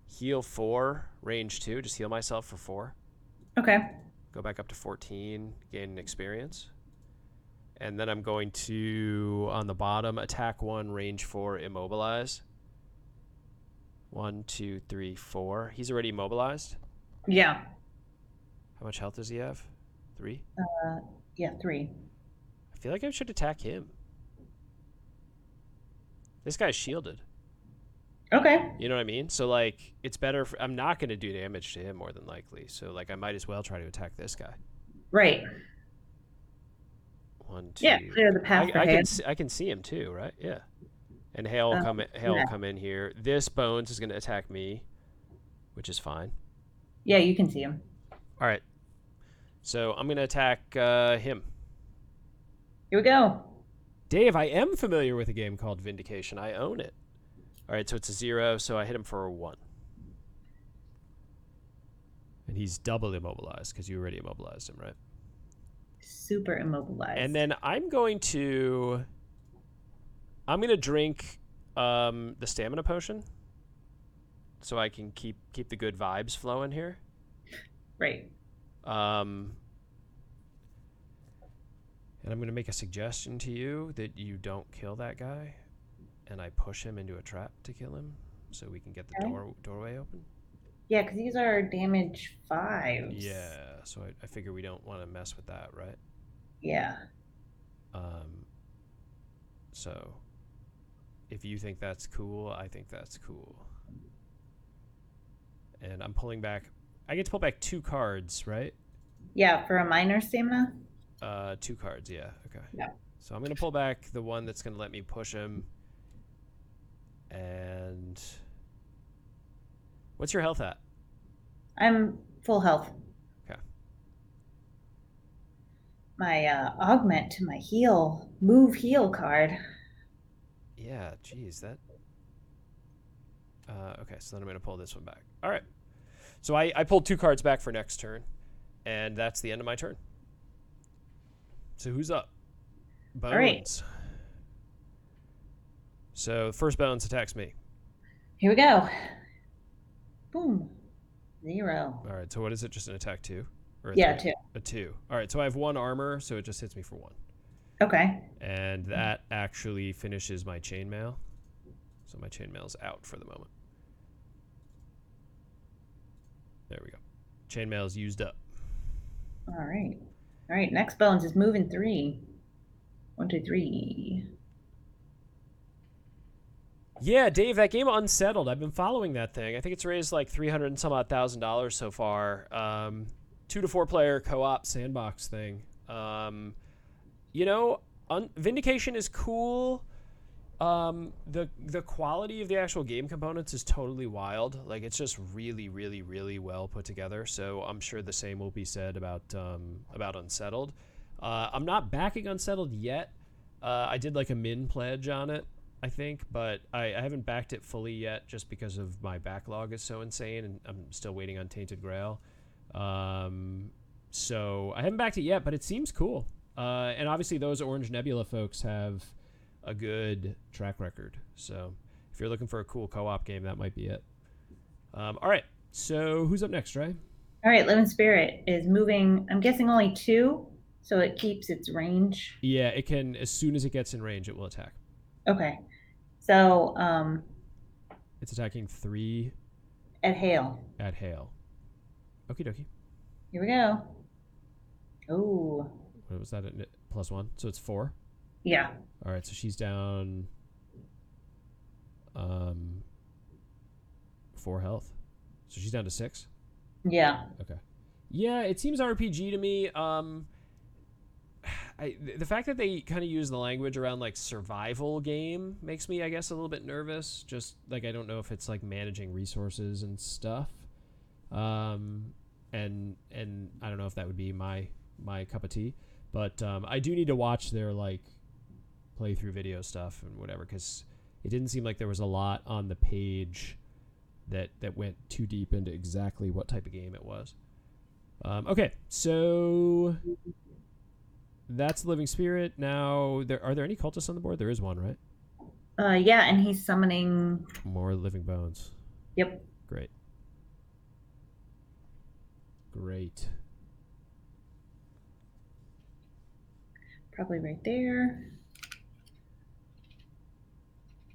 Speaker 1: heal 4, range 2. Just heal myself for 4.
Speaker 2: Okay.
Speaker 1: Go back up to 14, gain an experience. And then I'm going to, on the bottom, attack 1, range 4, immobilize. 1, 2, 3, 4. He's already immobilized?
Speaker 2: Yeah.
Speaker 1: How much health does he have? 3?
Speaker 2: Yeah, 3.
Speaker 1: I feel like I should attack him. This guy's shielded.
Speaker 2: Okay.
Speaker 1: You know what I mean? So, like, it's better. I'm not going to do damage to him more than likely. So, like, I might as well try to attack this guy.
Speaker 2: Right.
Speaker 1: 1, 2.
Speaker 2: Yeah, clear the path for Hale.
Speaker 1: I can see him too, right? Yeah. And Hale will come. Hale will come in here. This Bones is going to attack me, which is fine.
Speaker 2: Yeah, you can see him.
Speaker 1: All right. So I'm going to attack him.
Speaker 2: Here we go.
Speaker 1: Dave, I am familiar with a game called Vindication. I own it. All right, so it's a 0, so I hit him for a 1. And he's double immobilized because you already immobilized him, right?
Speaker 2: Super immobilized.
Speaker 1: And then I'm going to drink the stamina potion so I can keep the good vibes flowing here.
Speaker 2: Right.
Speaker 1: And I'm going to make a suggestion to you that you don't kill that guy, and I push him into a trap to kill him so we can get the doorway open.
Speaker 2: Yeah, because these are damage 5s.
Speaker 1: Yeah, so I figure we don't want to mess with that, right?
Speaker 2: Yeah.
Speaker 1: So if you think that's cool, I think that's cool. And I'm pulling back. I get to pull back 2 cards, right?
Speaker 2: Yeah, for a minor stamina?
Speaker 1: 2 cards, yeah. Okay.
Speaker 2: Yeah.
Speaker 1: So I'm going to pull back the one that's going to let me push him. And what's your health at?
Speaker 2: I'm full health.
Speaker 1: Okay.
Speaker 2: My augment to my move heal card.
Speaker 1: Yeah, geez, that... okay, so then I'm going to pull this one back. All right. So I pulled 2 cards back for next turn, and that's the end of my turn. So who's up? Bones.
Speaker 2: All right.
Speaker 1: So first Bones attacks me.
Speaker 2: Here we go. Boom. 0.
Speaker 1: All right, so what is it? Just an attack 2? Or a
Speaker 2: Yeah,
Speaker 1: 3?
Speaker 2: 2.
Speaker 1: A 2. All right, so I have 1 armor, so it just hits me for 1.
Speaker 2: Okay.
Speaker 1: And that actually finishes my chainmail. So my chainmail's out for the moment. There we go. Chainmail's used up.
Speaker 2: All right. All right, next bones is moving 3. 1, 2, 3.
Speaker 1: Yeah, Dave, that game Unsettled. I've been following that thing. I think it's raised like 300 and some odd $1,000 so far. 2 to 4 player co-op sandbox thing. You know, Vindication is cool. The quality of the actual game components is totally wild. Like, it's just really, really, really well put together. So I'm sure the same will be said about Unsettled. I'm not backing Unsettled yet. I did like a min pledge on it, I think, but I haven't backed it fully yet just because of my backlog is so insane, and I'm still waiting on Tainted Grail. So I haven't backed it yet, but it seems cool. And obviously those Orange Nebula folks have a good track record. So if you're looking for a cool co-op game, that might be it. All right, so who's up next, Trey?
Speaker 2: All right, Living Spirit is moving, I'm guessing only 2, so it keeps its range.
Speaker 1: Yeah, it can, as soon as it gets in range, it will attack.
Speaker 2: Okay. So,
Speaker 1: It's attacking 3
Speaker 2: at hail.
Speaker 1: at hail. Okie dokie.
Speaker 2: Here we go. Oh.
Speaker 1: What was that? +1, so it's 4.
Speaker 2: Yeah.
Speaker 1: All right, so she's down 4 health. So she's down to 6.
Speaker 2: Yeah.
Speaker 1: Okay. Yeah, it seems RPG to me. The fact that they kind of use the language around like survival game makes me, I guess, a little bit nervous. Just like I don't know if it's like managing resources and stuff. And I don't know if that would be my cup of tea. But I do need to watch their like playthrough video stuff and whatever, because it didn't seem like there was a lot on the page that went too deep into exactly what type of game it was. Okay, so that's Living Spirit. Now, are there any cultists on the board? There is one, right?
Speaker 2: Yeah, and he's summoning
Speaker 1: more living bones.
Speaker 2: Yep.
Speaker 1: Great.
Speaker 2: Probably right there.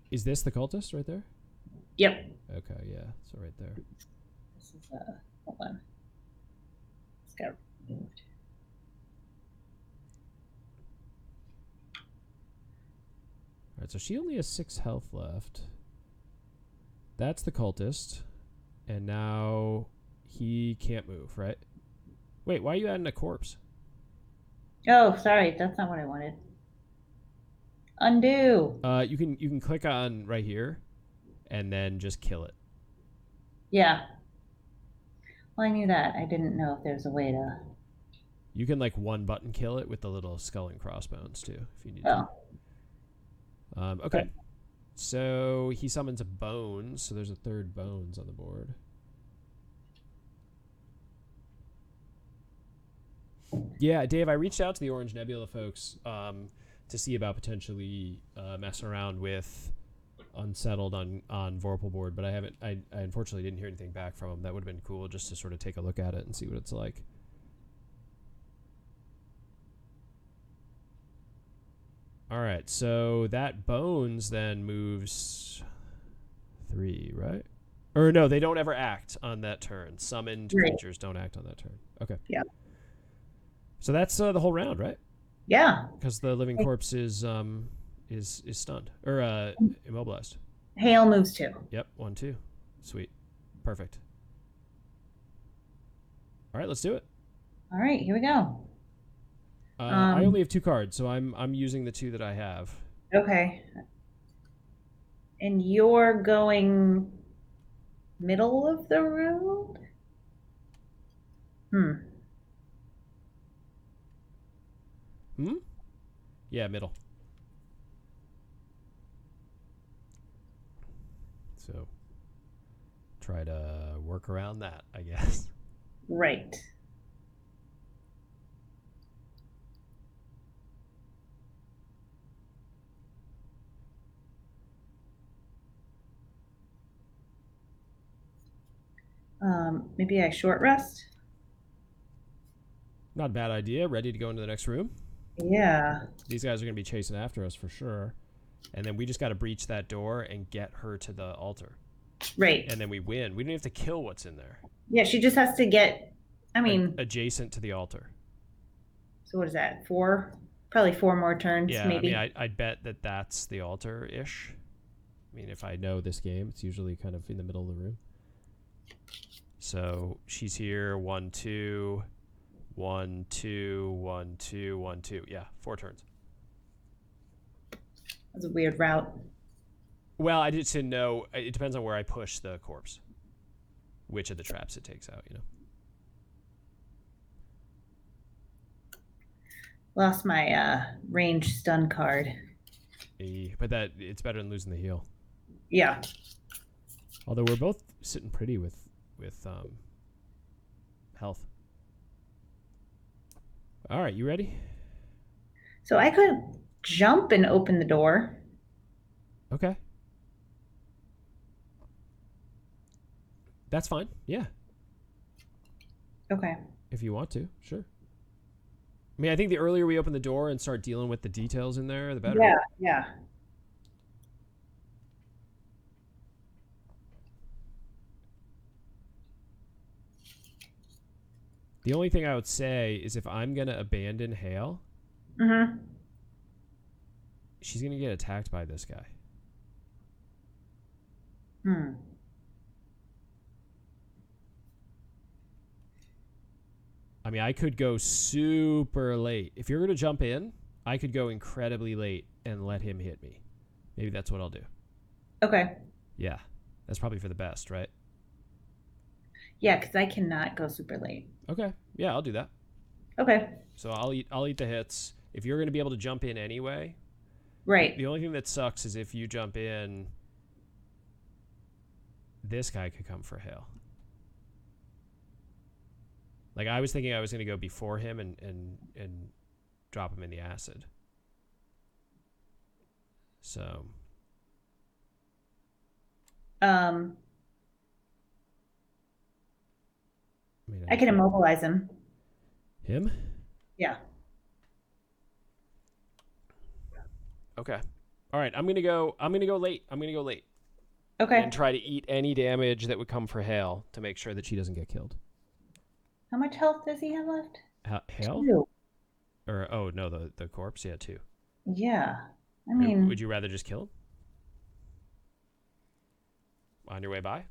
Speaker 1: Is this the cultist right there?
Speaker 2: Yep.
Speaker 1: Okay, yeah. So right there.
Speaker 2: This is hold on. It's got removed.
Speaker 1: All right, so she only has 6 health left. That's the cultist. And now he can't move, right? Wait, why are you adding a corpse?
Speaker 2: Oh, sorry, that's not what I wanted. Undo.
Speaker 1: You can click on right here and then just kill it.
Speaker 2: Yeah. Well, I knew that. I didn't know if there's a way to.
Speaker 1: You can like one button kill it with the little skull and crossbones too, if you need
Speaker 2: to.
Speaker 1: Okay. So he summons a bones, so there's a 3rd bones on the board. Yeah, Dave, I reached out to the Orange Nebula folks to see about potentially messing around with Unsettled on Vorpal board, but I unfortunately didn't hear anything back from them. That would have been cool just to sort of take a look at it and see what it's like. All right, so that bones then moves 3, right? Or no, they don't ever act on that turn. Summoned creatures don't act on that turn. Okay.
Speaker 2: Yeah.
Speaker 1: So that's the whole round, right?
Speaker 2: Yeah.
Speaker 1: Because the living corpse is stunned or immobilized.
Speaker 2: Hail moves 2.
Speaker 1: Yep, 1, 2. Sweet, perfect. All right, let's do it.
Speaker 2: All right, here we go.
Speaker 1: I only have 2 cards, so I'm using the 2 that I have.
Speaker 2: Okay. And you're going middle of the road?
Speaker 1: Yeah, middle. So try to work around that, I guess.
Speaker 2: Right. Maybe I short rest.
Speaker 1: Not a bad idea. Ready to go into the next room?
Speaker 2: Yeah.
Speaker 1: These guys are going to be chasing after us for sure. And then we just got to breach that door and get her to the altar.
Speaker 2: Right.
Speaker 1: And then we win. We don't have to kill what's in there.
Speaker 2: Yeah, she just has to get,
Speaker 1: adjacent to the altar.
Speaker 2: So what is that? 4? Probably 4 more turns,
Speaker 1: Yeah,
Speaker 2: maybe.
Speaker 1: I mean, I'd bet that's the altar-ish. I mean, if I know this game, it's usually kind of in the middle of the room. So she's here. 1, 2, 1, 2, 1, 2, 1, 2. Yeah, 4 turns.
Speaker 2: That's a weird route.
Speaker 1: Well, I just didn't know. It depends on where I push the corpse. Which of the traps it takes out,
Speaker 2: Lost my range stun card.
Speaker 1: But that it's better than losing the heal.
Speaker 2: Yeah.
Speaker 1: Although we're both sitting pretty with health. All right, you ready?
Speaker 2: So I could jump and open the door.
Speaker 1: Okay. That's fine. Yeah.
Speaker 2: Okay.
Speaker 1: If you want to, sure. I mean, I think the earlier we open the door and start dealing with the details in there, the better.
Speaker 2: Yeah, yeah.
Speaker 1: The only thing I would say is if I'm going to abandon Hale, she's going to get attacked by this guy. I mean, I could go super late. If you're going to jump in, I could go incredibly late and let him hit me. Maybe that's what I'll do.
Speaker 2: Okay.
Speaker 1: Yeah. That's probably for the best, right?
Speaker 2: Yeah, because I cannot go super late.
Speaker 1: Okay. Yeah, I'll do that.
Speaker 2: Okay.
Speaker 1: So I'll eat the hits. If you're going to be able to jump in anyway.
Speaker 2: Right.
Speaker 1: The only thing that sucks is if you jump in, this guy could come for Hale. Like, I was thinking I was going to go before him and drop him in the acid. So.
Speaker 2: I can immobilize him.
Speaker 1: Him?
Speaker 2: Yeah.
Speaker 1: Okay. All right. I'm gonna go late.
Speaker 2: Okay.
Speaker 1: And try to eat any damage that would come for Hale to make sure that she doesn't get killed.
Speaker 2: How much health does he have left?
Speaker 1: Hale?
Speaker 2: 2.
Speaker 1: Or no, the corpse. Yeah, 2.
Speaker 2: Yeah. I mean,
Speaker 1: would you rather just kill him on your way by?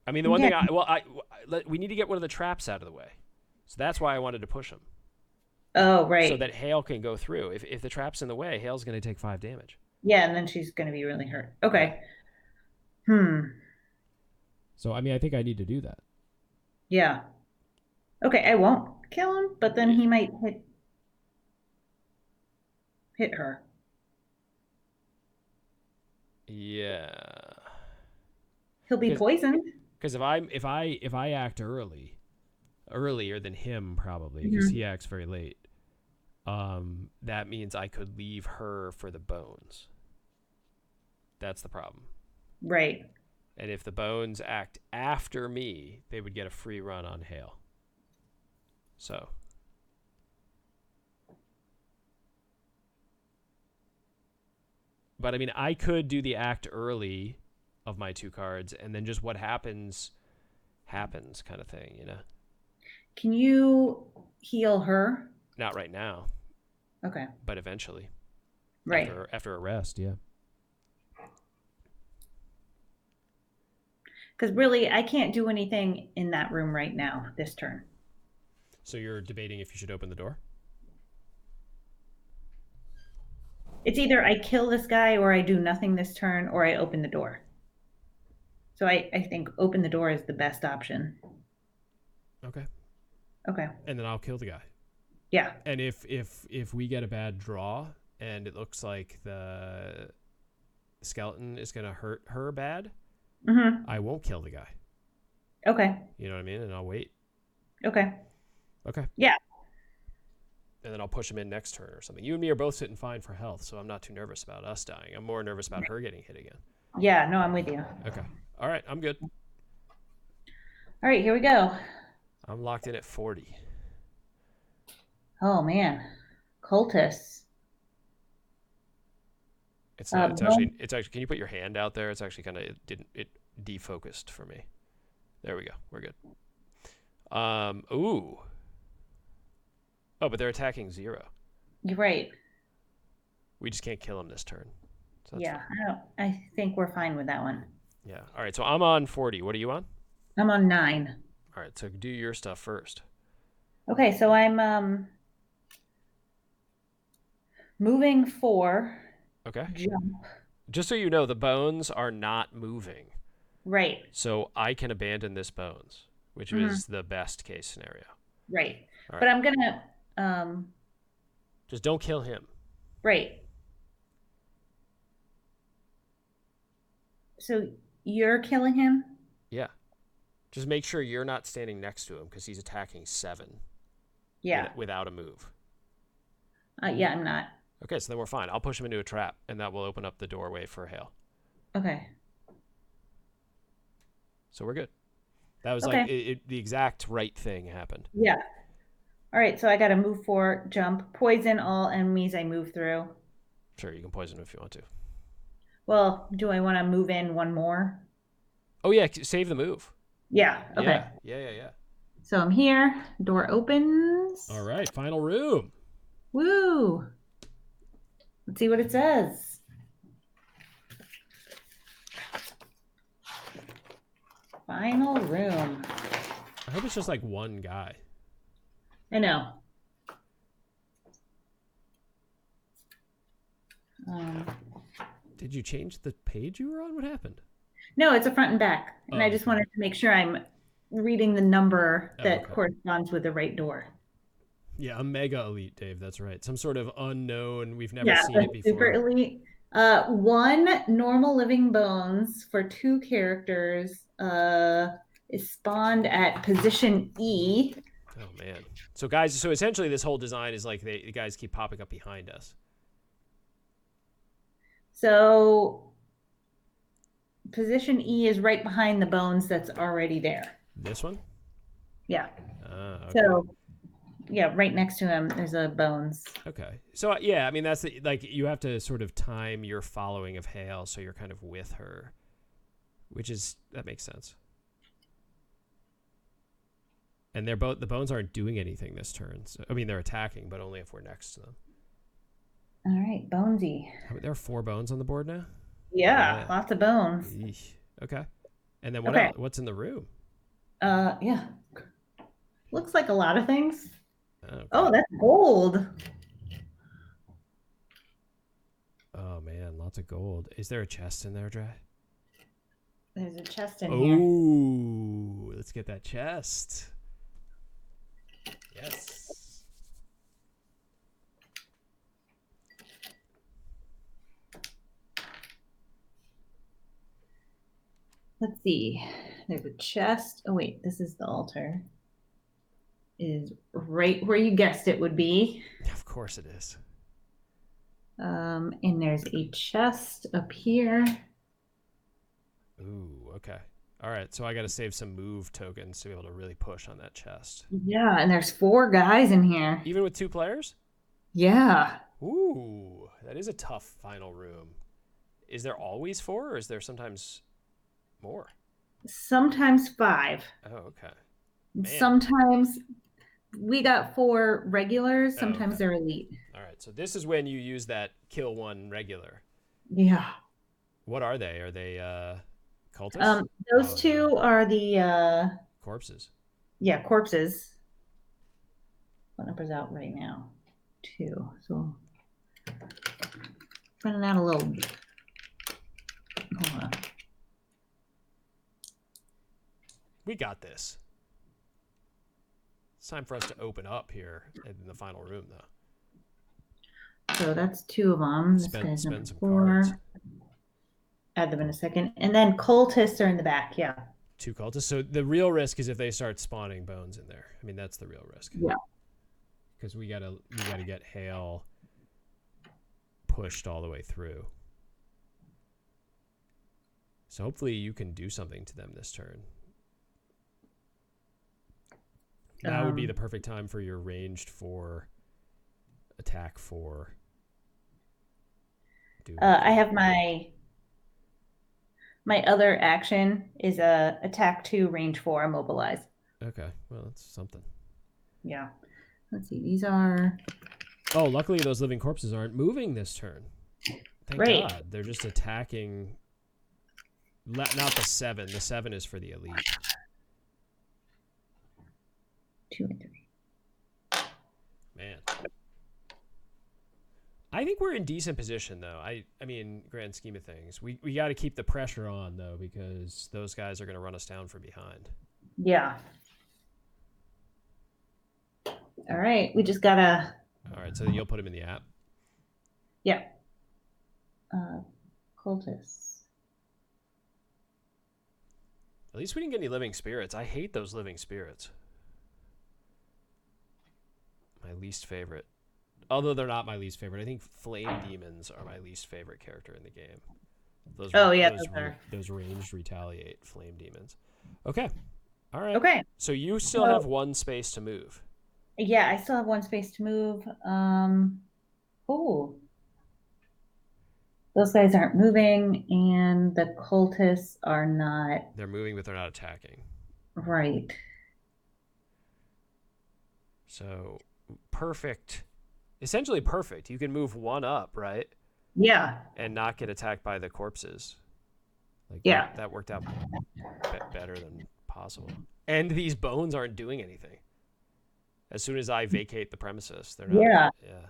Speaker 1: I mean, the one thing we need to get one of the traps out of the way, so that's why I wanted to push him.
Speaker 2: Oh, right.
Speaker 1: So that Hale can go through. If the trap's in the way, Hale's going to take 5 damage.
Speaker 2: Yeah, and then she's going to be really hurt. Okay.
Speaker 1: So, I mean, I think I need to do that.
Speaker 2: Yeah. Okay, I won't kill him, but then he might hit her.
Speaker 1: Yeah.
Speaker 2: He'll be poisoned.
Speaker 1: Because if I act earlier than him probably, because he acts very late, that means I could leave her for the bones. That's the problem.
Speaker 2: Right.
Speaker 1: And if the bones act after me, they would get a free run on Hale. So. But I mean, I could do the act early of my 2 cards, and then just what happens kind of thing,
Speaker 2: Can you heal her?
Speaker 1: Not right now.
Speaker 2: Okay.
Speaker 1: But eventually.
Speaker 2: Right.
Speaker 1: After a rest, yeah.
Speaker 2: Because really, I can't do anything in that room right now this turn.
Speaker 1: So you're debating if you should open the door?
Speaker 2: It's either I kill this guy or I do nothing this turn or I open the door. So I think open the door is the best option.
Speaker 1: Okay.
Speaker 2: Okay.
Speaker 1: And then I'll kill the guy.
Speaker 2: Yeah.
Speaker 1: And if we get a bad draw and it looks like the skeleton is going to hurt her bad, I won't kill the guy.
Speaker 2: Okay.
Speaker 1: You know what I mean? And I'll wait.
Speaker 2: Okay.
Speaker 1: Okay.
Speaker 2: Yeah.
Speaker 1: And then I'll push him in next turn or something. You and me are both sitting fine for health, so I'm not too nervous about us dying. I'm more nervous about her getting hit again.
Speaker 2: Yeah, no, I'm with you.
Speaker 1: Okay. All right, I'm good.
Speaker 2: All right, here we go.
Speaker 1: I'm locked in at 40.
Speaker 2: Oh man, cultists.
Speaker 1: It's not. It's
Speaker 2: Bone.
Speaker 1: actually. It's actually. Can you put your hand out there? It's actually kind of. It didn't. It defocused for me. There we go. We're good. Ooh. Oh, but they're attacking 0.
Speaker 2: You're right.
Speaker 1: We just can't kill them this turn. So that's
Speaker 2: Yeah,
Speaker 1: fine.
Speaker 2: I think we're fine with that one.
Speaker 1: Yeah. All right. So I'm on 40. What are you on?
Speaker 2: I'm on 9.
Speaker 1: All right. So do your stuff first.
Speaker 2: Okay, so I'm moving 4.
Speaker 1: Okay.
Speaker 2: Jump.
Speaker 1: Just so you know, the bones are not moving.
Speaker 2: Right.
Speaker 1: So I can abandon this bones, which
Speaker 2: Hmm.
Speaker 1: is the best case scenario.
Speaker 2: Right.
Speaker 1: All
Speaker 2: But
Speaker 1: right.
Speaker 2: I'm gonna
Speaker 1: Just don't kill him.
Speaker 2: right. So you're killing him?
Speaker 1: Yeah. Just make sure you're not standing next to him because he's attacking 7
Speaker 2: Yeah.
Speaker 1: without a move.
Speaker 2: Yeah, I'm not.
Speaker 1: Okay, so then we're fine. I'll push him into a trap, and that will open up the doorway for hail.
Speaker 2: Okay.
Speaker 1: So we're good. That was like
Speaker 2: Okay.
Speaker 1: the exact right thing happened.
Speaker 2: Yeah. All right, so I gotta move 4, jump, poison all enemies I move through.
Speaker 1: Sure, you can poison him if you want to.
Speaker 2: Well, do I want to move in one more?
Speaker 1: Oh yeah, save the move.
Speaker 2: Yeah. Okay.
Speaker 1: Yeah, yeah, yeah, yeah.
Speaker 2: So I'm here. Door
Speaker 1: All
Speaker 2: opens.
Speaker 1: right, final room.
Speaker 2: Woo. Let's see what it says. Final room.
Speaker 1: I hope it's just like one guy.
Speaker 2: I know.
Speaker 1: Did you change the page you were on? What happened?
Speaker 2: No, it's a front and back. And
Speaker 1: Oh,
Speaker 2: I just
Speaker 1: okay.
Speaker 2: wanted to make sure I'm reading the number
Speaker 1: Oh,
Speaker 2: that
Speaker 1: okay.
Speaker 2: corresponds with the right door.
Speaker 1: Yeah, a mega elite, Dave. That's right. Some sort of unknown. We've never
Speaker 2: Yeah,
Speaker 1: seen
Speaker 2: the
Speaker 1: it
Speaker 2: super
Speaker 1: before.
Speaker 2: elite. One normal living bones for 2 characters is spawned at position E.
Speaker 1: Oh man. So guys, so essentially this whole design is like the guys keep popping up behind us.
Speaker 2: So position E is right behind the bones that's already there.
Speaker 1: This one?
Speaker 2: Yeah.
Speaker 1: Okay.
Speaker 2: So yeah, right next to him there's a bones.
Speaker 1: Okay. So yeah, I mean that's like you have to sort of time your following of Hale so you're kind of with her, which is that makes sense. And they're both the bones aren't doing anything this turn. So, I mean they're attacking, but only if we're next to them.
Speaker 2: All right, bonesy.
Speaker 1: There are 4 bones on the board now.
Speaker 2: Yeah,
Speaker 1: Yeah.
Speaker 2: lots of bones.
Speaker 1: Eesh. Okay. And then what
Speaker 2: Okay.
Speaker 1: else? What's in the room?
Speaker 2: Yeah. Looks like a lot of things.
Speaker 1: Okay.
Speaker 2: Oh, that's gold.
Speaker 1: Oh man, lots of gold. Is there a chest in there, Dre?
Speaker 2: There's a chest in here.
Speaker 1: Oh, let's get that chest. Yes.
Speaker 2: Let's see. There's a chest. Oh wait, this is the altar. Is right where you guessed it would be.
Speaker 1: Of course it is.
Speaker 2: And there's a chest up here.
Speaker 1: Ooh, okay. All right, so I got to save some move tokens to be able to really push on that chest.
Speaker 2: Yeah, and there's 4 guys in here.
Speaker 1: Even with 2 players?
Speaker 2: Yeah.
Speaker 1: Ooh, that is a tough final room. Is there always 4 or is there sometimes more?
Speaker 2: Sometimes 5.
Speaker 1: Oh, okay. Man.
Speaker 2: Sometimes we got 4 regulars.
Speaker 1: Oh,
Speaker 2: Sometimes
Speaker 1: okay.
Speaker 2: they're elite.
Speaker 1: All right, so this is when you use that kill 1 regular.
Speaker 2: Yeah.
Speaker 1: What are they? Are they cultists?
Speaker 2: Those 2 are the
Speaker 1: corpses.
Speaker 2: yeah, corpses. What number's out right now? 2. So running out a little. Hold on.
Speaker 1: We got this. It's time for us to open up here in the final room, though.
Speaker 2: So that's 2 of them. This guy's
Speaker 1: Spend
Speaker 2: number
Speaker 1: some
Speaker 2: 4.
Speaker 1: cards.
Speaker 2: Add them in a second. And then cultists are in the back. Yeah.
Speaker 1: 2 cultists. So the real risk is if they start spawning bones in there. I mean, that's the real risk.
Speaker 2: Yeah.
Speaker 1: Because we gotta get Hale pushed all the way through. So hopefully you can do something to them this turn. That would be the perfect time for your ranged 4 attack 4.
Speaker 2: I have my other action is a attack 2, range 4, immobilize.
Speaker 1: Okay, well, that's something.
Speaker 2: Yeah. Let's see. These are.
Speaker 1: Oh, luckily those living corpses aren't moving this turn. Thank God. They're just attacking. Not the 7. The 7 is for the elite.
Speaker 2: 2 and 3.
Speaker 1: Man. I think we're in decent position, though. I mean, grand scheme of things. We got to keep the pressure on, though, because those guys are going to run us down from behind.
Speaker 2: Yeah. All right. We just got to...
Speaker 1: All right, so you'll put him in the app?
Speaker 2: Yeah. Cultists.
Speaker 1: At least we didn't get any living spirits. I hate those living spirits. My least favorite. Although they're not my least favorite. I think flame demons are my least favorite character in the game. Those ranged retaliate flame demons. Okay. All right.
Speaker 2: Okay.
Speaker 1: So you still have 1 space to move.
Speaker 2: Yeah, I still have 1 space to move. Those guys aren't moving, and the cultists are not.
Speaker 1: They're moving, but they're not attacking.
Speaker 2: Right.
Speaker 1: So perfect. Essentially perfect. You can move 1 up, right?
Speaker 2: Yeah.
Speaker 1: And not get attacked by the corpses. Like that worked out better than possible. And these bones aren't doing anything. As soon as I vacate the premises, they're not. Yeah.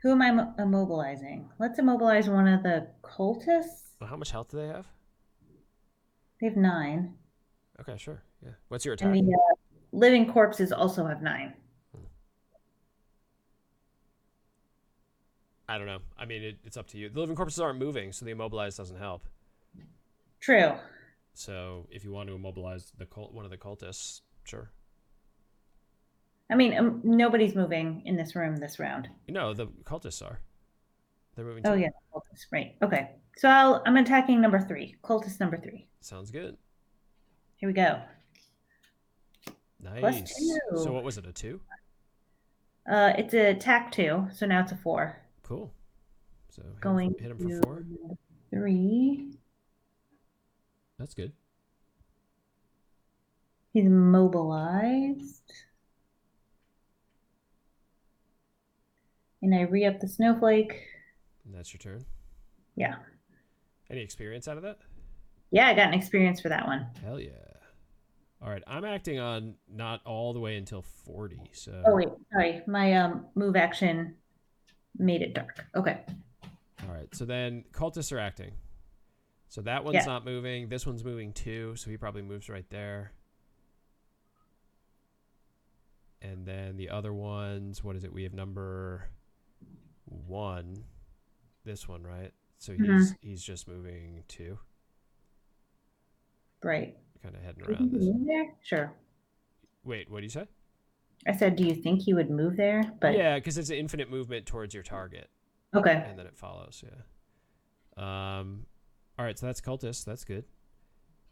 Speaker 2: Who am I immobilizing? Let's immobilize one of the cultists.
Speaker 1: Well, how much health do they have?
Speaker 2: They have 9.
Speaker 1: Okay, sure. Yeah. What's your attack?
Speaker 2: And the living corpses also have 9.
Speaker 1: I don't know. I mean, it's up to you. The living corpses aren't moving, so the immobilize doesn't help.
Speaker 2: True.
Speaker 1: So if you want to immobilize one of the cultists, sure.
Speaker 2: I mean, nobody's moving in this room this round.
Speaker 1: No, the cultists are. They're moving too.
Speaker 2: Oh, yeah. Cultists. Right. Okay. So I'm attacking number 3. Cultist number 3.
Speaker 1: Sounds good.
Speaker 2: Here we go.
Speaker 1: Nice. +2. So what was it, a 2?
Speaker 2: It's a attack 2, so now it's a 4.
Speaker 1: Cool. So hit him for 4.
Speaker 2: 3.
Speaker 1: That's good.
Speaker 2: He's immobilized. And I re-up the snowflake.
Speaker 1: And that's your turn?
Speaker 2: Yeah.
Speaker 1: Any experience out of that?
Speaker 2: Yeah, I got an experience for that one.
Speaker 1: Hell yeah. All right, I'm acting on not all the way until 40, so...
Speaker 2: Oh, wait, sorry. My move action made it dark. Okay.
Speaker 1: All right, so then cultists are acting. So that one's not moving. This one's moving too, so he probably moves right there. And then the other ones, what is it? We have number 1. This one, right? So he's just moving 2.
Speaker 2: Right.
Speaker 1: Kind of heading around this.
Speaker 2: Move there? Sure.
Speaker 1: Wait, what do you say?
Speaker 2: I said, do you think he would move there? But
Speaker 1: yeah, because it's an infinite movement towards your target.
Speaker 2: Okay.
Speaker 1: And then it follows, yeah. All right, so that's cultist. That's good.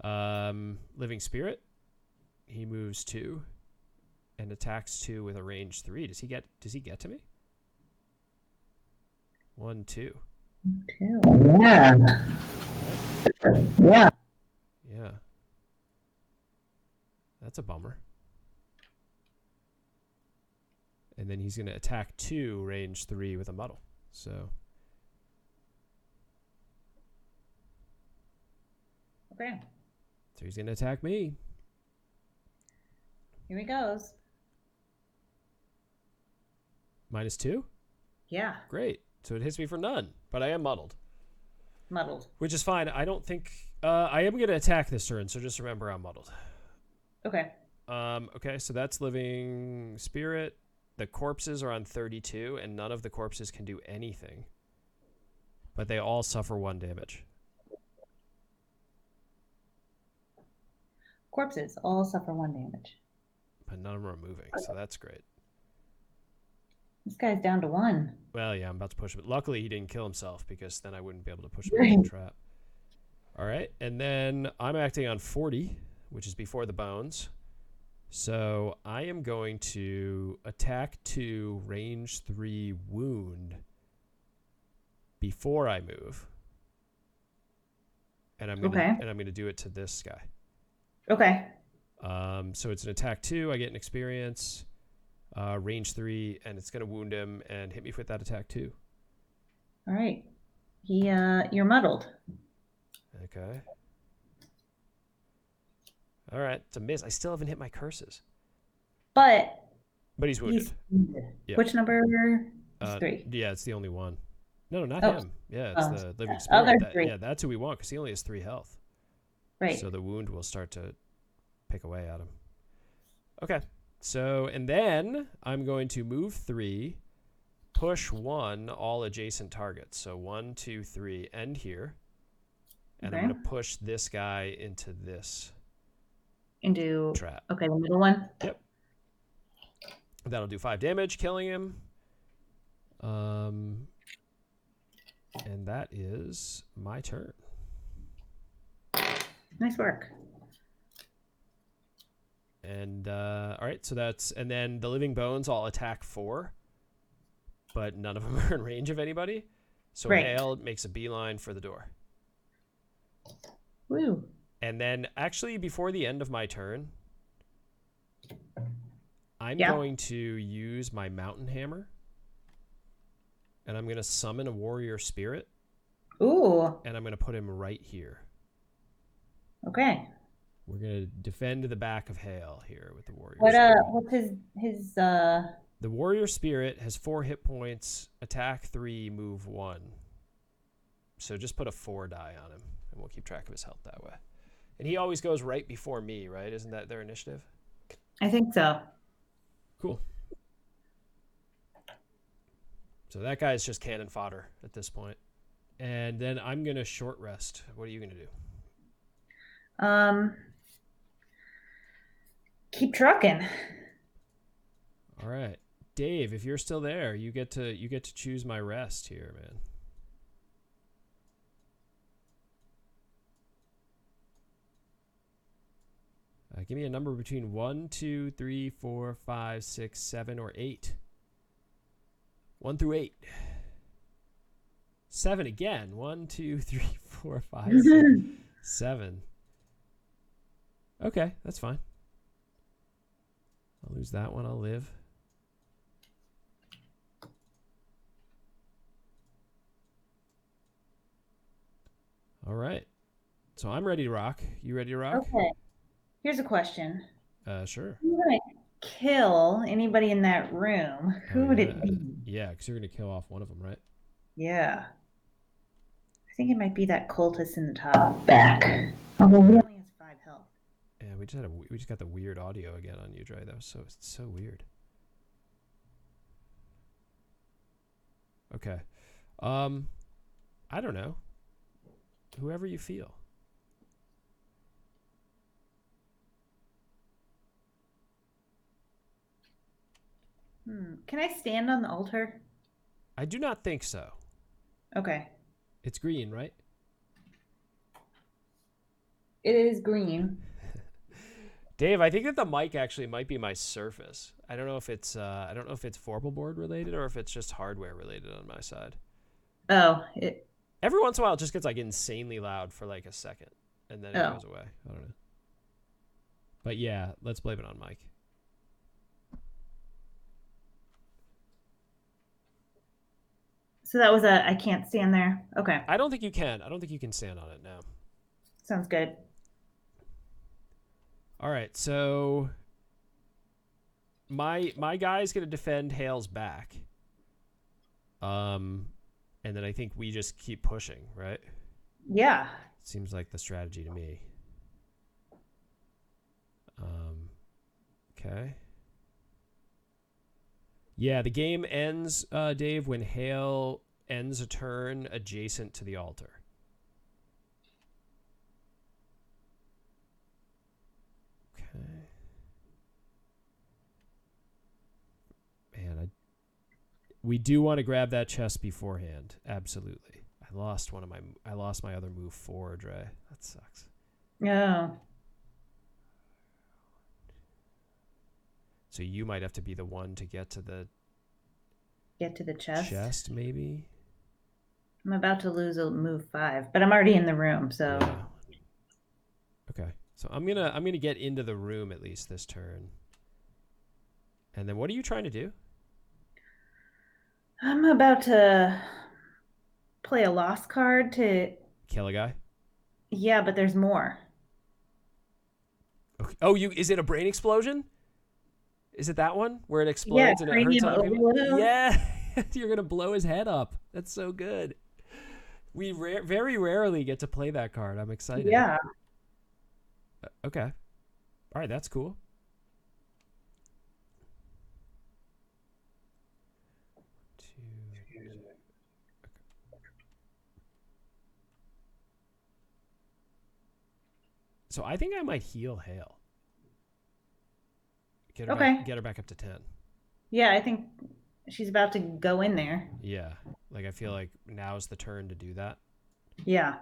Speaker 1: Living spirit. He moves 2 and attacks 2 with a range 3. Does he get to me? 1, 2.
Speaker 2: 2. Yeah. Yeah.
Speaker 1: Yeah. That's a bummer. And then he's going to attack 2, range 3 with a muddle. So.
Speaker 2: Okay.
Speaker 1: So he's going to attack me.
Speaker 2: Here he goes.
Speaker 1: -2?
Speaker 2: Yeah.
Speaker 1: Great. So it hits me for none, but I am muddled.
Speaker 2: Muddled.
Speaker 1: Which is fine. I don't think... I am going to attack this turn, so just remember I'm muddled.
Speaker 2: Okay.
Speaker 1: Okay, so that's living spirit. The corpses are on 32, and none of the corpses can do anything. But they all suffer 1 damage.
Speaker 2: Corpses all suffer 1 damage.
Speaker 1: But none of them are moving, so that's great.
Speaker 2: This guy's down to 1.
Speaker 1: Well, yeah, I'm about to push him. Luckily, he didn't kill himself, because then I wouldn't be able to push him into the trap. All right, and then I'm acting on 40, which is before the bones. So I am going to attack 2, range 3, wound before I move. And I'm gonna do it to this guy.
Speaker 2: Okay.
Speaker 1: So it's an attack 2. I get an experience, range 3, and it's gonna wound him and hit me with that attack 2.
Speaker 2: All right. You're muddled.
Speaker 1: Okay. All right, it's a miss. I still haven't hit my curses.
Speaker 2: But
Speaker 1: he's wounded.
Speaker 2: He's wounded.
Speaker 1: Yeah.
Speaker 2: Which number? It's 3.
Speaker 1: Yeah, it's the only one. No, not
Speaker 2: Oh.
Speaker 1: him. Yeah, it's the living
Speaker 2: Other
Speaker 1: spirit.
Speaker 2: 3.
Speaker 1: Yeah, that's who we want because he only has 3 health.
Speaker 2: Right.
Speaker 1: So the wound will start to pick away at him. Okay. So, and then I'm going to move 3, push 1, all adjacent targets. So 1, 2, 3, end here. And I'm going to push this guy into this trap.
Speaker 2: Okay, the middle one?
Speaker 1: Yep. That'll do 5 damage, killing him. And that is my turn.
Speaker 2: Nice work.
Speaker 1: And all right, so that's, and then the living bones all attack 4, but none of them are in range of anybody. So Hale makes a beeline for the door.
Speaker 2: Woo.
Speaker 1: And then actually before the end of my turn, I'm going to use my mountain hammer. And I'm going to summon a warrior spirit.
Speaker 2: Ooh.
Speaker 1: And I'm going to put him right here.
Speaker 2: Okay.
Speaker 1: We're going to defend the back of Hale here with the warrior
Speaker 2: spirit. What's his
Speaker 1: The warrior spirit has 4 hit points, attack 3, move 1. So just put a 4 die on him, and we'll keep track of his health that way. And he always goes right before me, right? Isn't that their initiative?
Speaker 2: I think so.
Speaker 1: Cool. So that guy's just cannon fodder at this point. And then I'm going to short rest. What are you going to do?
Speaker 2: Keep trucking.
Speaker 1: All right. Dave, if you're still there, you get to choose my rest here, man. Give me a number between 1, 2, 3, 4, 5, 6, 7, or 8. 1 through 8. 7 again. 1, 2, 3, 4, 5, 6, 7. Okay, that's fine. I'll lose that one. I'll live. All right. So I'm ready to rock. You ready to rock?
Speaker 2: Okay. Here's a question.
Speaker 1: Sure.
Speaker 2: If you're going to kill anybody in that room, who would it be?
Speaker 1: Yeah, because you're going to kill off one of them, right?
Speaker 2: Yeah. I think it might be that cultist in the top back. Although he only has 5 health.
Speaker 1: Yeah, we just got the weird audio again on you, Dre. That was so weird. Okay. I don't know. Whoever you feel.
Speaker 2: Can I stand on the altar?
Speaker 1: I do not think so.
Speaker 2: Okay.
Speaker 1: It's green, right?
Speaker 2: It is green.
Speaker 1: Dave, I think that the mic actually might be my Surface. I don't know if it's Vorpal board related or if it's just hardware related on my side.
Speaker 2: Oh,
Speaker 1: every once in a while it just gets like insanely loud for like a second and then it goes away. I don't know. But yeah, let's blame it on Mike.
Speaker 2: So that was I can't stand there. Okay.
Speaker 1: I don't think you can. I don't think you can stand on it now.
Speaker 2: Sounds good.
Speaker 1: All right, so my guy's gonna defend Hale's back. And then I think we just keep pushing, right?
Speaker 2: Yeah.
Speaker 1: Seems like the strategy to me. Okay. Yeah, the game ends, Dave, when Hale ends a turn adjacent to the altar. Okay. Man, we do want to grab that chest beforehand. Absolutely. I I lost my other move forward, Ray. That sucks.
Speaker 2: Oh.
Speaker 1: So you might have to be the one to get to the
Speaker 2: chest.
Speaker 1: Chest, maybe.
Speaker 2: I'm about to lose a move 5, but I'm already in the room, so.
Speaker 1: Yeah. Okay. So I'm gonna get into the room at least this turn. And then what are you trying to do?
Speaker 2: I'm about to play a lost card to
Speaker 1: Kill a guy?
Speaker 2: Yeah, but there's more.
Speaker 1: Okay. Oh, is it a brain explosion? Is it that one where it explodes and it hurts
Speaker 2: cranium
Speaker 1: other people?
Speaker 2: overload.
Speaker 1: Yeah. You're gonna blow his head up. That's so good. We very rarely get to play that card. I'm excited.
Speaker 2: Yeah.
Speaker 1: Okay. All right, that's cool. So I think I might heal Hale. Get her back up to 10.
Speaker 2: Yeah, I think she's about to go in there.
Speaker 1: Yeah. Like I feel like now's the turn to do that.
Speaker 2: Yeah.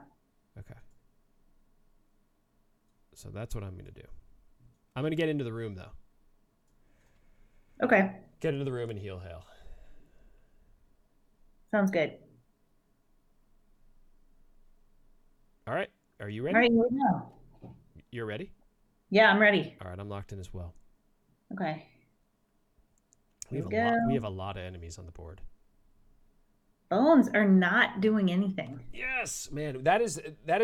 Speaker 1: Okay. So that's what I'm going to do. I'm going to get into the room, though.
Speaker 2: Okay.
Speaker 1: Get into the room and heal Hale.
Speaker 2: Sounds good.
Speaker 1: All right. Are you ready?
Speaker 2: All right, here we go.
Speaker 1: You're ready?
Speaker 2: Yeah, I'm ready.
Speaker 1: All right, I'm locked in as well.
Speaker 2: Okay.
Speaker 1: We have a lot of enemies on the board.
Speaker 2: Bones are not doing anything.
Speaker 1: Yes, man. That has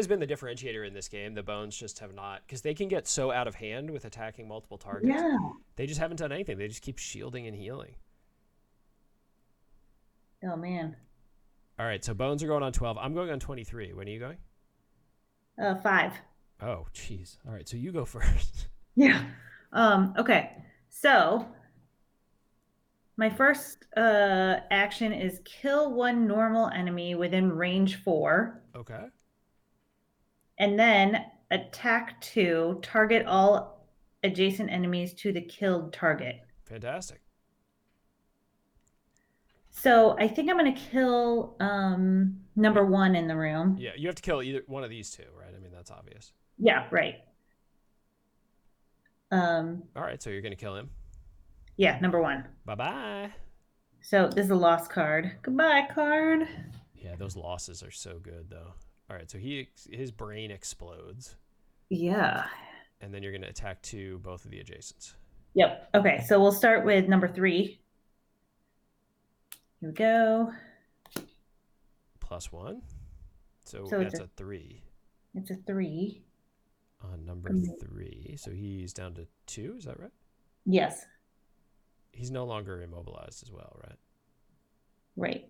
Speaker 1: been the differentiator in this game. The bones just have not, because they can get so out of hand with attacking multiple targets.
Speaker 2: Yeah.
Speaker 1: They just haven't done anything. They just keep shielding and healing.
Speaker 2: Oh, man.
Speaker 1: All right, so bones are going on 12. I'm going on 23. When are you going?
Speaker 2: 5.
Speaker 1: Oh, jeez. All right, so you go first.
Speaker 2: Yeah. Okay. So my first action is kill one normal enemy within range 4.
Speaker 1: Okay.
Speaker 2: And then attack 2, target all adjacent enemies to the killed target.
Speaker 1: Fantastic.
Speaker 2: So I think I'm going to kill number 1 in the room.
Speaker 1: Yeah, you have to kill either one of these two, right? I mean, that's obvious.
Speaker 2: Yeah, right.
Speaker 1: All right, so you're going to kill him.
Speaker 2: Yeah, number 1.
Speaker 1: Bye-bye.
Speaker 2: So this is a lost card. Goodbye, card.
Speaker 1: Yeah, those losses are so good, though. All right, so his brain explodes.
Speaker 2: Yeah.
Speaker 1: And then you're going to attack both of the adjacents.
Speaker 2: Yep. Okay, so we'll start with number 3. Here we go.
Speaker 1: +1. So that's a 3.
Speaker 2: It's a 3.
Speaker 1: On number 3. So he's down to 2, is that right?
Speaker 2: Yes.
Speaker 1: He's no longer immobilized as well, right?
Speaker 2: Right.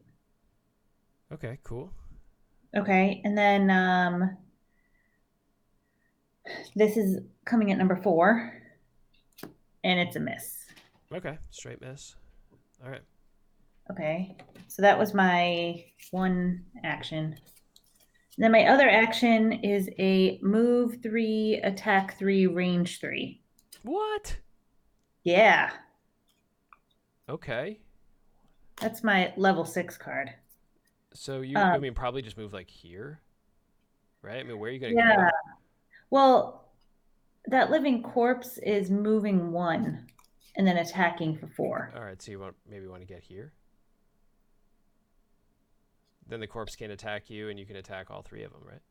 Speaker 1: Okay, cool.
Speaker 2: Okay, and then this is coming at number 4. And it's a miss.
Speaker 1: Okay, straight miss. All right.
Speaker 2: Okay, so that was my one action. Then my other action is a move 3, attack 3, range 3.
Speaker 1: What?
Speaker 2: Yeah.
Speaker 1: Okay.
Speaker 2: That's my level 6 card.
Speaker 1: So I mean, probably just move like here, right? I mean, where are you going to go?
Speaker 2: Yeah. Well, that living corpse is moving 1 and then attacking for 4.
Speaker 1: All right, so you maybe want to get here? Then the corpse can attack you, and you can attack all 3 of them, right?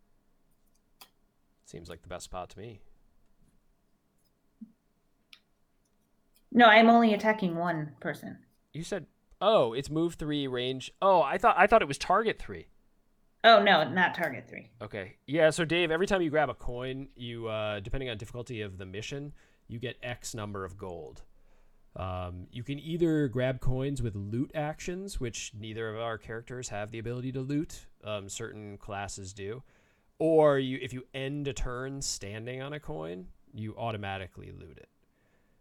Speaker 1: Seems like the best spot to me.
Speaker 2: No, I'm only attacking 1 person.
Speaker 1: You said, oh, it's move 3, range. Oh, I thought it was target 3.
Speaker 2: Oh, no, not target 3.
Speaker 1: Okay. Yeah, so Dave, every time you grab a coin, you depending on difficulty of the mission, you get X number of gold. You can either grab coins with loot actions, which neither of our characters have the ability to loot. Certain classes do. Or if you end a turn standing on a coin, you automatically loot it.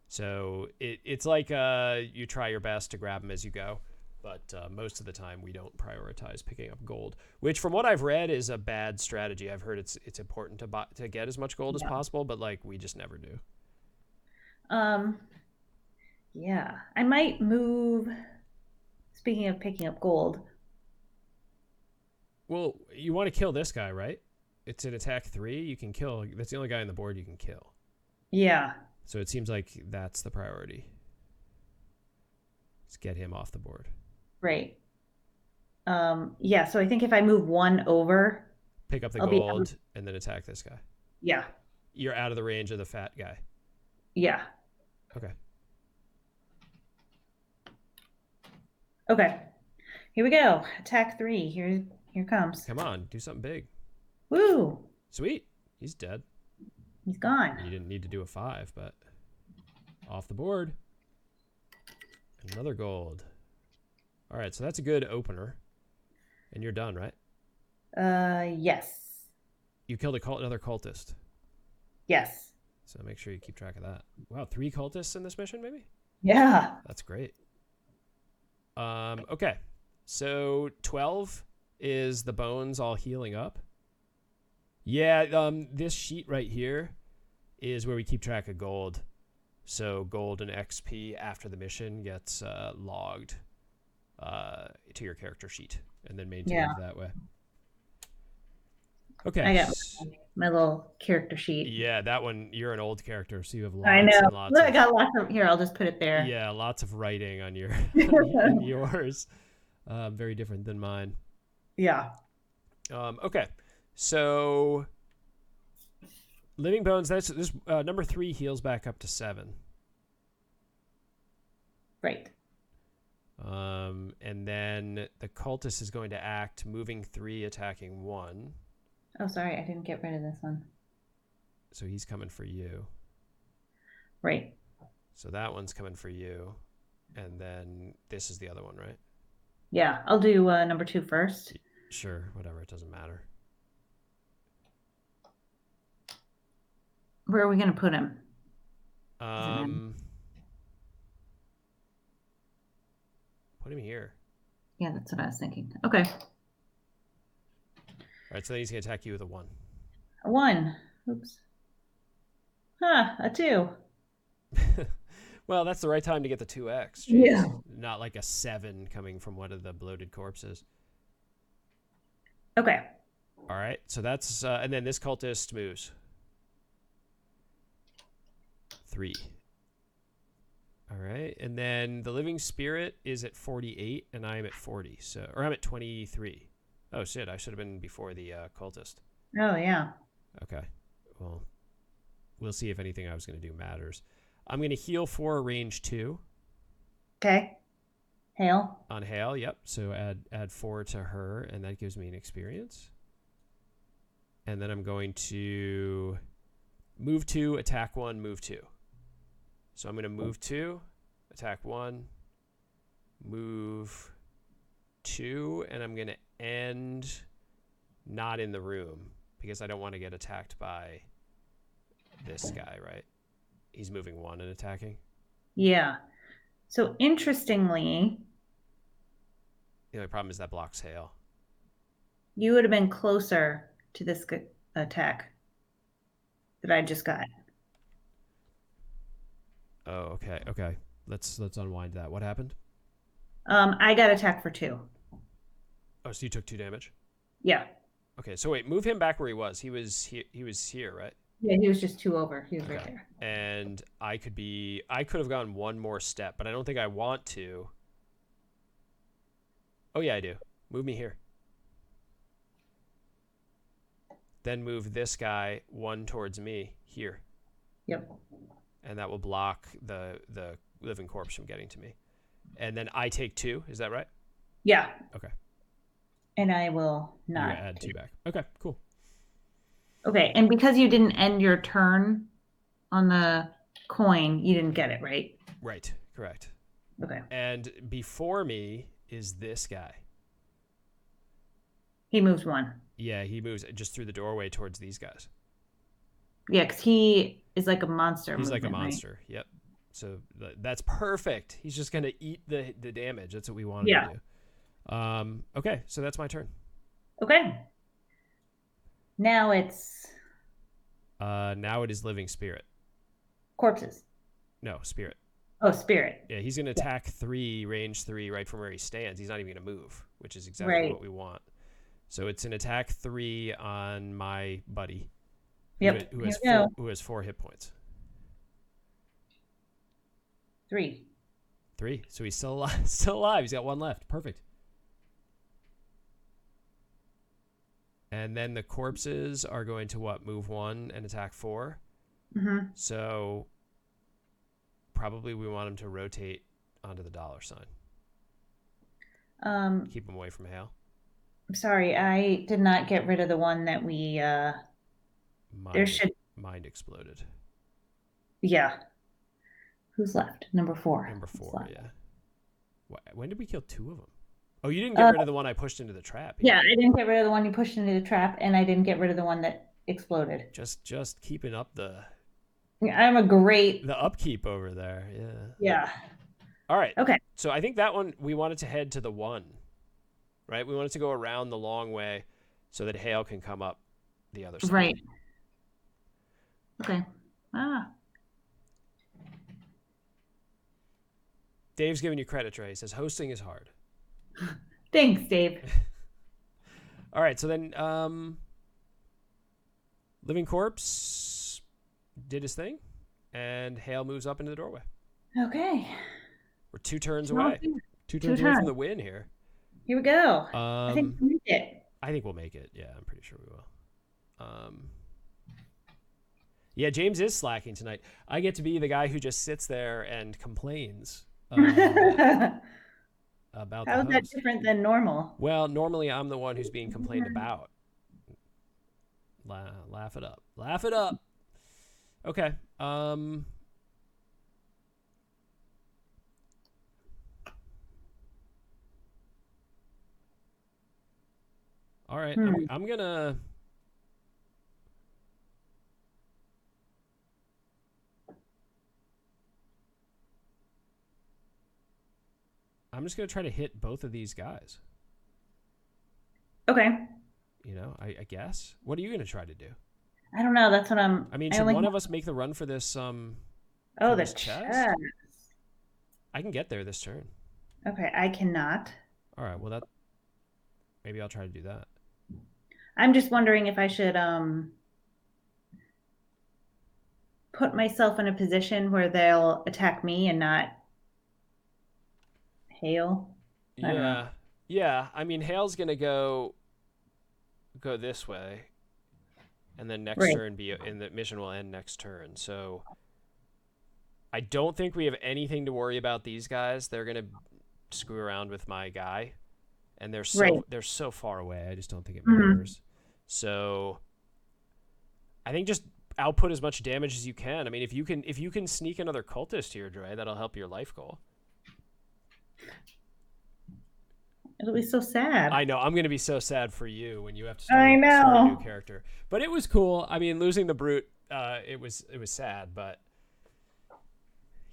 Speaker 1: So it's like you try your best to grab them as you go. But most of the time, we don't prioritize picking up gold, which from what I've read is a bad strategy. I've heard it's important to get as much gold as possible, but like we just never do.
Speaker 2: Yeah, I might move. Speaking of picking up gold,
Speaker 1: Well, you want to kill this guy, right? It's an attack 3. You can kill. That's the only guy on the board you can kill.
Speaker 2: Yeah.
Speaker 1: So it seems like that's the priority. Let's get him off the board.
Speaker 2: Right. Yeah, so I think if I move 1 over,
Speaker 1: Pick up the
Speaker 2: I'll
Speaker 1: gold and then attack this guy.
Speaker 2: Yeah.
Speaker 1: You're out of the range of the fat guy.
Speaker 2: Yeah.
Speaker 1: Okay.
Speaker 2: Okay. Here we go. Attack 3. Here comes.
Speaker 1: Come on, do something big.
Speaker 2: Woo!
Speaker 1: Sweet. He's dead.
Speaker 2: He's gone.
Speaker 1: You didn't need to do a 5, but off the board. Another gold. All right, so that's a good opener. And you're done, right?
Speaker 2: Yes.
Speaker 1: You killed another cultist.
Speaker 2: Yes.
Speaker 1: So make sure you keep track of that. Wow, 3 cultists in this mission, maybe?
Speaker 2: Yeah.
Speaker 1: That's great. Okay. So 12 is the bones all healing up. Yeah, this sheet right here is where we keep track of gold. So gold and XP after the mission gets logged to your character sheet and then maintained that way. Okay.
Speaker 2: I got my little character sheet.
Speaker 1: Yeah, that one, you're an old character, so you have lots
Speaker 2: I know.
Speaker 1: and lots
Speaker 2: I got lots of, here, I'll just put it there.
Speaker 1: Yeah, lots of writing on your on yours. Very different than mine.
Speaker 2: Yeah.
Speaker 1: Okay, so living bones. That's this number 3 heals back up to 7.
Speaker 2: Right.
Speaker 1: And then the cultist is going to act, moving 3, attacking 1.
Speaker 2: Oh, sorry, I didn't get rid of this one.
Speaker 1: So he's coming for you.
Speaker 2: Right.
Speaker 1: So that one's coming for you, and then this is the other one, right?
Speaker 2: Yeah, I'll do number 2 first.
Speaker 1: Sure, whatever. It doesn't matter.
Speaker 2: Where are we going to put him?
Speaker 1: Put him here.
Speaker 2: Yeah, that's what I was thinking. Okay.
Speaker 1: All right, so then he's going to attack you with a 1.
Speaker 2: A 1. Oops. Huh, a 2.
Speaker 1: Well, that's the right time to get the 2x. Jeez.
Speaker 2: Yeah.
Speaker 1: Not like a 7 coming from one of the bloated corpses.
Speaker 2: Okay.
Speaker 1: All right, so that's... and then this cultist moves. 3. All right, and then the living spirit is at 48, and I am at 40. So, or I'm at 23. Oh, shit, I should have been before the cultist.
Speaker 2: Oh, yeah.
Speaker 1: Okay, well, we'll see if anything I was going to do matters. I'm going to heal for range 2.
Speaker 2: Okay. Hail.
Speaker 1: On Hail, yep. So add 4 to her, and that gives me an experience. And then I'm going to move 2, attack 1, move 2. So I'm going to move 2, attack 1, move 2, and I'm going to end not in the room because I don't want to get attacked by this guy, right? He's moving 1 and attacking.
Speaker 2: Yeah. So interestingly,
Speaker 1: the only problem is that blocks Hail.
Speaker 2: You would have been closer to this attack that I just got.
Speaker 1: Oh, okay. Okay. Let's unwind that. What happened?
Speaker 2: I got attacked for 2.
Speaker 1: Oh, so you took 2 damage?
Speaker 2: Yeah.
Speaker 1: Okay, so wait, move him back where he was. He was here, right?
Speaker 2: Yeah, he was just 2 over. He was right there.
Speaker 1: And I could have gone 1 more step, but I don't think I want to. Oh yeah, I do. Move me here. Then move this guy 1 towards me here.
Speaker 2: Yep.
Speaker 1: And that will block the living corpse from getting to me. And then I take 2, is that right?
Speaker 2: Yeah.
Speaker 1: Okay.
Speaker 2: And I will not
Speaker 1: add 2 back. Okay, cool.
Speaker 2: Okay, and because you didn't end your turn on the coin, you didn't get it, right?
Speaker 1: Right, correct.
Speaker 2: Okay.
Speaker 1: And before me is this guy.
Speaker 2: He moves 1.
Speaker 1: Yeah, he moves just through the doorway towards these guys.
Speaker 2: Yeah, because he is like a monster.
Speaker 1: He's like a monster, right? Yep. So that's perfect. He's just going to eat the damage. That's what we wanted to do. Okay, so that's my turn.
Speaker 2: Okay. Now it's...
Speaker 1: now it is living spirit.
Speaker 2: Corpses.
Speaker 1: No, spirit.
Speaker 2: Oh, spirit.
Speaker 1: Yeah, he's going to attack 3, range 3, right from where he stands. He's not even going to move, which is exactly what we want. So it's an attack 3 on my buddy.
Speaker 2: Yep.
Speaker 1: Who has 4 hit points.
Speaker 2: 3.
Speaker 1: 3. So he's still alive. Still alive. He's got 1 left. Perfect. And then the corpses are going to what? Move 1 and attack 4.
Speaker 2: Mm-hmm.
Speaker 1: So probably we want him to rotate onto the $sign. Keep him away from hail.
Speaker 2: I'm sorry, I did not get rid of the one that we
Speaker 1: Mind exploded.
Speaker 2: Yeah. Who's left? Number 4.
Speaker 1: Number 4, yeah. When did we kill 2 of them? Oh, you didn't get rid of the one I pushed into the trap.
Speaker 2: Yeah, I didn't get rid of the one you pushed into the trap, and I didn't get rid of the one that exploded.
Speaker 1: Just keeping up the
Speaker 2: upkeep
Speaker 1: over there. Yeah.
Speaker 2: Yeah.
Speaker 1: All right.
Speaker 2: Okay.
Speaker 1: So I think that one we wanted to head to the 1, right? We wanted to go around the long way so that hail can come up the other side.
Speaker 2: Right. Okay.
Speaker 1: Dave's giving you credit, Trey. He says hosting is hard.
Speaker 2: Thanks, Dave.
Speaker 1: All right, so then Living Corpse did his thing, and Hale moves up into the doorway.
Speaker 2: Okay.
Speaker 1: We're 2 turns away. 2 turns away from the win here.
Speaker 2: Here we go. I think we'll make it.
Speaker 1: I think we'll make it. Yeah, I'm pretty sure we will. Yeah, James is slacking tonight. I get to be the guy who just sits there and complains about
Speaker 2: How is that different than normal?
Speaker 1: Well, normally I'm the one who's being complained about. Laugh it up. Laugh it up. Okay. All right. I'm gonna. I'm just going to try to hit both of these guys.
Speaker 2: Okay.
Speaker 1: You know, I guess. What are you going to try to do?
Speaker 2: I don't know. That's what I'm...
Speaker 1: I mean, should one of us make the run for this
Speaker 2: the chest?
Speaker 1: I can get there this turn.
Speaker 2: Okay, I cannot.
Speaker 1: All right, well, maybe I'll try to do that.
Speaker 2: I'm just wondering if I should put myself in a position where they'll attack me and not Hale.
Speaker 1: Yeah. I mean, Hale's gonna go this way, and then next turn the mission will end next turn. So I don't think we have anything to worry about these guys. They're gonna screw around with my guy, and they're so far away. I just don't think it matters. So I think just output as much damage as you can. I mean, if you can sneak another cultist here, Dre, that'll help your life goal.
Speaker 2: It'll be so sad.
Speaker 1: I know. I'm going to be so sad for you when you have to start a new character. But it was cool. I mean, losing the brute, it was sad, but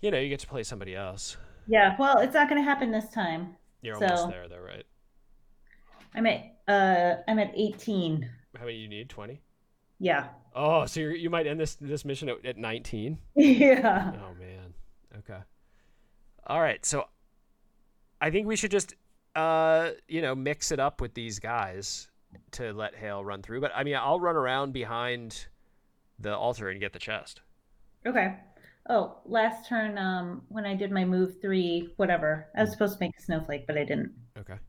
Speaker 1: you know, you get to play somebody else.
Speaker 2: Yeah. Well, it's not going to happen this time.
Speaker 1: You're almost there, though, right?
Speaker 2: I'm at 18.
Speaker 1: How many you need? 20?
Speaker 2: Yeah.
Speaker 1: Oh, so you might end this mission at 19?
Speaker 2: Yeah.
Speaker 1: Oh man. Okay. All right. So I think we should just mix it up with these guys to let Hale run through. But I mean, I'll run around behind the altar and get the chest.
Speaker 2: Okay. Oh, last turn, when I did my move 3, whatever, I was supposed to make a snowflake, but I didn't.
Speaker 1: Okay.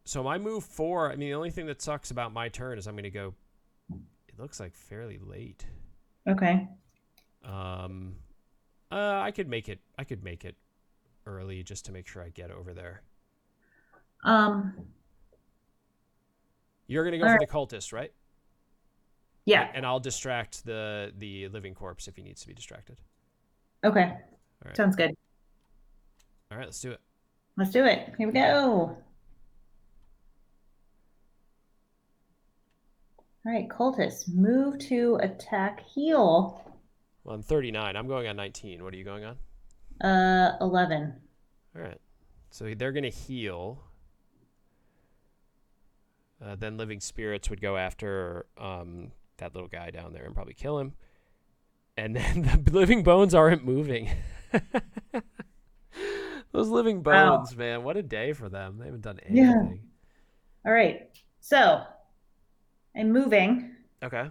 Speaker 1: So my move 4, I mean, the only thing that sucks about my turn is I'm going to go, it looks like fairly late.
Speaker 2: Okay.
Speaker 1: I could make it early just to make sure I get over there. You're going to go for the cultist, right?
Speaker 2: Yeah.
Speaker 1: And I'll distract the living corpse if he needs to be distracted.
Speaker 2: Okay.
Speaker 1: All right.
Speaker 2: Sounds good.
Speaker 1: All right, let's do it.
Speaker 2: Let's do it. Here we go. All right, cultist, move to attack heal.
Speaker 1: Well, I'm 39. I'm going on 19. What are you going on?
Speaker 2: 11.
Speaker 1: All right. So they're going to heal. Then living spirits would go after that little guy down there and probably kill him. And then the living bones aren't moving. Those living bones, man, what a day for them. They haven't done anything.
Speaker 2: All right. So I'm moving.
Speaker 1: Okay.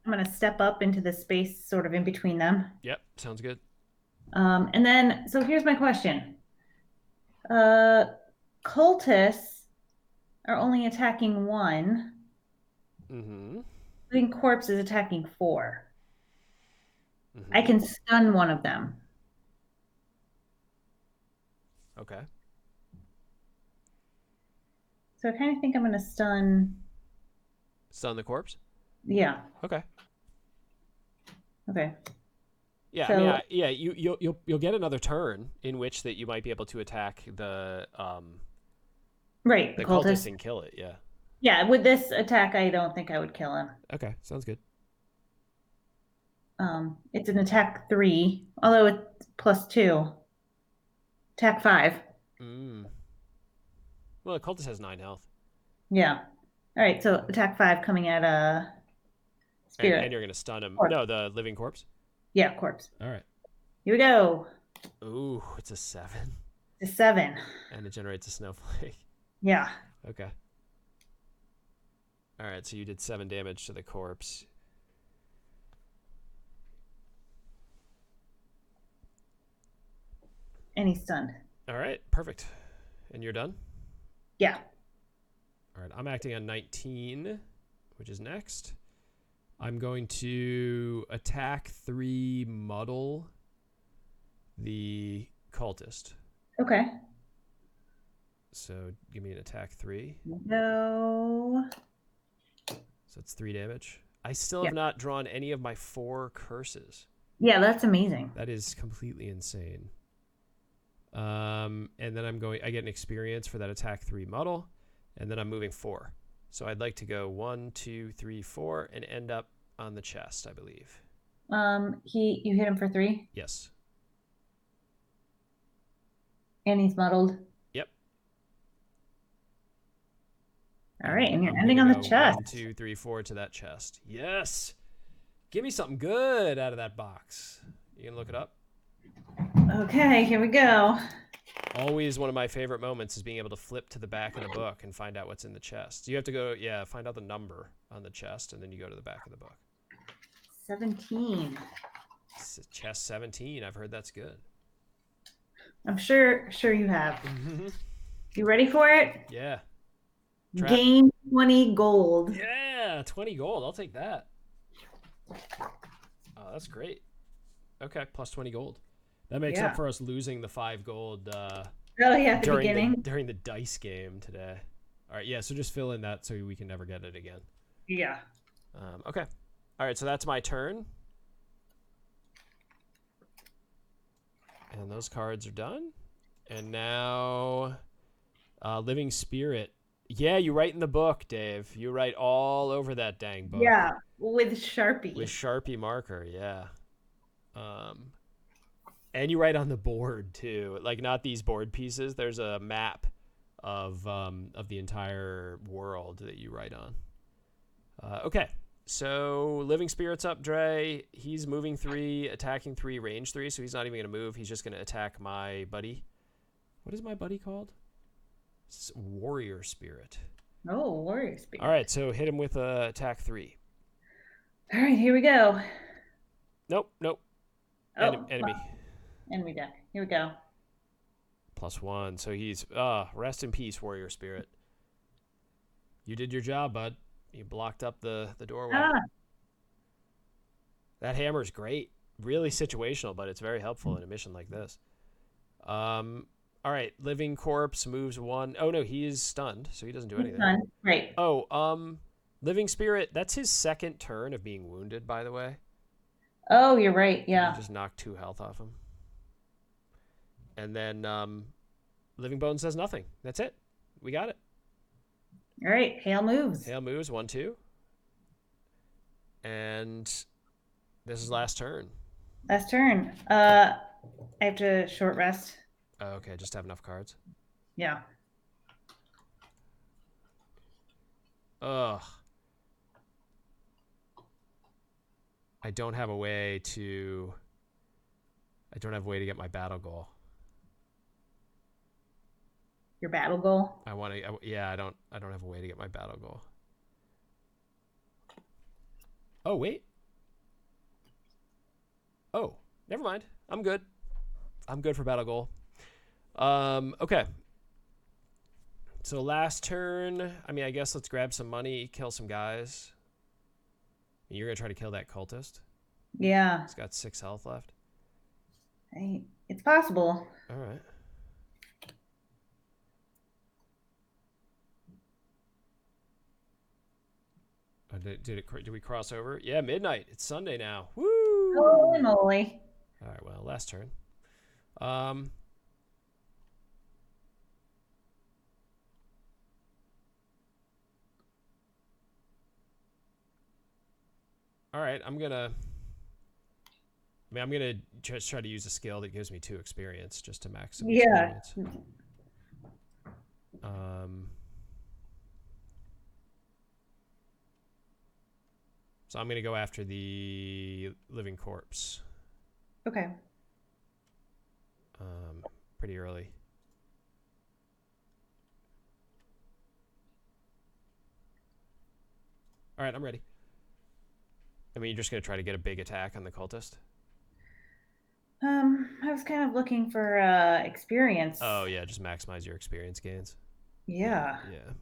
Speaker 2: I'm going to step up into the space sort of in between them.
Speaker 1: Yep. Sounds good.
Speaker 2: And then, so here's my question. Uh, cultists are only attacking one.
Speaker 1: Mm-hmm.
Speaker 2: Living corpse is attacking four. I
Speaker 1: Mm-hmm.
Speaker 2: can stun one of them.
Speaker 1: Okay.
Speaker 2: So I kind of think I'm going to stun.
Speaker 1: Stun the corpse.
Speaker 2: Yeah.
Speaker 1: Okay.
Speaker 2: Okay.
Speaker 1: Yeah, I mean,
Speaker 2: So,
Speaker 1: yeah, you'll get another turn in which that you might be able to attack
Speaker 2: right, the
Speaker 1: the cultist
Speaker 2: cultist.
Speaker 1: and kill it. Yeah.
Speaker 2: Yeah, with this attack, I don't think I would kill him.
Speaker 1: Okay, sounds good.
Speaker 2: It's an attack 3, although it's +2. Attack 5.
Speaker 1: Mm. Well, the cultist has 9 health,
Speaker 2: Yeah. All right, so attack 5 coming at a
Speaker 1: and
Speaker 2: spirit.
Speaker 1: you're gonna stun him.
Speaker 2: Corpse.
Speaker 1: No, the living corpse.
Speaker 2: Yeah, corpse.
Speaker 1: All right.
Speaker 2: Here we go.
Speaker 1: Ooh, it's a 7,
Speaker 2: The 7.
Speaker 1: and it generates a snowflake.
Speaker 2: Yeah.
Speaker 1: Okay. All right, so you did 7 damage to the corpse.
Speaker 2: And he's stunned.
Speaker 1: All right, perfect. And you're done?
Speaker 2: Yeah.
Speaker 1: All right, I'm acting on 19, which is next. I'm going to attack 3, muddle the cultist.
Speaker 2: Okay.
Speaker 1: So give me an attack 3.
Speaker 2: No.
Speaker 1: So it's 3 damage. I still
Speaker 2: Yeah.
Speaker 1: have not drawn any of my 4 curses.
Speaker 2: Yeah, that's amazing.
Speaker 1: That is completely insane. And then I get an experience for that attack 3 muddle, and then I'm moving 4. So I'd like to go 1, 2, 3, 4, and end up on the chest, I believe.
Speaker 2: You hit him for 3,
Speaker 1: Yes.
Speaker 2: and he's muddled.
Speaker 1: Yep.
Speaker 2: All right, and you're
Speaker 1: I'm
Speaker 2: ending
Speaker 1: gonna
Speaker 2: on the
Speaker 1: go
Speaker 2: chest.
Speaker 1: 1, 2, 3, 4 to that chest. Yes. Give me something good out of that box. You can look it up.
Speaker 2: Okay, here we go.
Speaker 1: Always one of my favorite moments is being able to flip to the back of the book and find out what's in the chest. You have to go, find out the number on the chest, and then you go to the back of the book.
Speaker 2: 17.
Speaker 1: It's chest 17. I've heard that's good.
Speaker 2: I'm sure you have. You ready for it?
Speaker 1: Yeah.
Speaker 2: Gain 20 gold.
Speaker 1: Yeah, 20 gold. I'll take that. Oh, that's great. Okay, plus 20 gold. That makes up for us losing the 5 gold
Speaker 2: at the beginning.
Speaker 1: during the dice game today. All right, yeah, so just fill in that so we can never get it again.
Speaker 2: Yeah.
Speaker 1: Okay. All right, so that's my turn. And those cards are done. And now, Living Spirit. Yeah, you write in the book, Dave. You write all over that dang book.
Speaker 2: Yeah, with Sharpie.
Speaker 1: With Sharpie marker, yeah. And you write on the board too, like not these board pieces. There's a map of the entire world that you write on. Okay, so Living Spirit's up, Dre. He's moving 3, attacking 3, range 3, so he's not even gonna move. He's just gonna attack my buddy. What is my buddy called? Warrior Spirit.
Speaker 2: Oh, Warrior Spirit.
Speaker 1: All right, so hit him with attack 3.
Speaker 2: All right, here we go.
Speaker 1: Nope.
Speaker 2: Oh,
Speaker 1: enemy.
Speaker 2: Enemy deck. Here we go.
Speaker 1: +1. So he's rest in peace, Warrior Spirit. You did your job, bud. You blocked up the doorway. That hammer's great. Really situational, but it's very helpful in a mission like this. All right, Living Corpse moves 1. Oh no, he is stunned, so he doesn't do anything.
Speaker 2: Stunned. Right.
Speaker 1: Oh, Living Spirit, that's his second turn of being wounded, by the way.
Speaker 2: Oh, you're right. Yeah.
Speaker 1: You just knocked 2 health off him. And then Living Bones does nothing. That's it. We got it.
Speaker 2: All right, Hail moves.
Speaker 1: Hail moves 1, 2. And this is last turn.
Speaker 2: Last turn. I have to short rest.
Speaker 1: Oh, okay, just have enough cards.
Speaker 2: Yeah.
Speaker 1: Ugh. I don't have a way to get my battle goal.
Speaker 2: Your battle goal?
Speaker 1: I want to. Yeah, I don't have a way to get my battle goal. Oh wait. Oh, never mind. I'm good. I'm good for battle goal. Okay. So last turn. I mean, I guess let's grab some money, kill some guys. You're gonna try to kill that cultist.
Speaker 2: Yeah.
Speaker 1: He's got 6 health left.
Speaker 2: It's possible.
Speaker 1: All right. Did we cross over? Yeah, midnight. It's Sunday now. Woo!
Speaker 2: Holy moly.
Speaker 1: All right. Well, last turn. All right. I'm gonna just try to use a skill that gives me 2 experience just to max some experience. So I'm gonna go after the living corpse.
Speaker 2: Okay.
Speaker 1: Pretty early. All right, I'm ready. I mean, you're just gonna try to get a big attack on the cultist.
Speaker 2: I was kind of looking for experience.
Speaker 1: Oh yeah, just maximize your experience gains.
Speaker 2: Yeah.
Speaker 1: Yeah.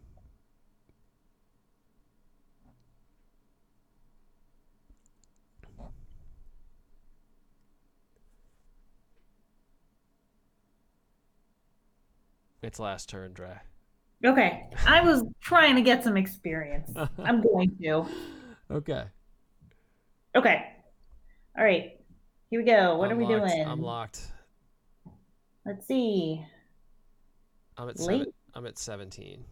Speaker 1: It's last turn, Dre.
Speaker 2: Okay. I was trying to get some experience. I'm going to.
Speaker 1: Okay.
Speaker 2: Okay. All right. Here we go. What
Speaker 1: I'm
Speaker 2: are we
Speaker 1: locked.
Speaker 2: doing?
Speaker 1: I'm locked.
Speaker 2: Let's see.
Speaker 1: I'm at
Speaker 2: Late.
Speaker 1: I'm at 17.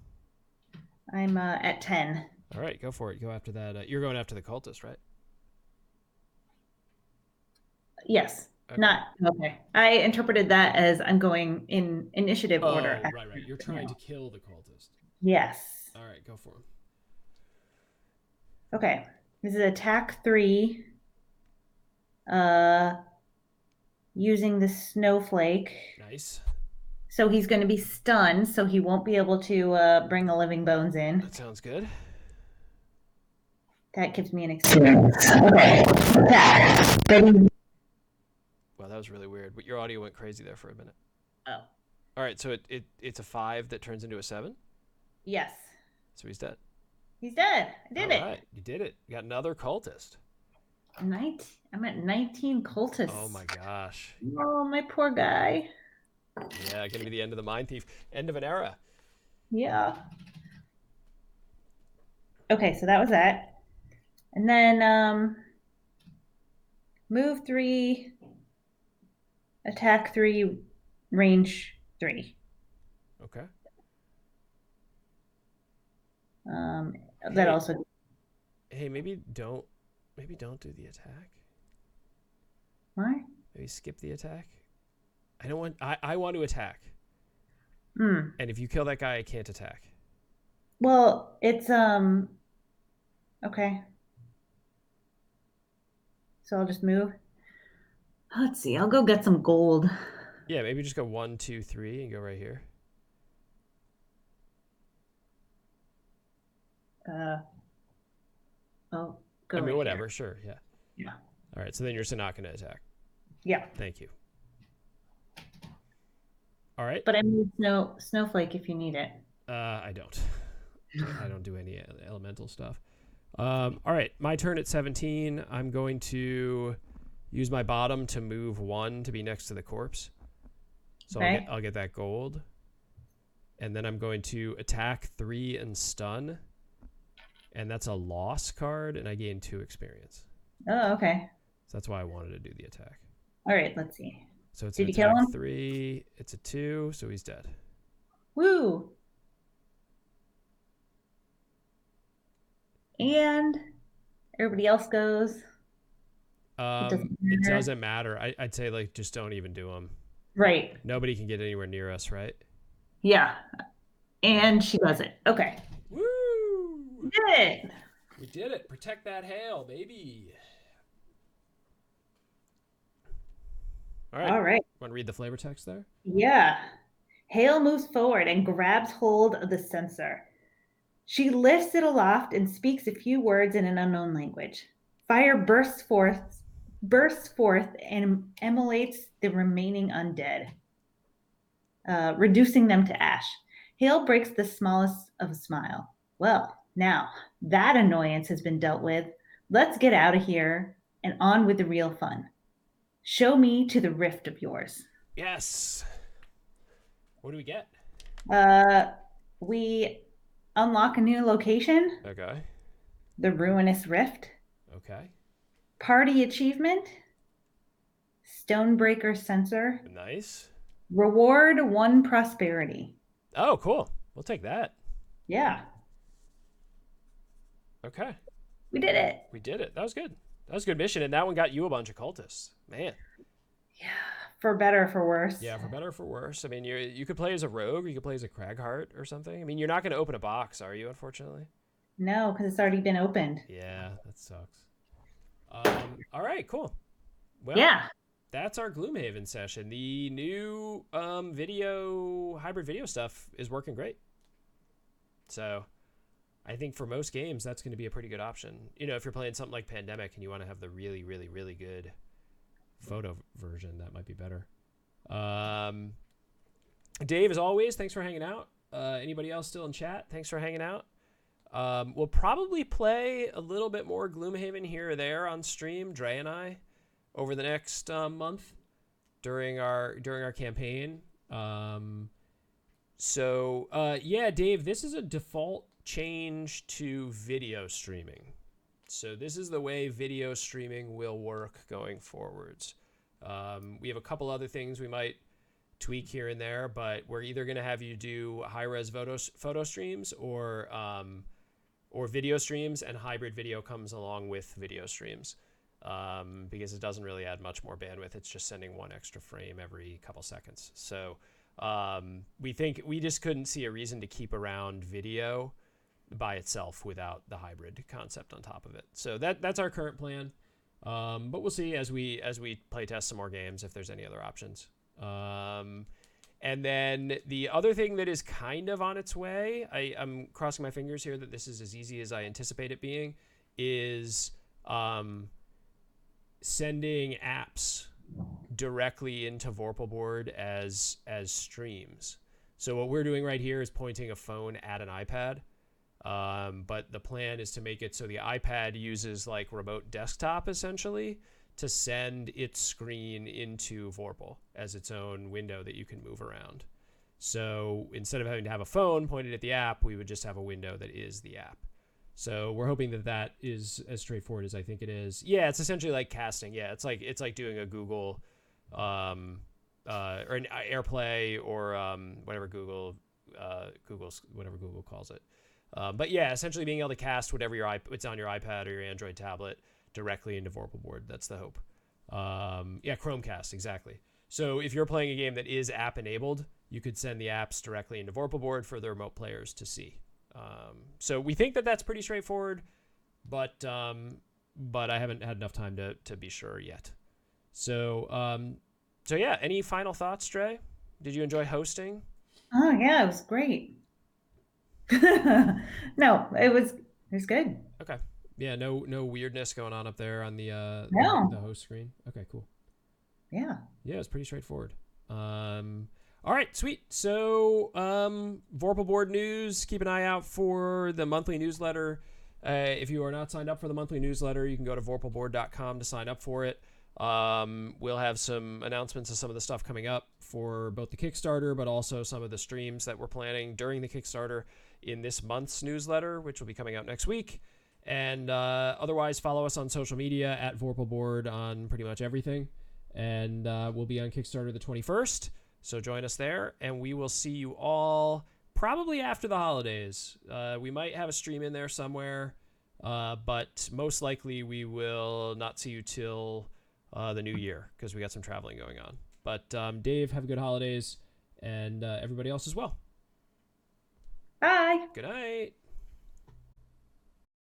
Speaker 2: I'm at 10.
Speaker 1: All right, go for it. Go after that. You're going after the cultist, right?
Speaker 2: Yes.
Speaker 1: Okay.
Speaker 2: Not okay. I interpreted that as I'm going in initiative order.
Speaker 1: Oh, right. You're trying to kill the cultist.
Speaker 2: Yes.
Speaker 1: All right, go for him.
Speaker 2: Okay. This is attack 3. Using the snowflake.
Speaker 1: Nice.
Speaker 2: So he's going to be stunned, so he won't be able to bring the living bones in.
Speaker 1: That sounds good.
Speaker 2: That gives me an experience. Okay. Attack.
Speaker 1: Wow, that was really weird. But your audio went crazy there for a minute.
Speaker 2: Oh.
Speaker 1: All right, so it's a 5 that turns into a 7?
Speaker 2: Yes.
Speaker 1: So he's dead.
Speaker 2: He's dead. I did it.
Speaker 1: All right, you did it. You got another cultist.
Speaker 2: I'm at 19 cultists.
Speaker 1: Oh my gosh.
Speaker 2: Oh, my poor guy.
Speaker 1: Yeah, gonna be the end of the Mind Thief. End of an era.
Speaker 2: Yeah. Okay, so that was that. And then move 3, attack 3, range 3.
Speaker 1: Okay.
Speaker 2: That also.
Speaker 1: Hey, maybe don't do the attack.
Speaker 2: Why?
Speaker 1: Maybe skip the attack. I want to attack.
Speaker 2: And
Speaker 1: if you kill that guy, I can't attack.
Speaker 2: Well, it's okay. So I'll just move. Let's see. I'll go get some gold.
Speaker 1: Yeah, maybe just go 1, 2, 3 and go right here.
Speaker 2: I'll go.
Speaker 1: I mean,
Speaker 2: right
Speaker 1: whatever.
Speaker 2: Here.
Speaker 1: Sure. Yeah.
Speaker 2: Yeah.
Speaker 1: All right. So then you're still not going to attack.
Speaker 2: Yeah.
Speaker 1: Thank you. All right.
Speaker 2: But I need snowflake if you need it.
Speaker 1: I don't. I don't do any elemental stuff. All right. My turn at 17. I'm going to use my bottom to move 1 to be next to the corpse. So
Speaker 2: okay.
Speaker 1: I'll get that gold. And then I'm going to attack 3 and stun. And that's a loss card, and I gain 2 experience.
Speaker 2: Oh, okay.
Speaker 1: So that's why I wanted to do the attack.
Speaker 2: All right, let's see.
Speaker 1: So it's
Speaker 2: Did you kill him?
Speaker 1: 3. It's a 2, so he's dead.
Speaker 2: Woo! And everybody else goes.
Speaker 1: It doesn't matter. I'd say like just don't even do them.
Speaker 2: Right.
Speaker 1: Nobody can get anywhere near us, right?
Speaker 2: Yeah. And she does it. Okay.
Speaker 1: Woo!
Speaker 2: We did it.
Speaker 1: We did it. Protect that hail, baby. All right.
Speaker 2: All right.
Speaker 1: Want to read the flavor text there?
Speaker 2: Yeah. Hale moves forward and grabs hold of the sensor. She lifts it aloft and speaks a few words in an unknown language. Fire bursts forth and emulates the remaining undead, reducing them to ash. Hale breaks the smallest of a smile. Well, now that annoyance has been dealt with, let's get out of here and on with the real fun. Show me to the rift of yours.
Speaker 1: Yes. What do we get?
Speaker 2: We unlock a new location,
Speaker 1: Okay.
Speaker 2: the Ruinous Rift.
Speaker 1: Okay.
Speaker 2: Party achievement, Stonebreaker sensor.
Speaker 1: Nice.
Speaker 2: Reward 1 prosperity.
Speaker 1: Oh, cool. We'll take that.
Speaker 2: Yeah,
Speaker 1: Okay.
Speaker 2: we did it.
Speaker 1: We did it. That was good. That was a good mission, and that one got you a bunch of cultists. Man.
Speaker 2: Yeah, for better or for worse.
Speaker 1: Yeah, for better or for worse. I mean, you could play as a rogue, or you could play as a Cragheart or something. I mean, you're not going to open a box, are you, unfortunately?
Speaker 2: No, because it's already been opened.
Speaker 1: Yeah, that sucks. All right, cool. Well,
Speaker 2: Yeah.
Speaker 1: that's our Gloomhaven session. The new hybrid video stuff is working great. So I think for most games, that's going to be a pretty good option. You know, if you're playing something like Pandemic and you want to have the really, really, really good photo version, that might be better. Dave, as always, thanks for hanging out. Anybody else still in chat? Thanks for hanging out. We'll probably play a little bit more Gloomhaven here or there on stream, Dre and I, over the next month during our campaign. Yeah, Dave, this is a default change to video streaming. So this is the way video streaming will work going forwards. We have a couple other things we might tweak here and there, but we're either going to have you do high-res photo streams or video streams, and hybrid video comes along with video streams because it doesn't really add much more bandwidth. It's just sending one extra frame every couple seconds. So we just couldn't see a reason to keep around video by itself without the hybrid concept on top of it. So that's our current plan. But we'll see as we play test some more games if there's any other options. And then the other thing that is kind of on its way, I'm crossing my fingers here that this is as easy as I anticipate it being, is sending apps directly into Vorpal board as streams. So what we're doing right here is pointing a phone at an iPad. But the plan is to make it so the iPad uses like remote desktop essentially to send its screen into Vorpal as its own window that you can move around. So instead of having to have a phone pointed at the app, we would just have a window that is the app. So we're hoping that is as straightforward as I think it is. Yeah, it's essentially like casting. Yeah, it's like doing a Google or an AirPlay or whatever Google calls it. But yeah, essentially being able to cast whatever it's on your iPad or your Android tablet directly into Vorpal board. That's the hope. Yeah, Chromecast, exactly. So if you're playing a game that is app enabled, you could send the apps directly into Vorpal board for the remote players to see. So we think that that's pretty straightforward, but I haven't had enough time to be sure yet. So yeah, any final thoughts, Dre? Did you enjoy hosting?
Speaker 2: Oh yeah, it was great. No, it was good.
Speaker 1: Okay. Yeah, no weirdness going on up there on the host screen. Okay, cool.
Speaker 2: Yeah.
Speaker 1: Yeah, it's pretty straightforward. All right, sweet. So, Vorpal board news. Keep an eye out for the monthly newsletter. If you are not signed up for the monthly newsletter, you can go to vorpalboard.com to sign up for it. We'll have some announcements of some of the stuff coming up for both the Kickstarter, but also some of the streams that we're planning during the Kickstarter in this month's newsletter, which will be coming out next week. And otherwise, follow us on social media at VorpalBoard on pretty much everything. And we'll be on Kickstarter the 21st, so join us there. And we will see you all probably after the holidays. We might have a stream in there somewhere, but most likely we will not see you till the new year because we got some traveling going on. But Dave, have a good holidays, and everybody else as well.
Speaker 2: Bye.
Speaker 1: Good night.